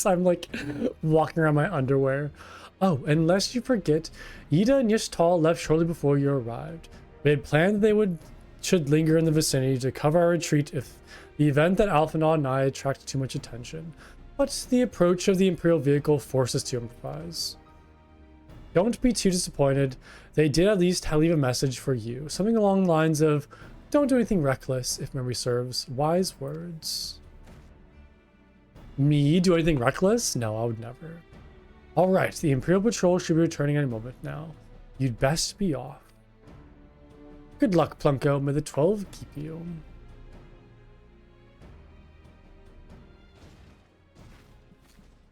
I'm like walking around my underwear. Oh, and lest you forget, Ida and Yishtal left shortly before you arrived. We had planned that should linger in the vicinity to cover our retreat if the event that Alphanod and I attracted too much attention. But the approach of the Imperial vehicle forced us to improvise. Don't be too disappointed. They did at least leave a message for you. Something along the lines of, don't do anything reckless, if memory serves. Wise words. Me? Do anything reckless? No, I would never. Alright, the Imperial Patrol should be returning any moment now. You'd best be off. Good luck, Plunko. May the 12 keep you.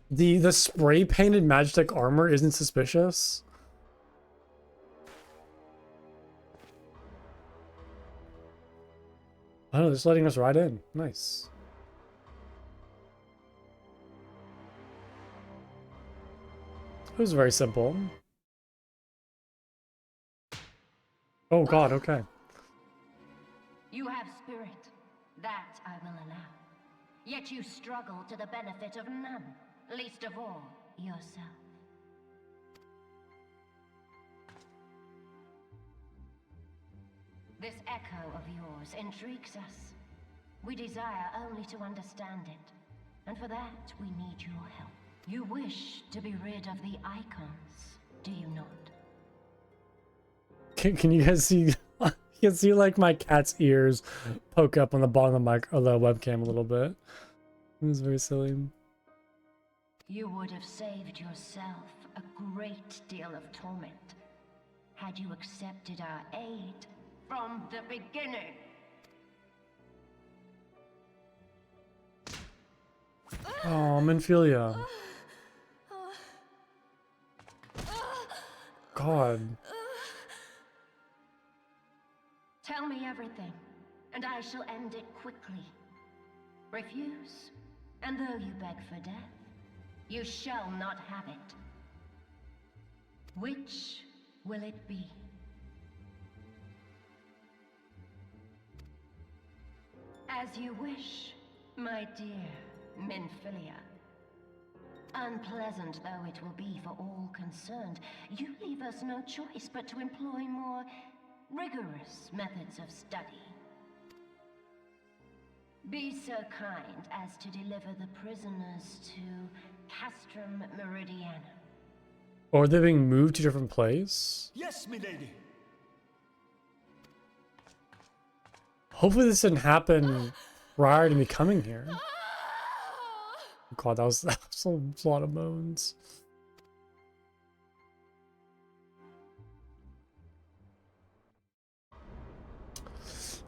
The spray painted Magitech armor isn't suspicious. Oh, they're just letting us ride in. Nice. It was very simple. Oh god, okay. You have spirit. That I will allow. Yet you struggle to the benefit of none. Least of all, yourself. This echo of yours intrigues us. We desire only to understand it, and for that we need your help. You wish to be rid of the icons, do you not? Can you guys see? You can see like my cat's ears poke up on the bottom of the mic or the webcam a little bit. It was very silly. You would have saved yourself a great deal of torment had you accepted our aid from the beginning. Oh, Minfilia. God. Tell me everything. and I shall end it quickly. Refuse, and though you beg for death, you shall not have it. Which will it be? As you wish, my dear Minfilia. Unpleasant though it will be for all concerned, you leave us no choice but to employ more rigorous methods of study. Be so kind as to deliver the prisoners to Castrum Meridianum. Or are they being moved to a different place? Yes, milady. Hopefully this didn't happen prior to me coming here. Oh God, that was a lot of moans.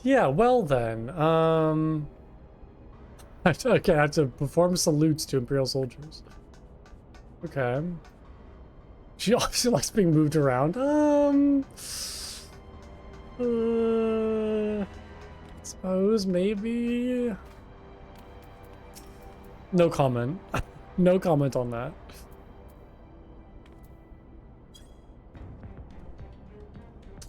Yeah, well then, okay, I have to perform salutes to Imperial soldiers. Okay. She obviously likes being moved around. Suppose maybe. No comment. No comment on that.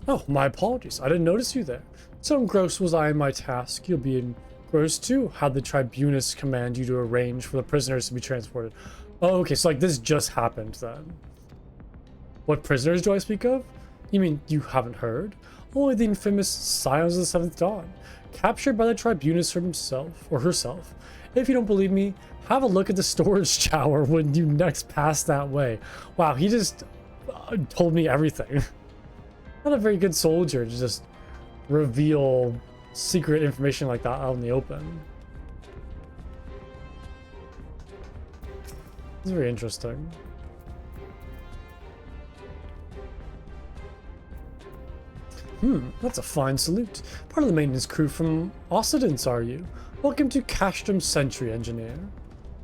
Oh, my apologies. I didn't notice you there. So engrossed was I in my task. You'll be engrossed too. How'd the Tribunus command you to arrange for the prisoners to be transported? Oh, okay, so like this just happened then. What prisoners do I speak of? You mean you haven't heard? Only the infamous Scions of the Seventh Dawn, captured by the Tribunus himself, or herself. If you don't believe me, have a look at the storage tower when you next pass that way. Wow, he just told me everything. Not a very good soldier to just reveal secret information like that out in the open. It's very interesting. That's a fine salute. Part of the maintenance crew from Occidents, are you? Welcome to Castrum Sentry, Engineer.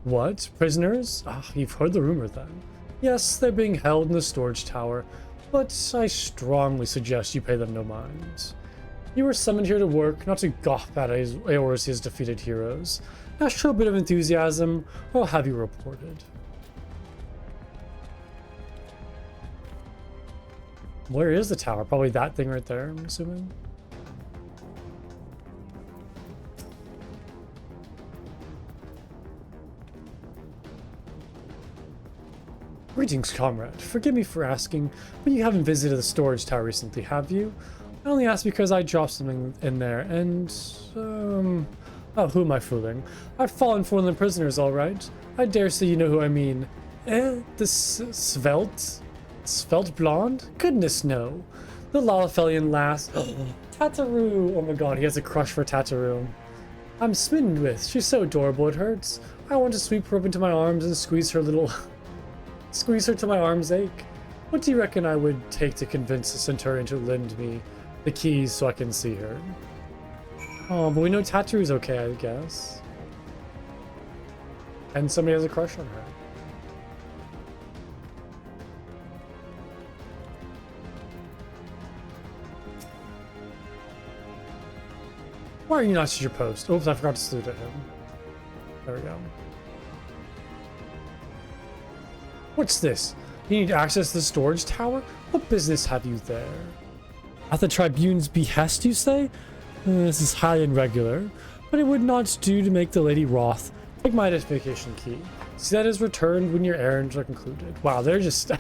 What? Prisoners? Ah, you've heard the rumor then. Yes, they're being held in the storage tower, but I strongly suggest you pay them no mind. You were summoned here to work, not to gawp at Eorzea's defeated heroes. Now show a bit of enthusiasm, or I'll have you reported. Where is the tower? Probably that thing right there, I'm assuming. Greetings, comrade. Forgive me for asking, but you haven't visited the storage tower recently, have you? I only asked because I dropped something in there, and, oh, who am I fooling? I've fallen for one of the prisoners, all right. I dare say you know who I mean. The svelte blonde? Goodness, no. The Lalafelian lass. Tataroo! Oh my god, he has a crush for Tataroo. I'm smitten with. She's so adorable, it hurts. I want to sweep her up into my arms and squeeze her little... squeeze her till my arms ache. What do you reckon I would take to convince the Centurion to lend me the keys so I can see her? Oh, but we know Tataroo's okay, I guess. And somebody has a crush on her. Why are you not at your post? Oops, I forgot to salute at him. There we go. What's this? You need access to the storage tower? What business have you there? At the Tribune's behest, you say? This is highly irregular, but it would not do to make the lady wroth. Take my identification key. See that is returned when your errands are concluded. Wow, they're just...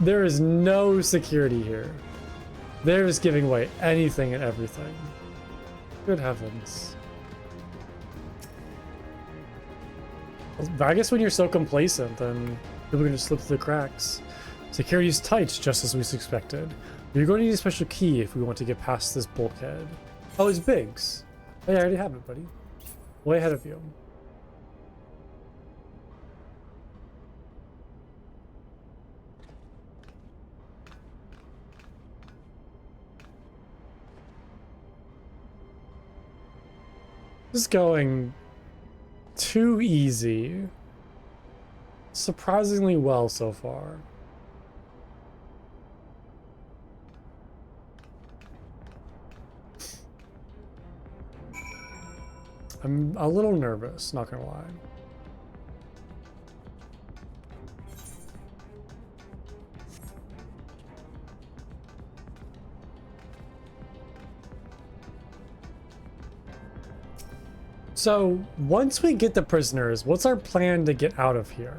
there is no security here. They're just giving away anything and everything. Good heavens. I guess when you're so complacent, then people are going to slip through the cracks. Security is tight, just as we suspected. You're going to need a special key if we want to get past this bulkhead. Oh, it's Biggs. Oh, yeah, I already have it, buddy. Way ahead of you. This is going too easy. Surprisingly well so far. I'm a little nervous, not gonna lie. So, once we get the prisoners, what's our plan to get out of here?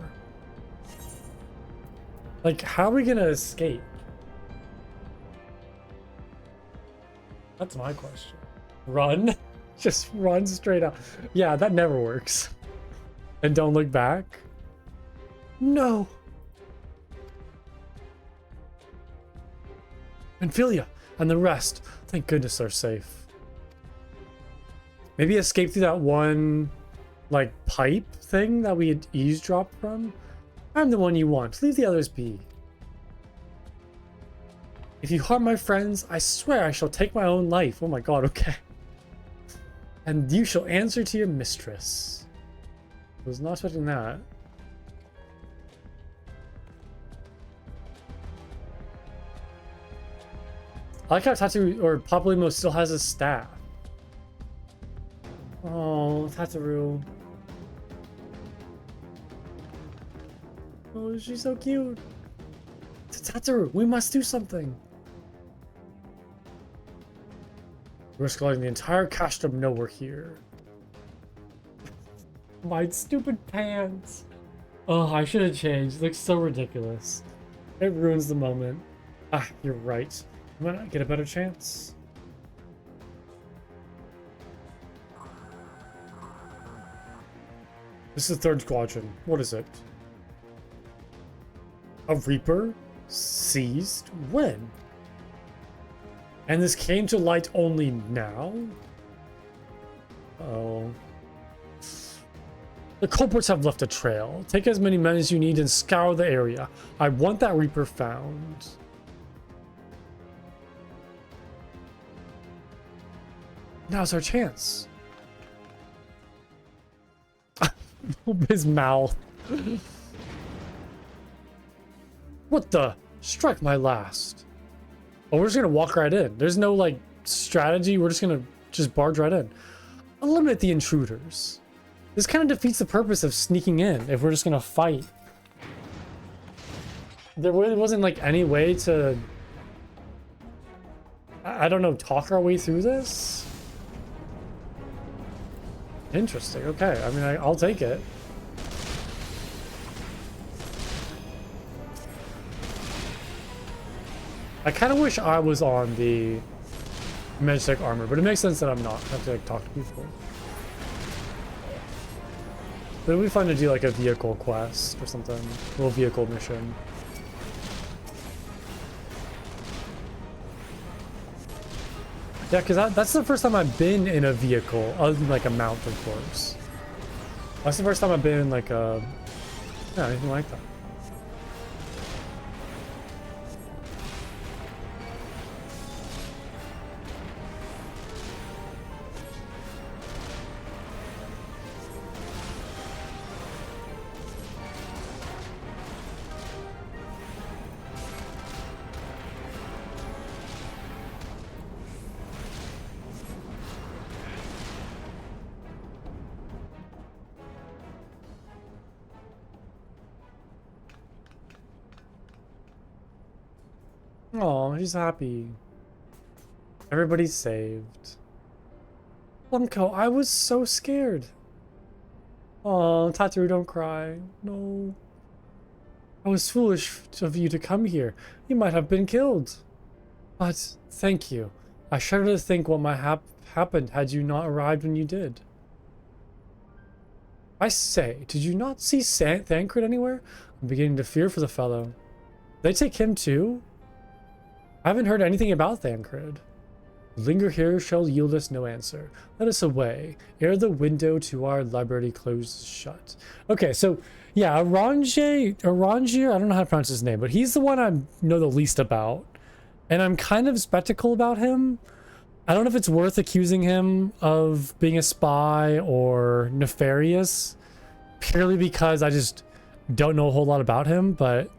Like, how are we gonna escape? That's my question. Run? Just run straight up. Yeah, that never works. And don't look back? No! Ophelia and the rest, thank goodness they're safe. Maybe escape through that one, like, pipe thing that we had eavesdropped from? I'm the one you want. Leave the others be. If you harm my friends, I swear I shall take my own life. Oh my god, okay. And you shall answer to your mistress. I was not expecting that. I like how Tataru, or Papalymo, still has his staff. Oh, Tataru. Oh, she's so cute. Tataru, we must do something. We're letting the entire castrum know we're here. My stupid pants. Oh, I should have changed. It looks so ridiculous. It ruins the moment. Ah, you're right. I might not get a better chance. This is the third squadron. What is it? A Reaper? Seized? When? And this came to light only now? Oh. The culprits have left a trail. Take as many men as you need and scour the area. I want that Reaper found. Now's our chance. His mouth. What the? Strike my last. Oh, we're just gonna walk right in. There's no, like, strategy. We're just gonna barge right in. Eliminate the intruders. This kind of defeats the purpose of sneaking in if we're just gonna fight. There really wasn't, like, any way to... I don't know, talk our way through this? Interesting, okay. I mean, I'll take it. I kind of wish I was on the Magitech armor, but it makes sense that I'm not. I have to, like, talk to people. But it'd be fun to do, like, a vehicle quest or something. A little vehicle mission. Yeah, because that's the first time I've been in a vehicle, other than, like, a mount, of course. That's the first time I've been in, like, a... Yeah, anything like that. Oh, he's happy. Everybody's saved. Lumco, I was so scared. Oh, Tataru, don't cry. No. I was foolish of you to come here. You might have been killed. But, thank you. I shudder to think what might happened had you not arrived when you did. I say, did you not see Thancred anywhere? I'm beginning to fear for the fellow. They take him too? I haven't heard anything about Thancred. Linger here shall yield us no answer. Let us away, ere the window to our liberty closes shut. Okay, so, yeah, Arangir, I don't know how to pronounce his name, but he's the one I know the least about. And I'm kind of skeptical about him. I don't know if it's worth accusing him of being a spy or nefarious, purely because I just don't know a whole lot about him, but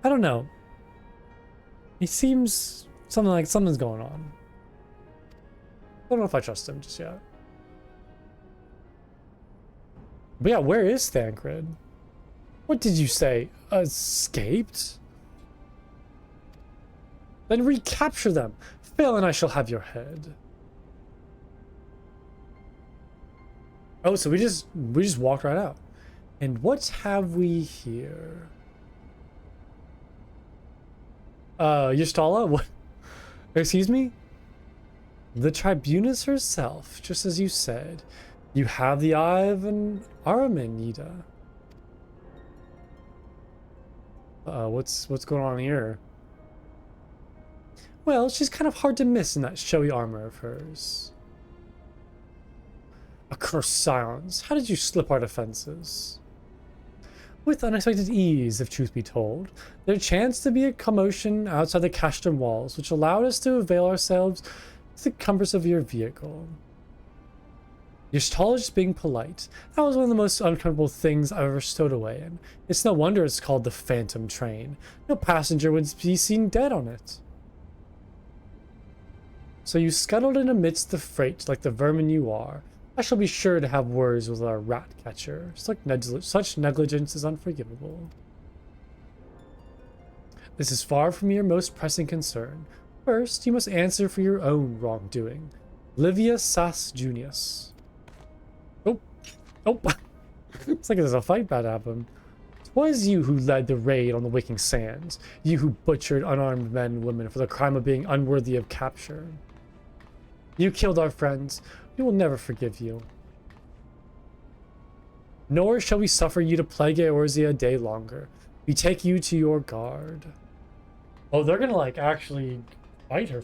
I don't know. He seems something's going on. I don't know if I trust him just yet. But yeah, where is Thancred? What did you say? Escaped? Then recapture them. Fail and I shall have your head. Oh, so we just walked right out. And what have we here? Ystala? What? Excuse me? The Tribunus herself, just as you said. You have the eye of an Aramanida. What's going on here? Well, she's kind of hard to miss in that showy armor of hers. Accursed silence. How did you slip our defenses? With unexpected ease, if truth be told. There chanced to be a commotion outside the castrum walls, which allowed us to avail ourselves of the comforts of your vehicle. You're tall just being polite. That was one of the most uncomfortable things I've ever stowed away in. It's no wonder it's called the Phantom Train. No passenger would be seen dead on it. So you scuttled in amidst the freight like the vermin you are. I shall be sure to have words with our rat catcher. Such negligence is unforgivable. This is far from your most pressing concern. First, you must answer for your own wrongdoing. Livia Sas Junius. Oh. It's like there's a fight about to happen. 'Twas you who led the raid on the Waking Sands. You who butchered unarmed men and women for the crime of being unworthy of capture. You killed our friends. We will never forgive you. Nor shall we suffer you to plague Eorzea a day longer. We take you to your guard. Oh, they're gonna like actually fight her.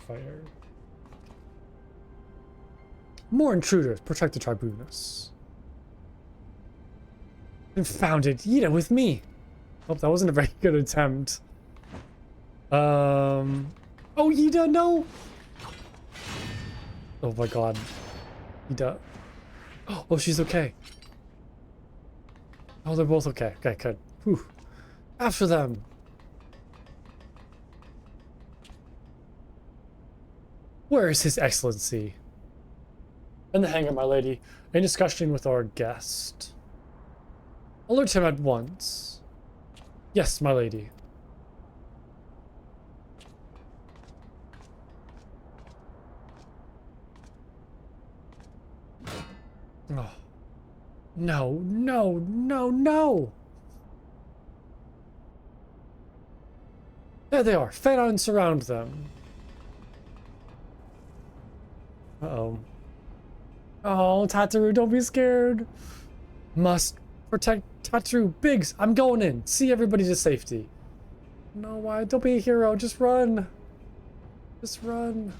More intruders. Protect the Tribunus. Confounded. Yida with me. Oh, that wasn't a very good attempt. Oh, Yida, no. Oh my god. Yida. Oh, she's okay. Oh, they're both okay. Okay, good. Whew. After them. Where is His Excellency? In the hangar, my lady. In discussion with our guest. Alert him at once. Yes, my lady. Oh. No, no, no, no! There they are. Phanon, surround them. Uh-oh. Oh, Tataru, don't be scared. Must protect Tataru. Biggs, I'm going in. See everybody to safety. No, why? Don't be a hero. Just run. Just run.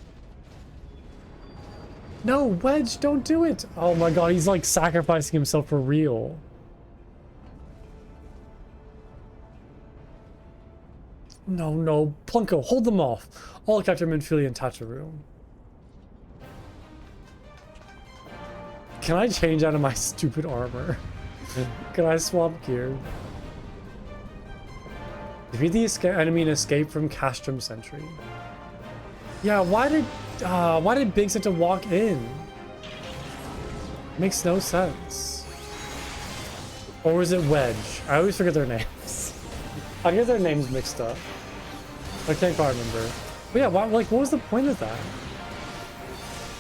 No, Wedge, don't do it. Oh my god, he's like sacrificing himself for real. No, no. Plunko, hold them off. All capture Minfili and Tataru. Can I change out of my stupid armor? Can I swap gear? Defeat the enemy and escape from Castrum Sentry. Yeah, why did Biggs have to walk in? Makes no sense. Or was it Wedge? I always forget their names. I get their names mixed up. I can't quite remember. But yeah, what was the point of that?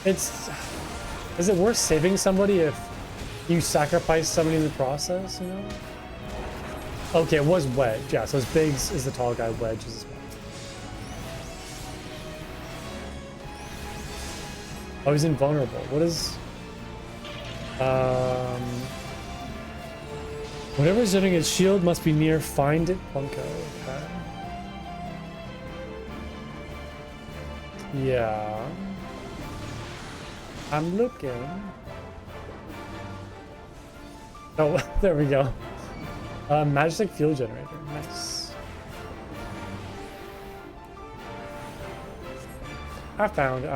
Is it worth saving somebody if you sacrifice somebody in the process, you know? Okay, it was Wedge. Yeah, so it's Biggs is the tall guy, Wedge is the small. Oh, he's invulnerable. What is... Whatever is hitting its shield must be near. Find it, Plunko. Okay. Yeah. I'm looking. Oh, there we go. Magic fuel generator. Nice. I found it.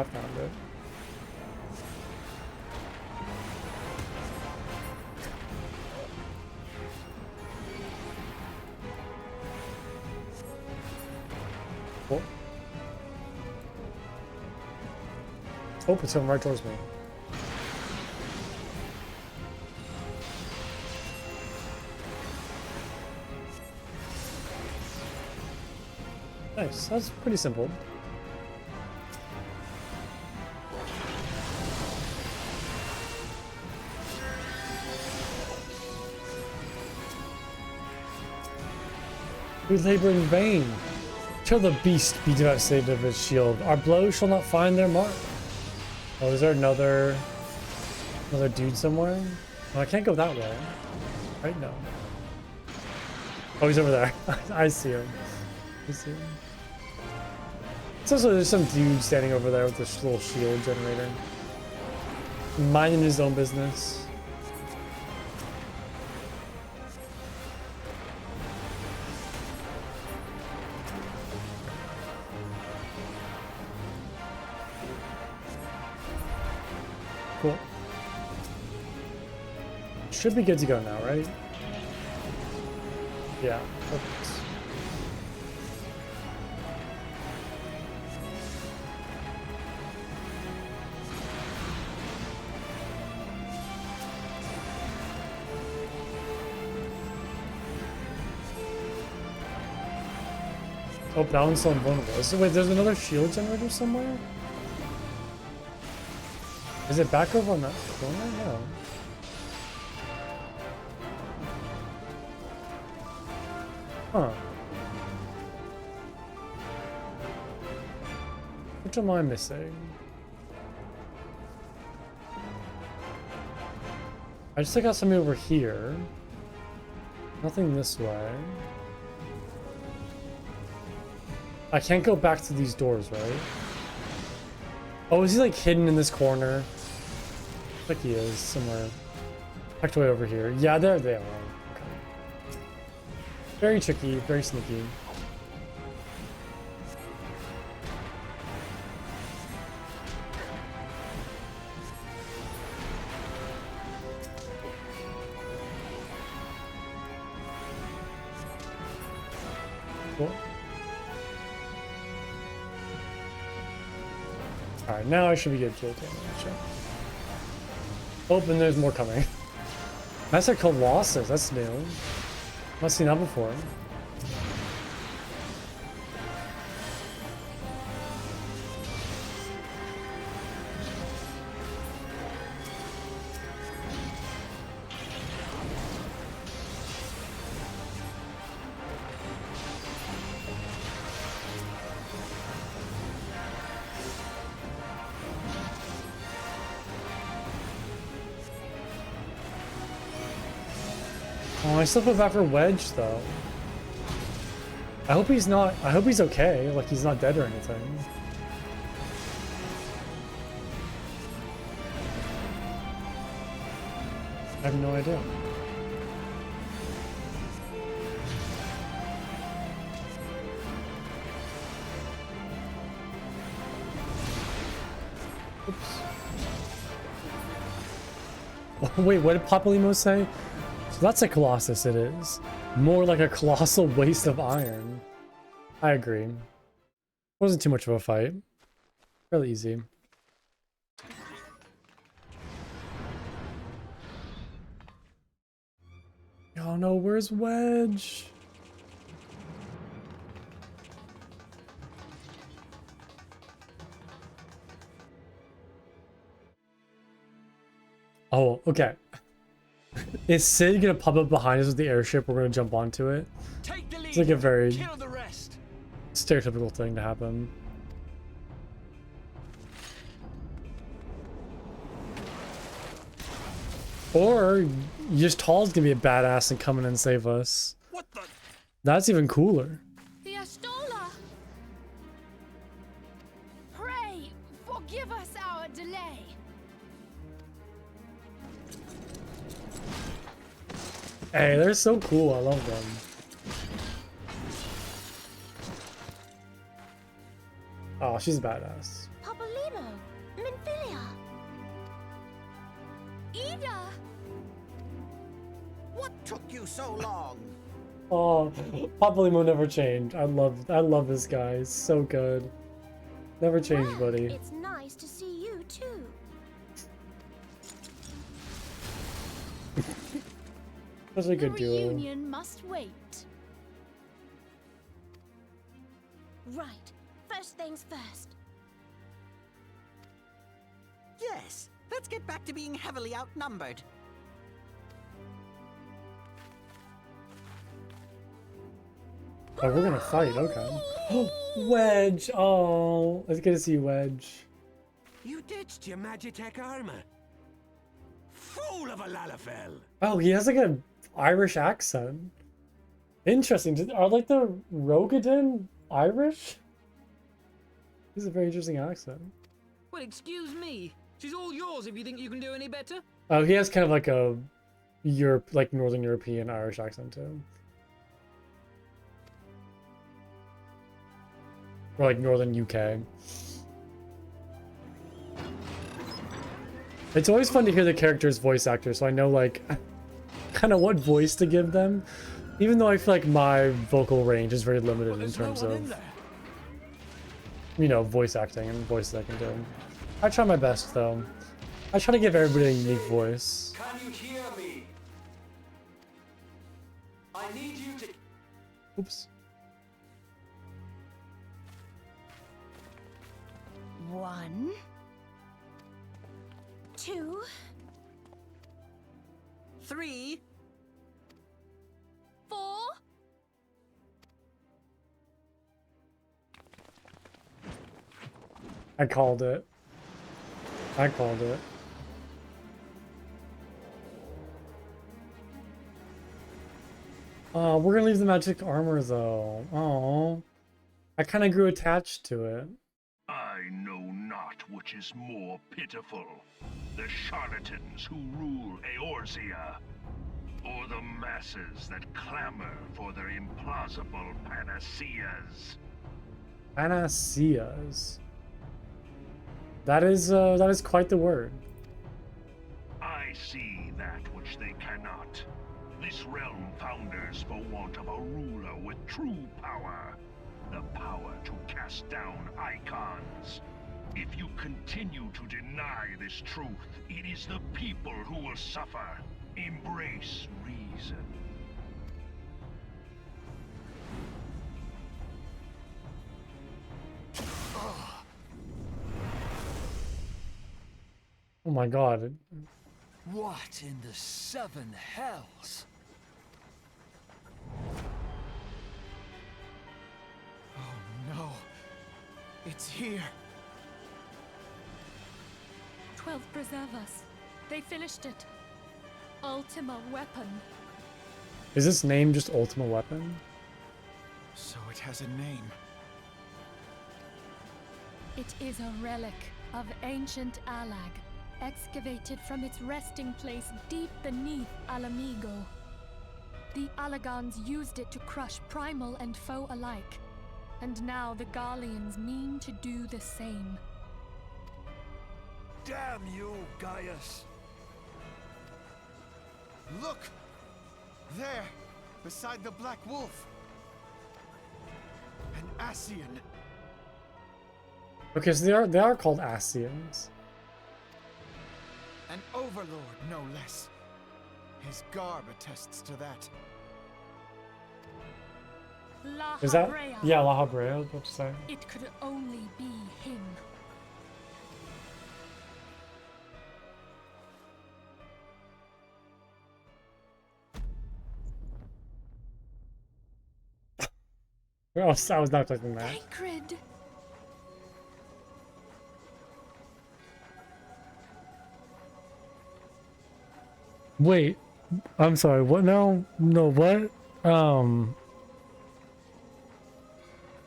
Oh. Oh, it's coming right towards me. Nice. That's pretty simple. We labor in vain. Till the beast be devastated of his shield. Our blows shall not find their mark. Oh, is there another dude somewhere? Oh, I can't go that way. Right now. Oh, he's over there. I see him. I see him. It's also, there's some dude standing over there with this little shield generator. Minding his own business. Cool. Should be good to go now, right? Yeah, perfect. Oh, that one's so invulnerable. So wait, there's another shield generator somewhere? Is it back over on that corner? No. Huh. Which am I missing? I just got something over here. Nothing this way. I can't go back to these doors, right? Oh, is he like hidden in this corner? I think he is somewhere. Tucked away over here. Yeah, there they are. Okay. Very tricky, very sneaky. Cool. Alright, now I should be good. Oh, and there's more coming. That's a Colossus. That's new. Not seen that before. Oh, I still feel bad for Wedge though. I hope he's okay, like he's not dead or anything. I have no idea. Oops. Oh, wait, what did Papalimo say? That's a Colossus, it is. More like a colossal waste of iron. I agree. Wasn't too much of a fight. Fairly easy. Oh no, where's Wedge? Oh, okay. Is Sid gonna pop up behind us with the airship? We're gonna jump onto it. It's like a very stereotypical thing to happen. Or Y'shtal's gonna be a badass and come in and save us. What the? That's even cooler. The Y'shtola! Pray, forgive us our delay. Hey, they're so cool. I love them. Oh, she's badass. Papalimo, Minfilia, Ida. What took you so long? Oh, Papalimo never changed. I love this guy. He's so good. Never changed, buddy. It's nice to see you too. Such a good the duo. reunion must wait. Right. First things first. Yes, let's get back to being heavily outnumbered. Oh, we're gonna fight, okay. Wedge! Oh, it's good to see you, Wedge. You ditched your Magitech armor. Fool of a Lalafell! Oh, he has like an Irish accent. Interesting. Are like the Rogadin Irish? He's a very interesting accent. Well, excuse me. She's all yours if you think you can do any better. Oh, he has kind of like a like Northern European Irish accent too. Or like Northern UK. It's always fun to hear the character's voice actor, so I know like kind of what voice to give them. Even though I feel like my vocal range is very limited in terms of, you know, voice acting and voices I can do. I try my best though. I try to give everybody a unique voice. Can you hear me? I need you to... Oops. One. Two. 3. 4. I called it. I called it. Oh, we're gonna leave the magic armor though. Oh, I kind of grew attached to it. I know not which is more pitiful, the charlatans who rule Eorzea, or the masses that clamor for their implausible panaceas. Panaceas. That is quite the word. I see that which they cannot. This realm founders for want of a ruler with true power. The power to cast down icons. If you continue to deny this truth, it is the people who will suffer. Embrace reason. Oh my god. What in the 7 hells? Oh no. It's here. 12 preserve us. They finished it. Ultima weapon. Is this name just Ultima Weapon? So it has a name. It is a relic of ancient Alag, excavated from its resting place deep beneath Alamigo. The Alagans used it to crush primal and foe alike, and now the Garleans mean to do the same. Damn you, Gaius! Look! There, beside the Black Wolf. An Ascian. Okay, so they are called Ascians. An overlord, no less. His garb attests to that. La Is that? Habrea. Yeah, La Habrea, I was about to say. It could only be him. Oh, I was not expecting that. Sacred. Wait, I'm sorry, what now? No, what?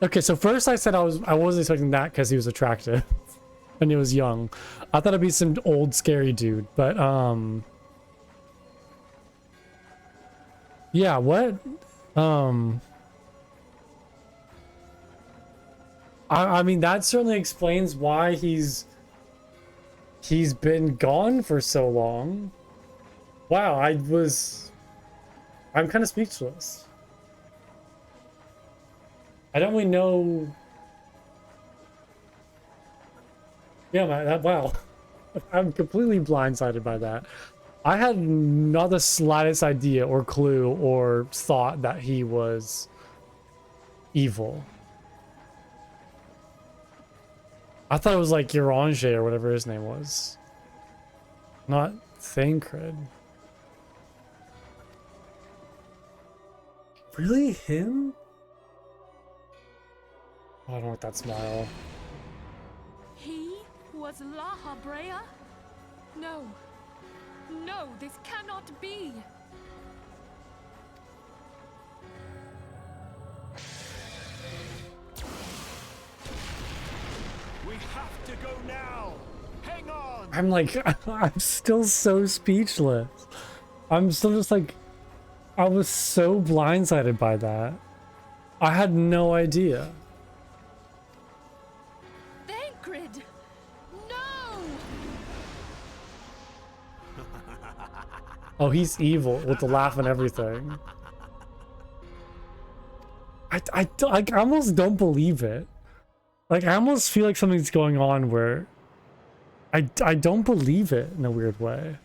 Okay, so first I said I wasn't expecting that because he was attractive and he was young. I thought it'd be some old scary dude, but yeah, what? I mean that certainly explains why he's been gone for so long. Wow, I'm kind of speechless. I don't really know. Yeah, man, wow. I'm completely blindsided by that. I had not the slightest idea or clue or thought that he was evil. I thought it was like Urange or whatever his name was. Not Thancred. Really? Him? Oh, I don't want that smile. He was La Habrea? No. No, this cannot be. We have to go now! Hang on! I'm like, I'm still so speechless. I'm still just like, I was so blindsided by that. I had no idea. Thancred! No! Oh, he's evil with the laugh and everything. I almost don't believe it. Like, I almost feel like something's going on where I don't believe it in a weird way.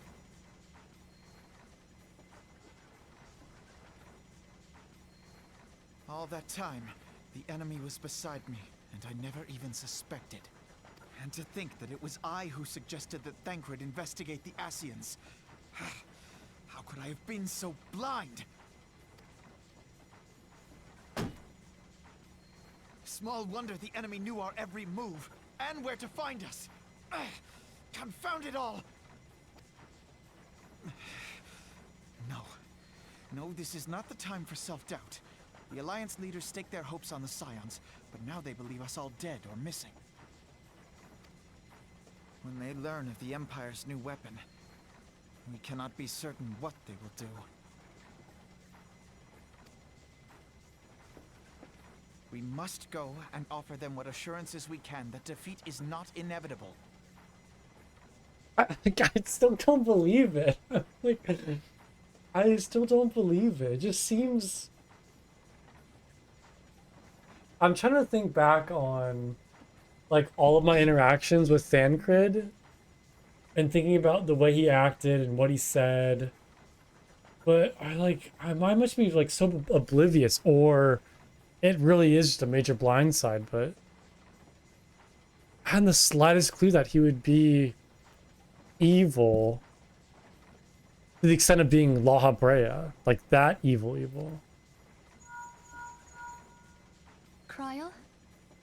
All that time, the enemy was beside me, and I never even suspected. And to think that it was I who suggested that Thancred investigate the Asians. How could I have been so blind? Small wonder the enemy knew our every move, and where to find us. Confound it all! No, this is not the time for self-doubt. The Alliance leaders staked their hopes on the Scions, but now they believe us all dead or missing. When they learn of the Empire's new weapon, we cannot be certain what they will do. We must go and offer them what assurances we can that defeat is not inevitable. I still don't believe it. Like, I still don't believe it. It just seems... I'm trying to think back on, like, all of my interactions with Thancred and thinking about the way he acted and what he said. But I must be, like, so oblivious, or it really is just a major blindside, but I hadn't the slightest clue that he would be evil to the extent of being La Habrea, like that evil. Kryl,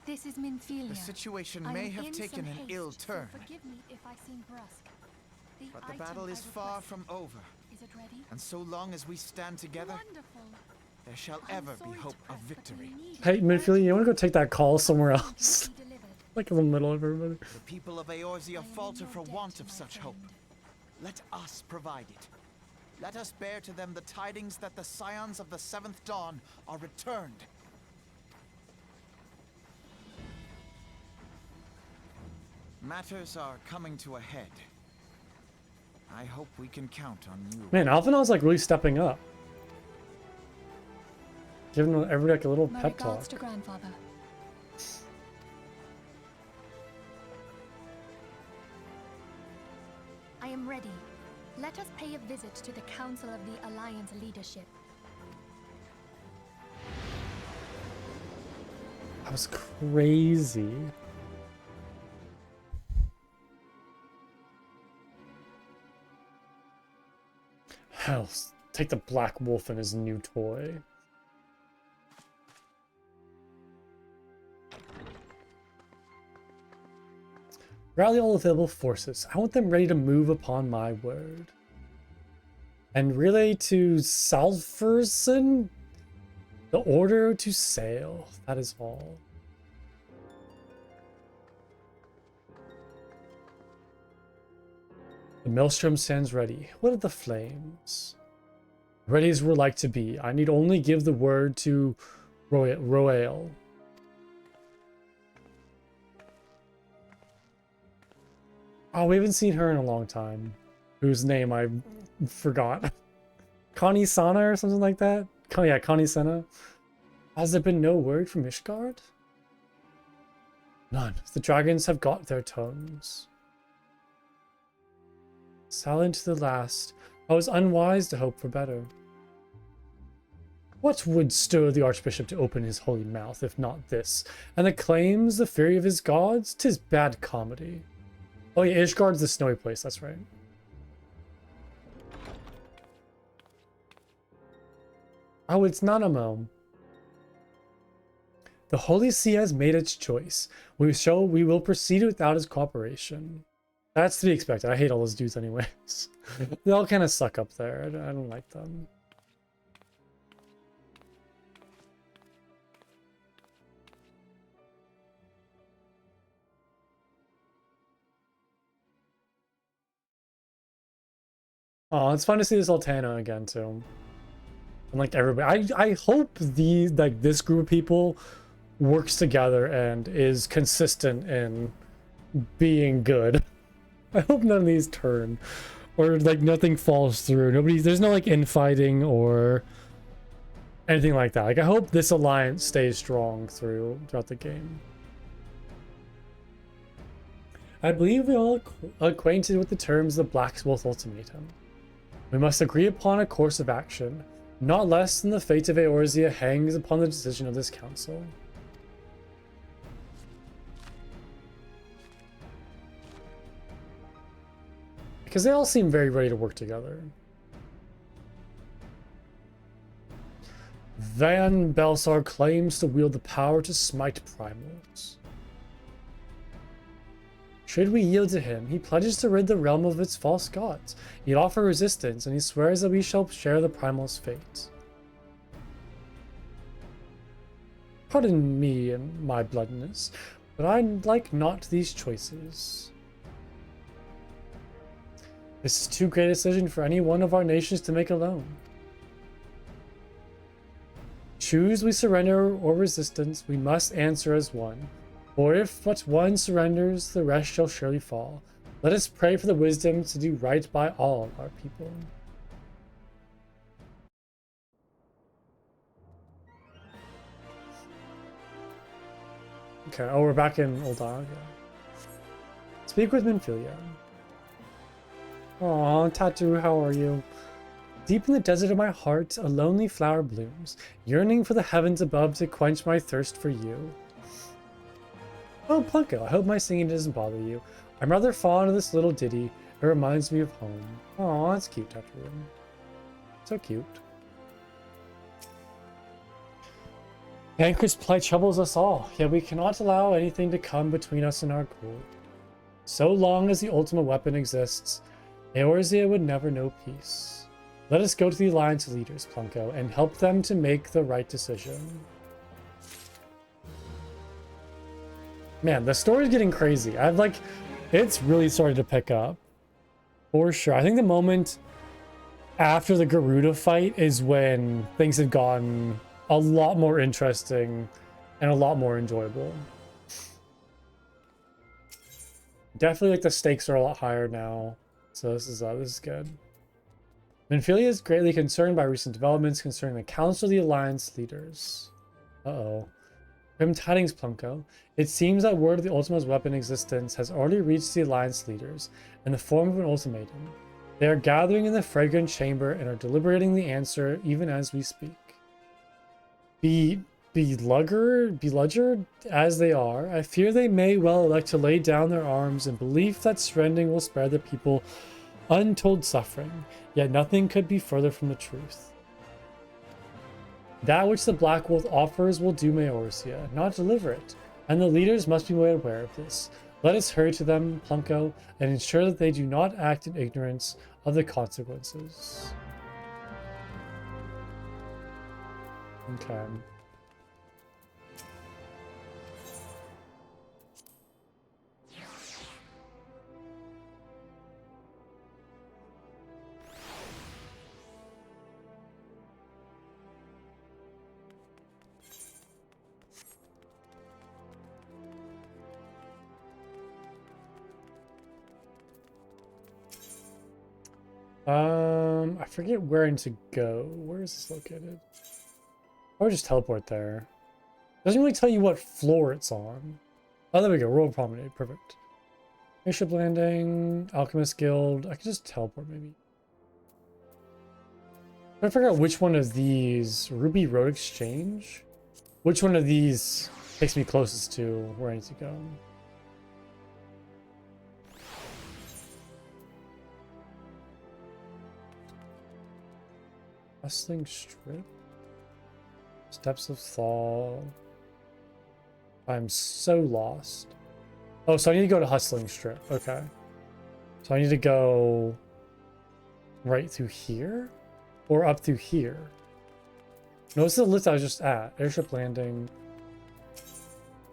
this is Minfilia. The situation I may am have in taken some an haste, ill so turn, forgive me if I seem brusque. but the item battle is I far requested. from over. Is it ready? And so long as we stand together, Wonderful. there shall I'm ever sorry be to hope of press, but victory. we need Hey, Minfilia, you want to go take that call somewhere urgent else? to be delivered. Like in the middle of everybody. The people of I Eorzea am in falter your for debt, want of my such friend. hope. Let us provide it. Let us bear to them the tidings that the Scions of the Seventh Dawn are returned. Matters are coming to a head. I hope we can count on you. Man, Alphinaud's like really stepping up. Giving everybody like a little My pep talk. regards to grandfather. I am ready. Let us pay a visit to the Council of the Alliance leadership. That was crazy. Hell, take the Black Wolf and his new toy. Rally all available forces. I want them ready to move upon my word. And relay to Salferson the order to sail. That is all. The maelstrom stands ready. What are the flames? Ready as we're like to be. I need only give the word to Royale. Oh, we haven't seen her in a long time. Whose name I forgot. Connie Sana or something like that? Yeah, Connie Sana. Has there been no word from Ishgard? None. The dragons have got their tongues. Silent to the last. I was unwise to hope for better. What would stir the Archbishop to open his holy mouth, if not this? And acclaims the fury of his gods? 'Tis bad comedy. Oh yeah, Ishgard's the snowy place, that's right. Oh, it's Nanamo. The Holy See has made its choice. We will proceed without his cooperation. That's to be expected. I hate all those dudes anyways. They all kind of suck up there. I don't like them. Oh, it's fun to see this Altana again too. And like everybody, I hope this group of people works together and is consistent in being good. I hope none of these turn, or like nothing falls through. There's no like infighting or anything like that. Like I hope this alliance stays strong throughout the game. I believe we all acquainted with the terms of the Blacksmith Ultimatum. We must agree upon a course of action. Not less than the fate of Eorzea hangs upon the decision of this council. Because they all seem very ready to work together. Van Belsar claims to wield the power to smite primals. Should we yield to him, he pledges to rid the realm of its false gods. He'd offer resistance, and he swears that we shall share the primal's fate. Pardon me and my bloodiness, but I like not these choices. This is too great a decision for any one of our nations to make alone. Choose we surrender or resistance, we must answer as one. For if but one surrenders, the rest shall surely fall. Let us pray for the wisdom to do right by all our people. Okay, oh, we're back in Oldaga. Speak with Minfilia. Aw, Tattoo, how are you? Deep in the desert of my heart, a lonely flower blooms, yearning for the heavens above to quench my thirst for you. Oh, Plunko, I hope my singing doesn't bother you. I'm rather fond of this little ditty. It reminds me of home. Aw, that's cute, Tattoo. So cute. Tancred's plight troubles us all, yet we cannot allow anything to come between us and our goal. So long as the ultimate weapon exists, Eorzea would never know peace. Let us go to the Alliance leaders, Plunko, and help them to make the right decision. Man, the story's getting crazy. It's really started to pick up. For sure. I think the moment after the Garuda fight is when things have gotten a lot more interesting and a lot more enjoyable. Definitely like the stakes are a lot higher now. So this is good. Minfilia is greatly concerned by recent developments concerning the Council of the Alliance leaders. Uh-oh. Grim tidings, Plunko. It seems that word of the Ultima's weapon existence has already reached the Alliance leaders in the form of an ultimatum. They are gathering in the fragrant chamber and are deliberating the answer even as we speak. Beludgered as they are, I fear they may well elect to lay down their arms in belief that surrendering will spare the people untold suffering, yet nothing could be further from the truth. That which the Black Wolf offers will doom Eorzea, not deliver it, and the leaders must be made aware of this. Let us hurry to them, Plunko, and ensure that they do not act in ignorance of the consequences. Okay. I forget where I need to go. Where is this located? I would just teleport there. Doesn't really tell you what floor it's on. Oh, there we go. Royal Promenade. Perfect. Airship landing. Alchemist Guild. I could just teleport maybe. I figure out which one of these Ruby Road Exchange. Which one of these takes me closest to where I need to go? Hustling Strip. Steps of Thaw. I'm so lost. Oh, so I need to go to Hustling Strip. Okay. So I need to go right through here? Or up through here? No, this is the list I was just at. Airship Landing.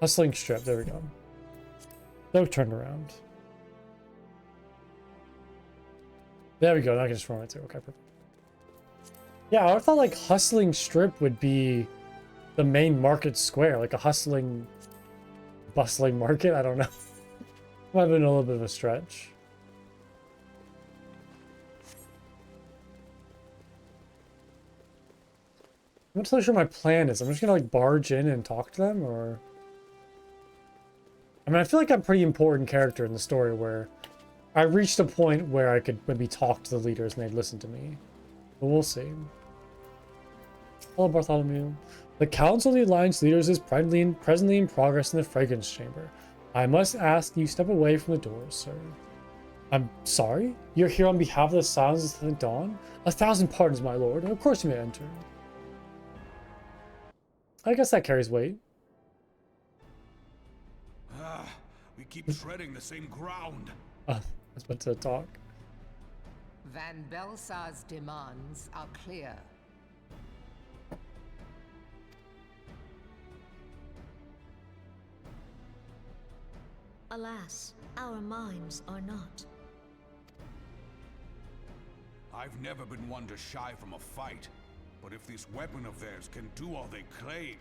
Hustling Strip. There we go. No turnaround. There we go. Now I can just run right through. Okay, perfect. Yeah, I thought like Hustling Strip would be the main market square. Like a hustling, bustling market. I don't know. Might have been a little bit of a stretch. I'm not totally sure my plan is. I'm just gonna like barge in and talk to them, or... I mean, I feel like I'm a pretty important character in the story where I reached a point where I could maybe talk to the leaders and they'd listen to me. But we'll see. Hello, Bartholomew. The Council of the Alliance leaders is presently in progress in the Fragrance Chamber. I must ask you step away from the doors, sir. I'm sorry? You're here on behalf of the Silence of the Dawn? 1,000 pardons, my lord. Of course you may enter. I guess that carries weight. We keep treading the same ground. I was about to talk. Van Belsar's demands are clear. Alas, our minds are not. I've never been one to shy from a fight, but if this weapon of theirs can do all they claim...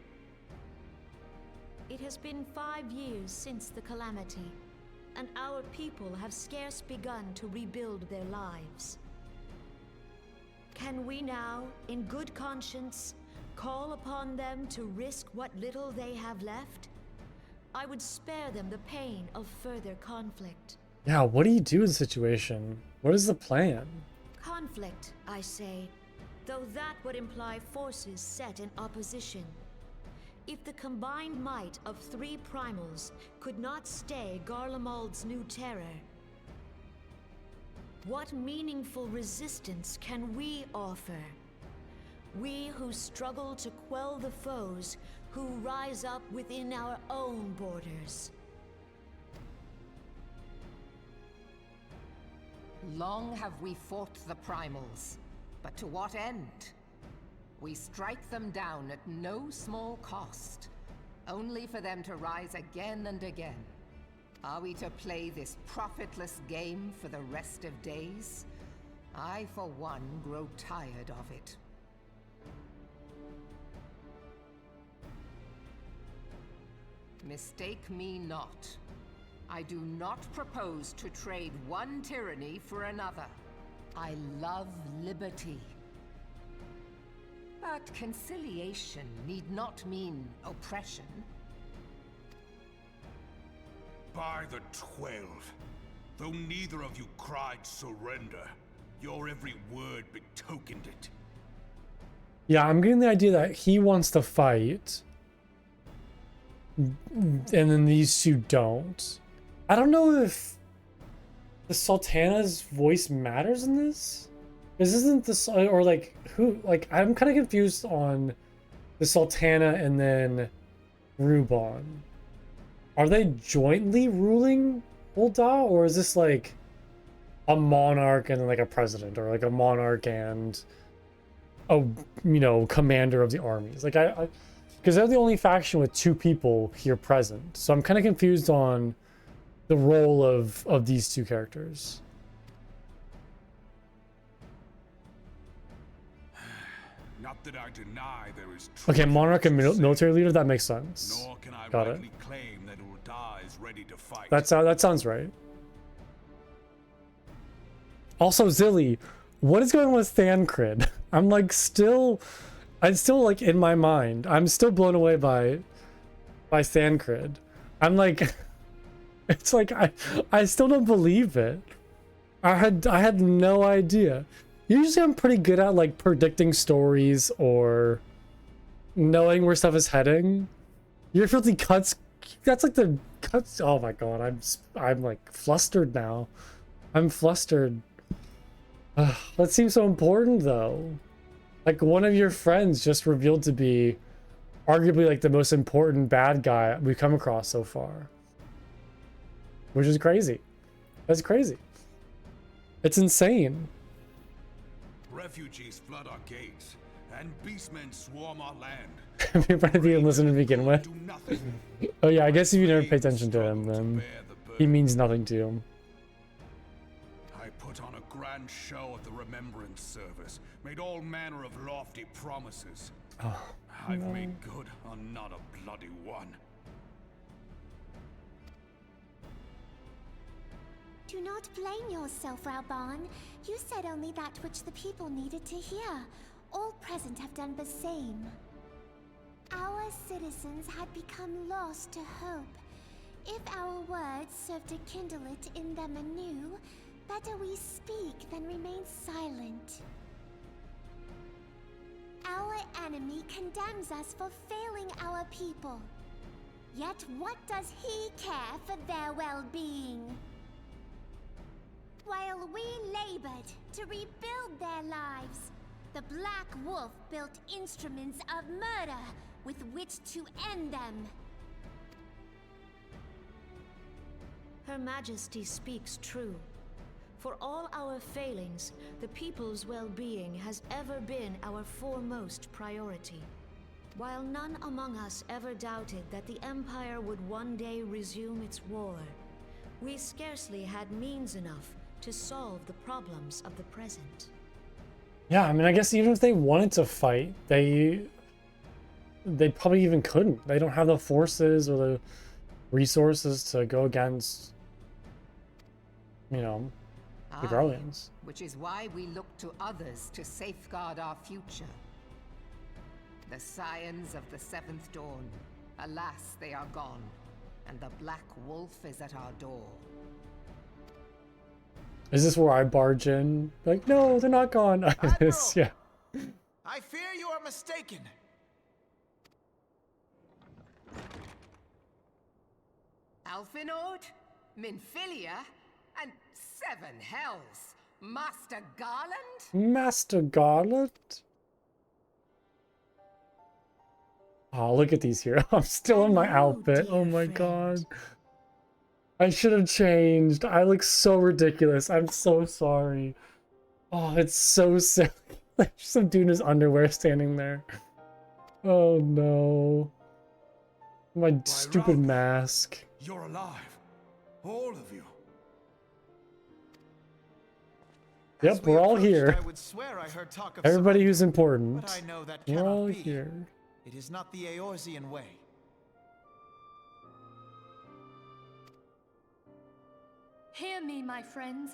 It has been 5 years since the calamity, and our people have scarce begun to rebuild their lives. Can we now, in good conscience, call upon them to risk what little they have left? I would spare them the pain of further conflict. Yeah, what do you do in the situation? What is the plan? Conflict, I say, though that would imply forces set in opposition. If the combined might of 3 primals could not stay Garlemald's new terror, what meaningful resistance can we offer? We who struggle to quell the foes who rise up within our own borders. Long have we fought the primals, but to what end? We strike them down at no small cost, only for them to rise again and again. Are we to play this profitless game for the rest of days? I, for one, grow tired of it. Mistake me not. I do not propose to trade one tyranny for another. I love liberty. But conciliation need not mean oppression. By the 12, though neither of you cried surrender, your every word betokened it. Yeah, I'm getting the idea that he wants to fight, and then these two don't. I don't know if the Sultana's voice matters in this. This isn't this, or like who? Like I'm kind of confused on the Sultana and then Ruban. Are they jointly ruling Ul'dah, or is this like a monarch and like a president, or like a monarch and a commander of the armies? Like I because they're the only faction with 2 people here present, so I'm kind of confused on the role of these 2 characters. Not that I deny there is Okay, monarch and military leader, that makes sense. Nor can I Got it. rightly claim that Ul'dah is ready to fight. That sounds right. Also, Zilly, what is going on with Thancred? I'm still like in my mind. I'm still blown away by Thancred. I'm like, it's like I still don't believe it. I had no idea. Usually I'm pretty good at like predicting stories or knowing where stuff is heading. Your filthy cuts, that's like the cuts. Oh my god, I'm like flustered now. I'm flustered. That seems so important though. Like one of your friends just revealed to be arguably like the most important bad guy we've come across so far. Which is crazy. That's crazy. It's insane. Refugees flood our gates, and beastmen swarm our land. Everybody didn't listen to begin with. Oh yeah, I guess if you never pay attention to him, then he means nothing to you. I put on a grand show at the remembrance service, made all manner of lofty promises. Oh, I've no. made good on not a bloody one. Do not blame yourself, Raban. You said only that which the people needed to hear. All present have done the same. Our citizens had become lost to hope. If our words serve to kindle it in them anew, better we speak than remain silent. Our enemy condemns us for failing our people. Yet what does he care for their well-being? While we labored to rebuild their lives, the Black Wolf built instruments of murder with which to end them. Her Majesty speaks true. For all our failings, the people's well-being has ever been our foremost priority. While none among us ever doubted that the Empire would one day resume its war, we scarcely had means enough to solve the problems of the present. Yeah, I mean, I guess even if they wanted to fight, they probably even couldn't. They don't have the forces or the resources to go against, you know, the Garleans. Which is why we look to others to safeguard our future. The scions of the Seventh Dawn. Alas, they are gone, and the Black Wolf is at our door. Is this where I barge in? Like, no, they're not gone. It is, yeah. I fear you are mistaken. Alphinaud, Minfilia, and Seven Hells. Master Garland? Master Garland? Oh, look at these here. I'm still in my outfit. Oh my god. I should have changed. I look so ridiculous. I'm so sorry. Oh, it's so silly. Like some dude in his underwear standing there. Oh no. My stupid mask. You're alive. All of you. Yep, we're all here. I would swear I heard talk of Everybody who's important. but I know that We're cannot all be. here. It is not the Eorzean way. Hear me, my friends.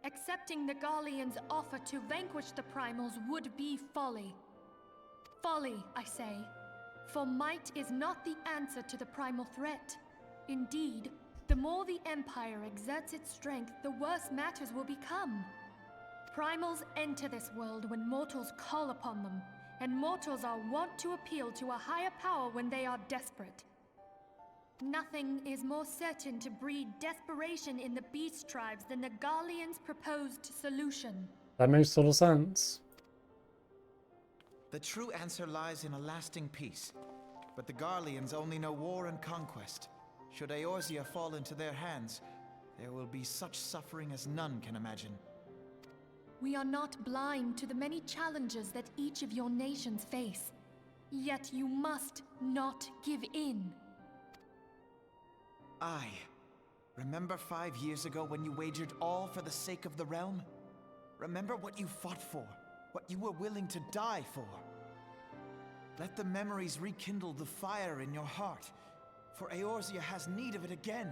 Accepting the Garleans' offer to vanquish the Primals would be folly. Folly, I say. For might is not the answer to the primal threat. Indeed, the more the Empire exerts its strength, the worse matters will become. Primals enter this world when mortals call upon them, and mortals are wont to appeal to a higher power when they are desperate. Nothing is more certain to breed desperation in the beast tribes than the Garleans' proposed solution. That makes total sense. The true answer lies in a lasting peace. But the Garleans only know war and conquest. Should Eorzea fall into their hands, there will be such suffering as none can imagine. We are not blind to the many challenges that each of your nations face. Yet you must not give in. Remember 5 years ago when you wagered all for the sake of the realm? Remember what you fought for, what you were willing to die for. Let the memories rekindle the fire in your heart, for Eorzea has need of it again.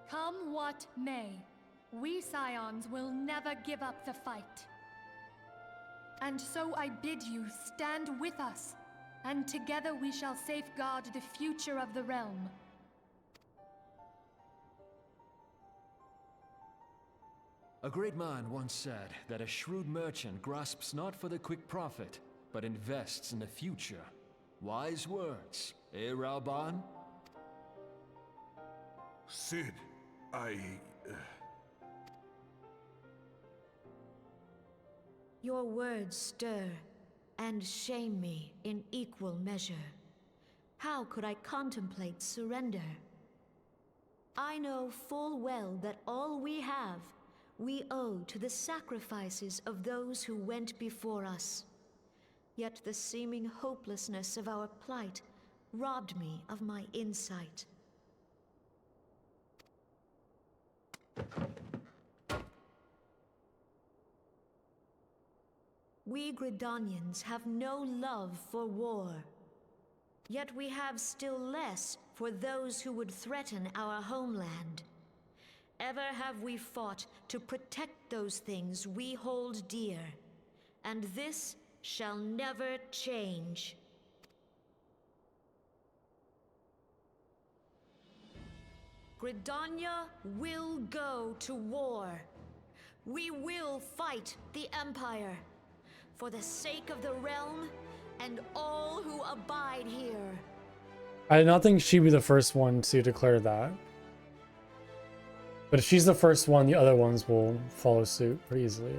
Come what may, we Scions will never give up the fight. And so I bid you stand with us, and together we shall safeguard the future of the realm. A great man once said that a shrewd merchant grasps not for the quick profit, but invests in the future. Wise words, eh, Ralban? Sid, Your words stir and shame me in equal measure. How could I contemplate surrender? I know full well that all we have, we owe to the sacrifices of those who went before us. Yet the seeming hopelessness of our plight robbed me of my insight. We Gridanians have no love for war. Yet we have still less for those who would threaten our homeland. Ever have we fought to protect those things we hold dear, and this shall never change. Gridania will go to war. We will fight the Empire for the sake of the realm and all who abide here. I did not think she'd be the first one to declare that. But if she's the first one, the other ones will follow suit pretty easily.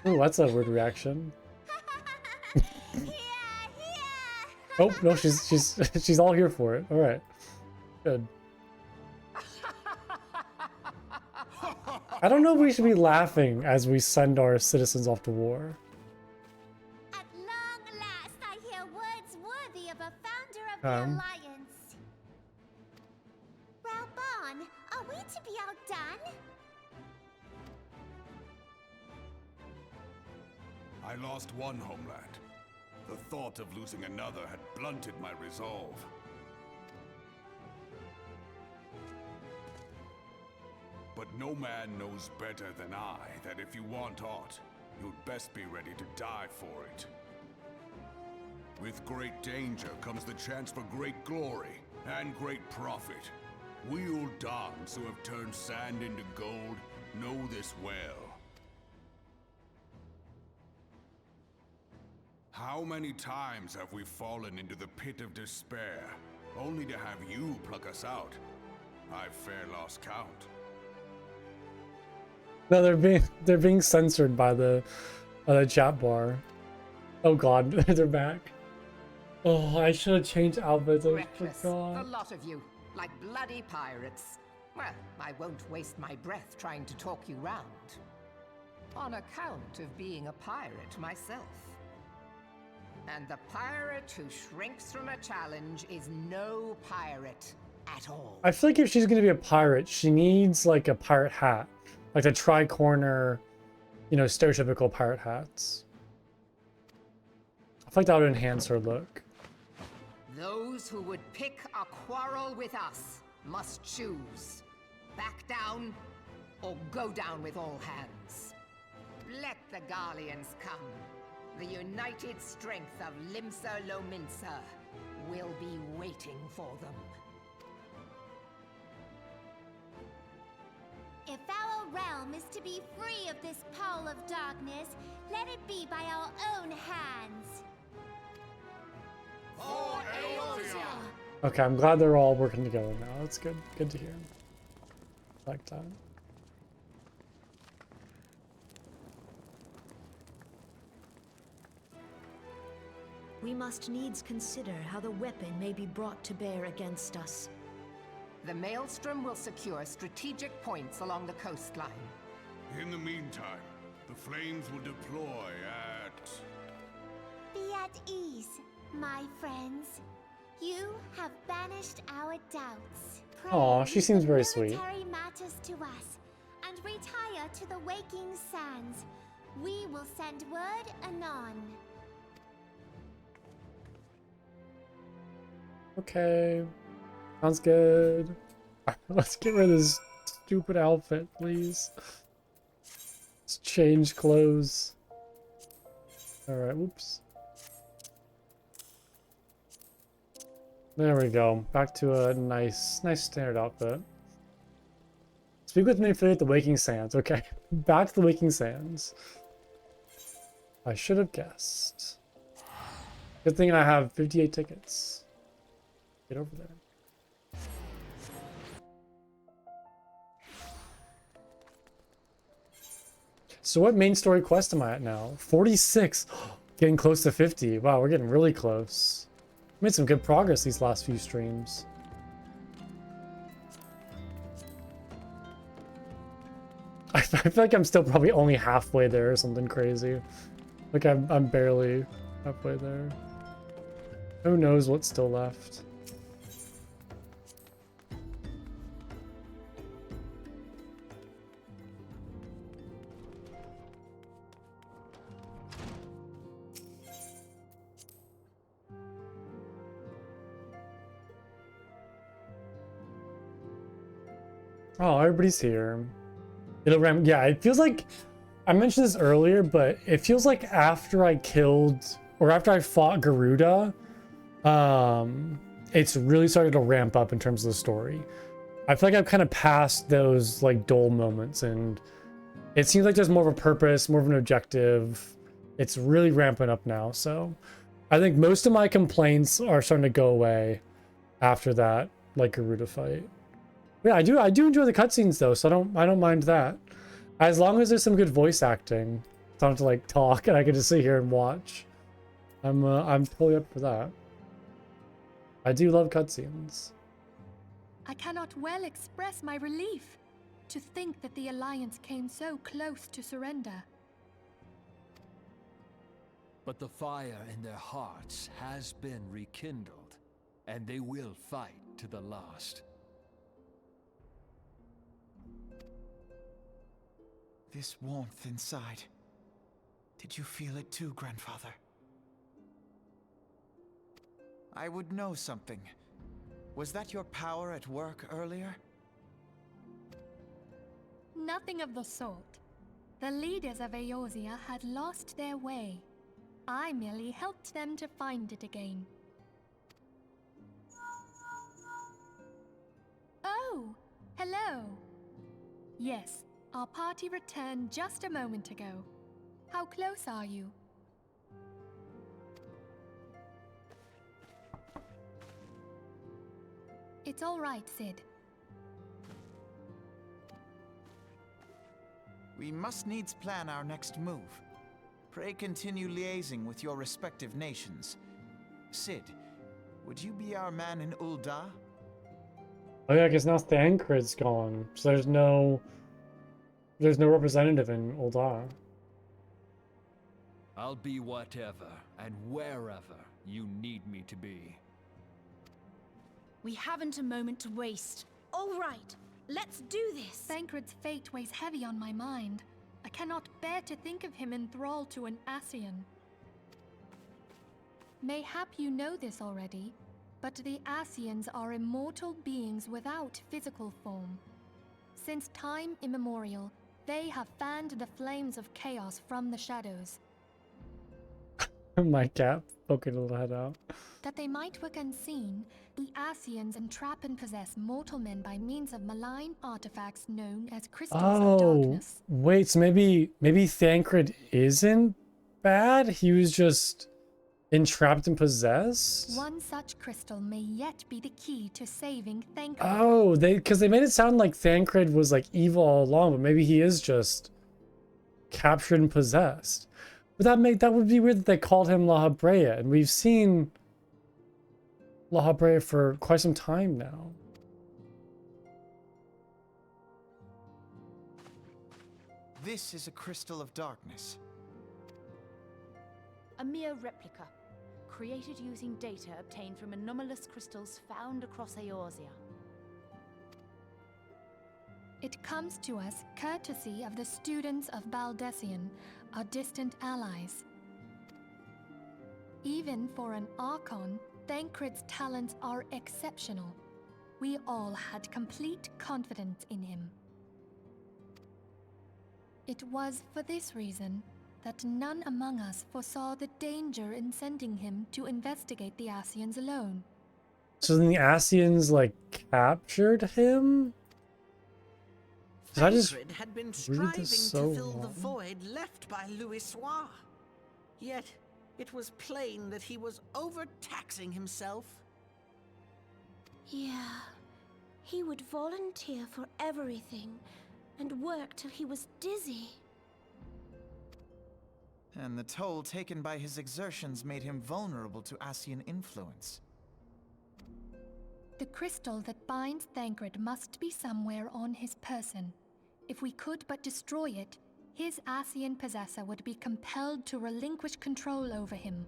Ooh, that's a weird reaction. Oh no, she's all here for it. All right, good. I don't know if we should be laughing as we send our citizens off to war. At long last, I hear words worthy of a founder of the Alliance. Realm, are we to be outdone? I lost one homeland. The thought of losing another had blunted my resolve. But no man knows better than I that if you want aught, you'd best be ready to die for it. With great danger comes the chance for great glory and great profit. We Uldans who have turned sand into gold know this well. How many times have we fallen into the pit of despair, only to have you pluck us out? I've fair lost count. No, they're being censored by the chat bar. Oh god, they're back. Oh, I should have changed outfits. I Reckless, forgot. the lot of you, like bloody pirates. Well, I won't waste my breath trying to talk you round. On account of being a pirate myself. And the pirate who shrinks from a challenge is no pirate at all. I feel like if she's gonna be a pirate, she needs like a pirate hat. Like the tri-corner, you know, stereotypical pirate hats. I feel like that would enhance her look. Those who would pick a quarrel with us must choose. Back down, or go down with all hands. Let the Garleans come. The united strength of Limsa Lominsa will be waiting for them. If our realm is to be free of this pall of darkness, let it be by our own hands. For Eorzea! Okay, I'm glad they're all working together now. That's good. Good to hear. Like that. We must needs consider how the weapon may be brought to bear against us. The Maelstrom will secure strategic points along the coastline. In the meantime, the flames will deploy at... Be at ease, my friends. You have banished our doubts. Aw, she seems very sweet. Military matters to us, and retire to the waking sands. We will send word anon. Okay. Sounds good. Let's get rid of this stupid outfit, please. Let's change clothes. Alright, whoops. There we go. Back to a nice standard outfit. Speak with me and affiliate the Waking Sands. Okay, back to the Waking Sands. I should have guessed. Good thing I have 58 tickets. Get over there. So what main story quest am I at now? 46. Getting close to 50. Wow, we're getting really close. Made some good progress these last few streams. I feel like I'm still probably only halfway there or something crazy. Like I'm barely halfway there. Who knows what's still left? Oh, everybody's here. Yeah, it feels like, I mentioned this earlier, but it feels like after I killed, or after I fought Garuda, it's really started to ramp up in terms of the story. I feel like I've kind of passed those like dull moments, and it seems like there's more of a purpose, more of an objective. It's really ramping up now, so I think most of my complaints are starting to go away after that like Garuda fight. Yeah, I do enjoy the cutscenes though, so I don't mind that. As long as there's some good voice acting. I don't have to like talk and I can just sit here and watch. I'm totally up for that. I do love cutscenes. I cannot well express my relief to think that the Alliance came so close to surrender. But the fire in their hearts has been rekindled, and they will fight to the last. This warmth inside. Did you feel it too, Grandfather? I would know something. Was that your power at work earlier? Nothing of the sort. The leaders of Eorzea had lost their way. I merely helped them to find it again. Oh, hello. Yes, our party returned just a moment ago. How close are you? It's all right, Sid. We must needs plan our next move. Pray continue liaising with your respective nations. Sid, would you be our man in Ul'dah? Oh yeah, I guess now Thancred's gone, so there's no representative in Ul'dah. I'll be whatever and wherever you need me to be. We haven't a moment to waste. All right, let's do this. Thancred's fate weighs heavy on my mind. I cannot bear to think of him enthralled to an Ascian. Mayhap you know this already, but the Ascians are immortal beings without physical form. Since time immemorial, they have fanned the flames of chaos from the shadows. My cat poking a little head out. That they might work unseen, the Ascians entrap and possess mortal men by means of malign artifacts known as crystals of darkness. Wait, so maybe Thancred isn't bad? He was just entrapped and possessed? One such crystal may yet be the key to saving Thancred. Oh, because they made it sound like Thancred was like evil all along, but maybe he is just captured and possessed. But that would be weird that they called him La Habrea, and we've seen La Habrea for quite some time now. This is a crystal of darkness. A mere replica, created using data obtained from anomalous crystals found across Eorzea. It comes to us courtesy of the students of Baldessian, our distant allies. Even for an Archon, Thancred's talents are exceptional. We all had complete confidence in him. It was for this reason that none among us foresaw the danger in sending him to investigate the Ascians alone. So then the Asians like captured him? Did I just Tancred had been read striving this so to fill the wrong? void left by Louisoix. Yet, it was plain that he was overtaxing himself. Yeah. He would volunteer for everything and work till he was dizzy. And the toll taken by his exertions made him vulnerable to Asian influence. The crystal that binds Thancred must be somewhere on his person. If we could but destroy it, his Asian possessor would be compelled to relinquish control over him.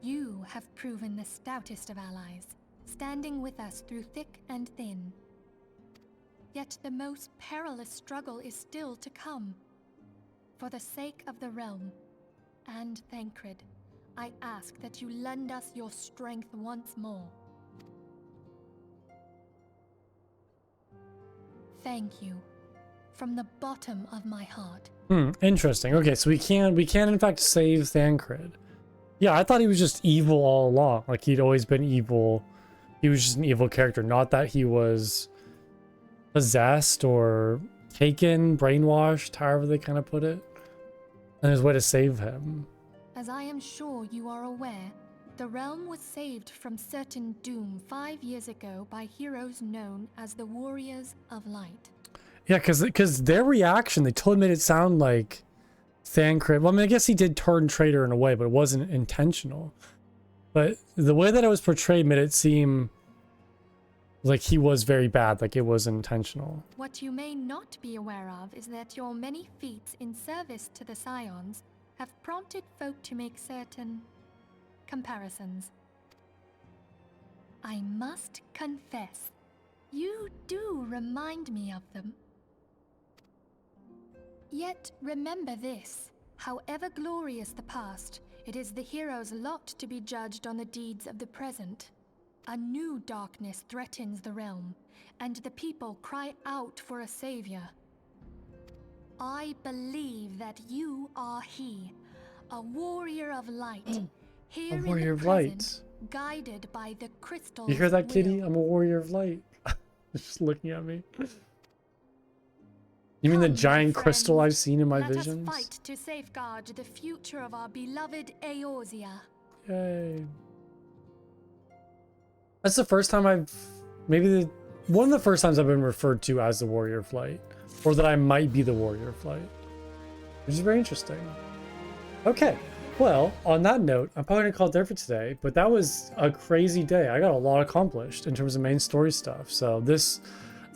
You have proven the stoutest of allies, standing with us through thick and thin. Yet the most perilous struggle is still to come. For the sake of the realm and Thancred, I ask that you lend us your strength once more. Thank you, from the bottom of my heart. Interesting. Okay, so we can in fact save Thancred. Yeah, I thought he was just evil all along. Like he'd always been evil. He was just an evil character, not that he was possessed or taken, brainwashed, however they kind of put it. And there's a way to save him. As I am sure you are aware, the realm was saved from certain doom 5 years ago by heroes known as the Warriors of Light. Yeah, because their reaction, they totally made it sound like Thancred. Well, I mean, I guess he did turn traitor in a way, but it wasn't intentional. But the way that it was portrayed made it seem like he was very bad, like it was intentional. What you may not be aware of is that your many feats in service to the Scions have prompted folk to make certain comparisons. I must confess, you do remind me of them. Yet remember this, however glorious the past, it is the hero's lot to be judged on the deeds of the present. A new darkness threatens the realm, and the people cry out for a savior. I believe that you are he, a warrior of light, here A warrior in of the light. present, guided by the crystal's You hear that, will. kitty? I'm a warrior of light. It's just looking at me. You mean the Come, giant my crystal friends, I've seen in my let visions? us fight to safeguard the future of our beloved Eorzea. Yay. That's the first time one of the first times I've been referred to as the Warrior of Light, or that I might be the Warrior of Light, which is very interesting. Okay, well, on that note, I'm probably gonna call it there for today, but that was a crazy day. I got a lot accomplished in terms of main story stuff, so this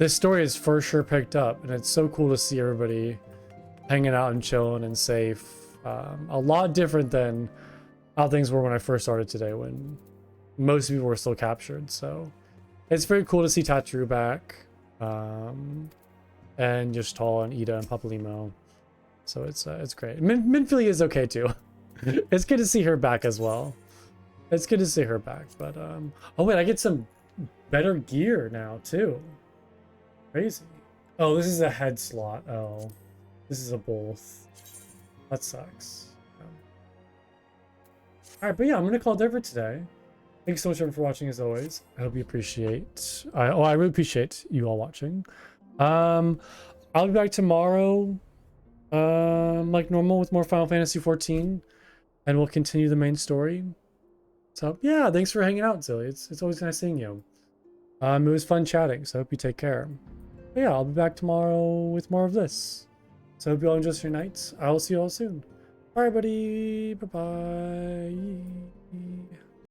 story is for sure picked up, and it's so cool to see everybody hanging out and chilling and safe. A lot different than how things were when I first started today, when most people were still captured. So it's very cool to see Tattoo back, and Yashtal and Ida and Papalimo. So it's great. Minfili is okay too. It's good to see her back as well. It's good to see her back. But oh wait, I get some better gear now too. Crazy. Oh, this is a head slot. Oh, this is a both. That sucks. All right, but yeah, I'm gonna call it there for today. Thanks so much everyone for watching as always. I hope you appreciate. I really appreciate you all watching. I'll be back tomorrow, like normal, with more Final Fantasy XIV, and we'll continue the main story. So yeah, thanks for hanging out, Zilly. It's always nice seeing you. It was fun chatting, so I hope you take care. But yeah, I'll be back tomorrow with more of this. So I hope you all enjoy your nights. I will see you all soon. Bye, buddy. Bye bye.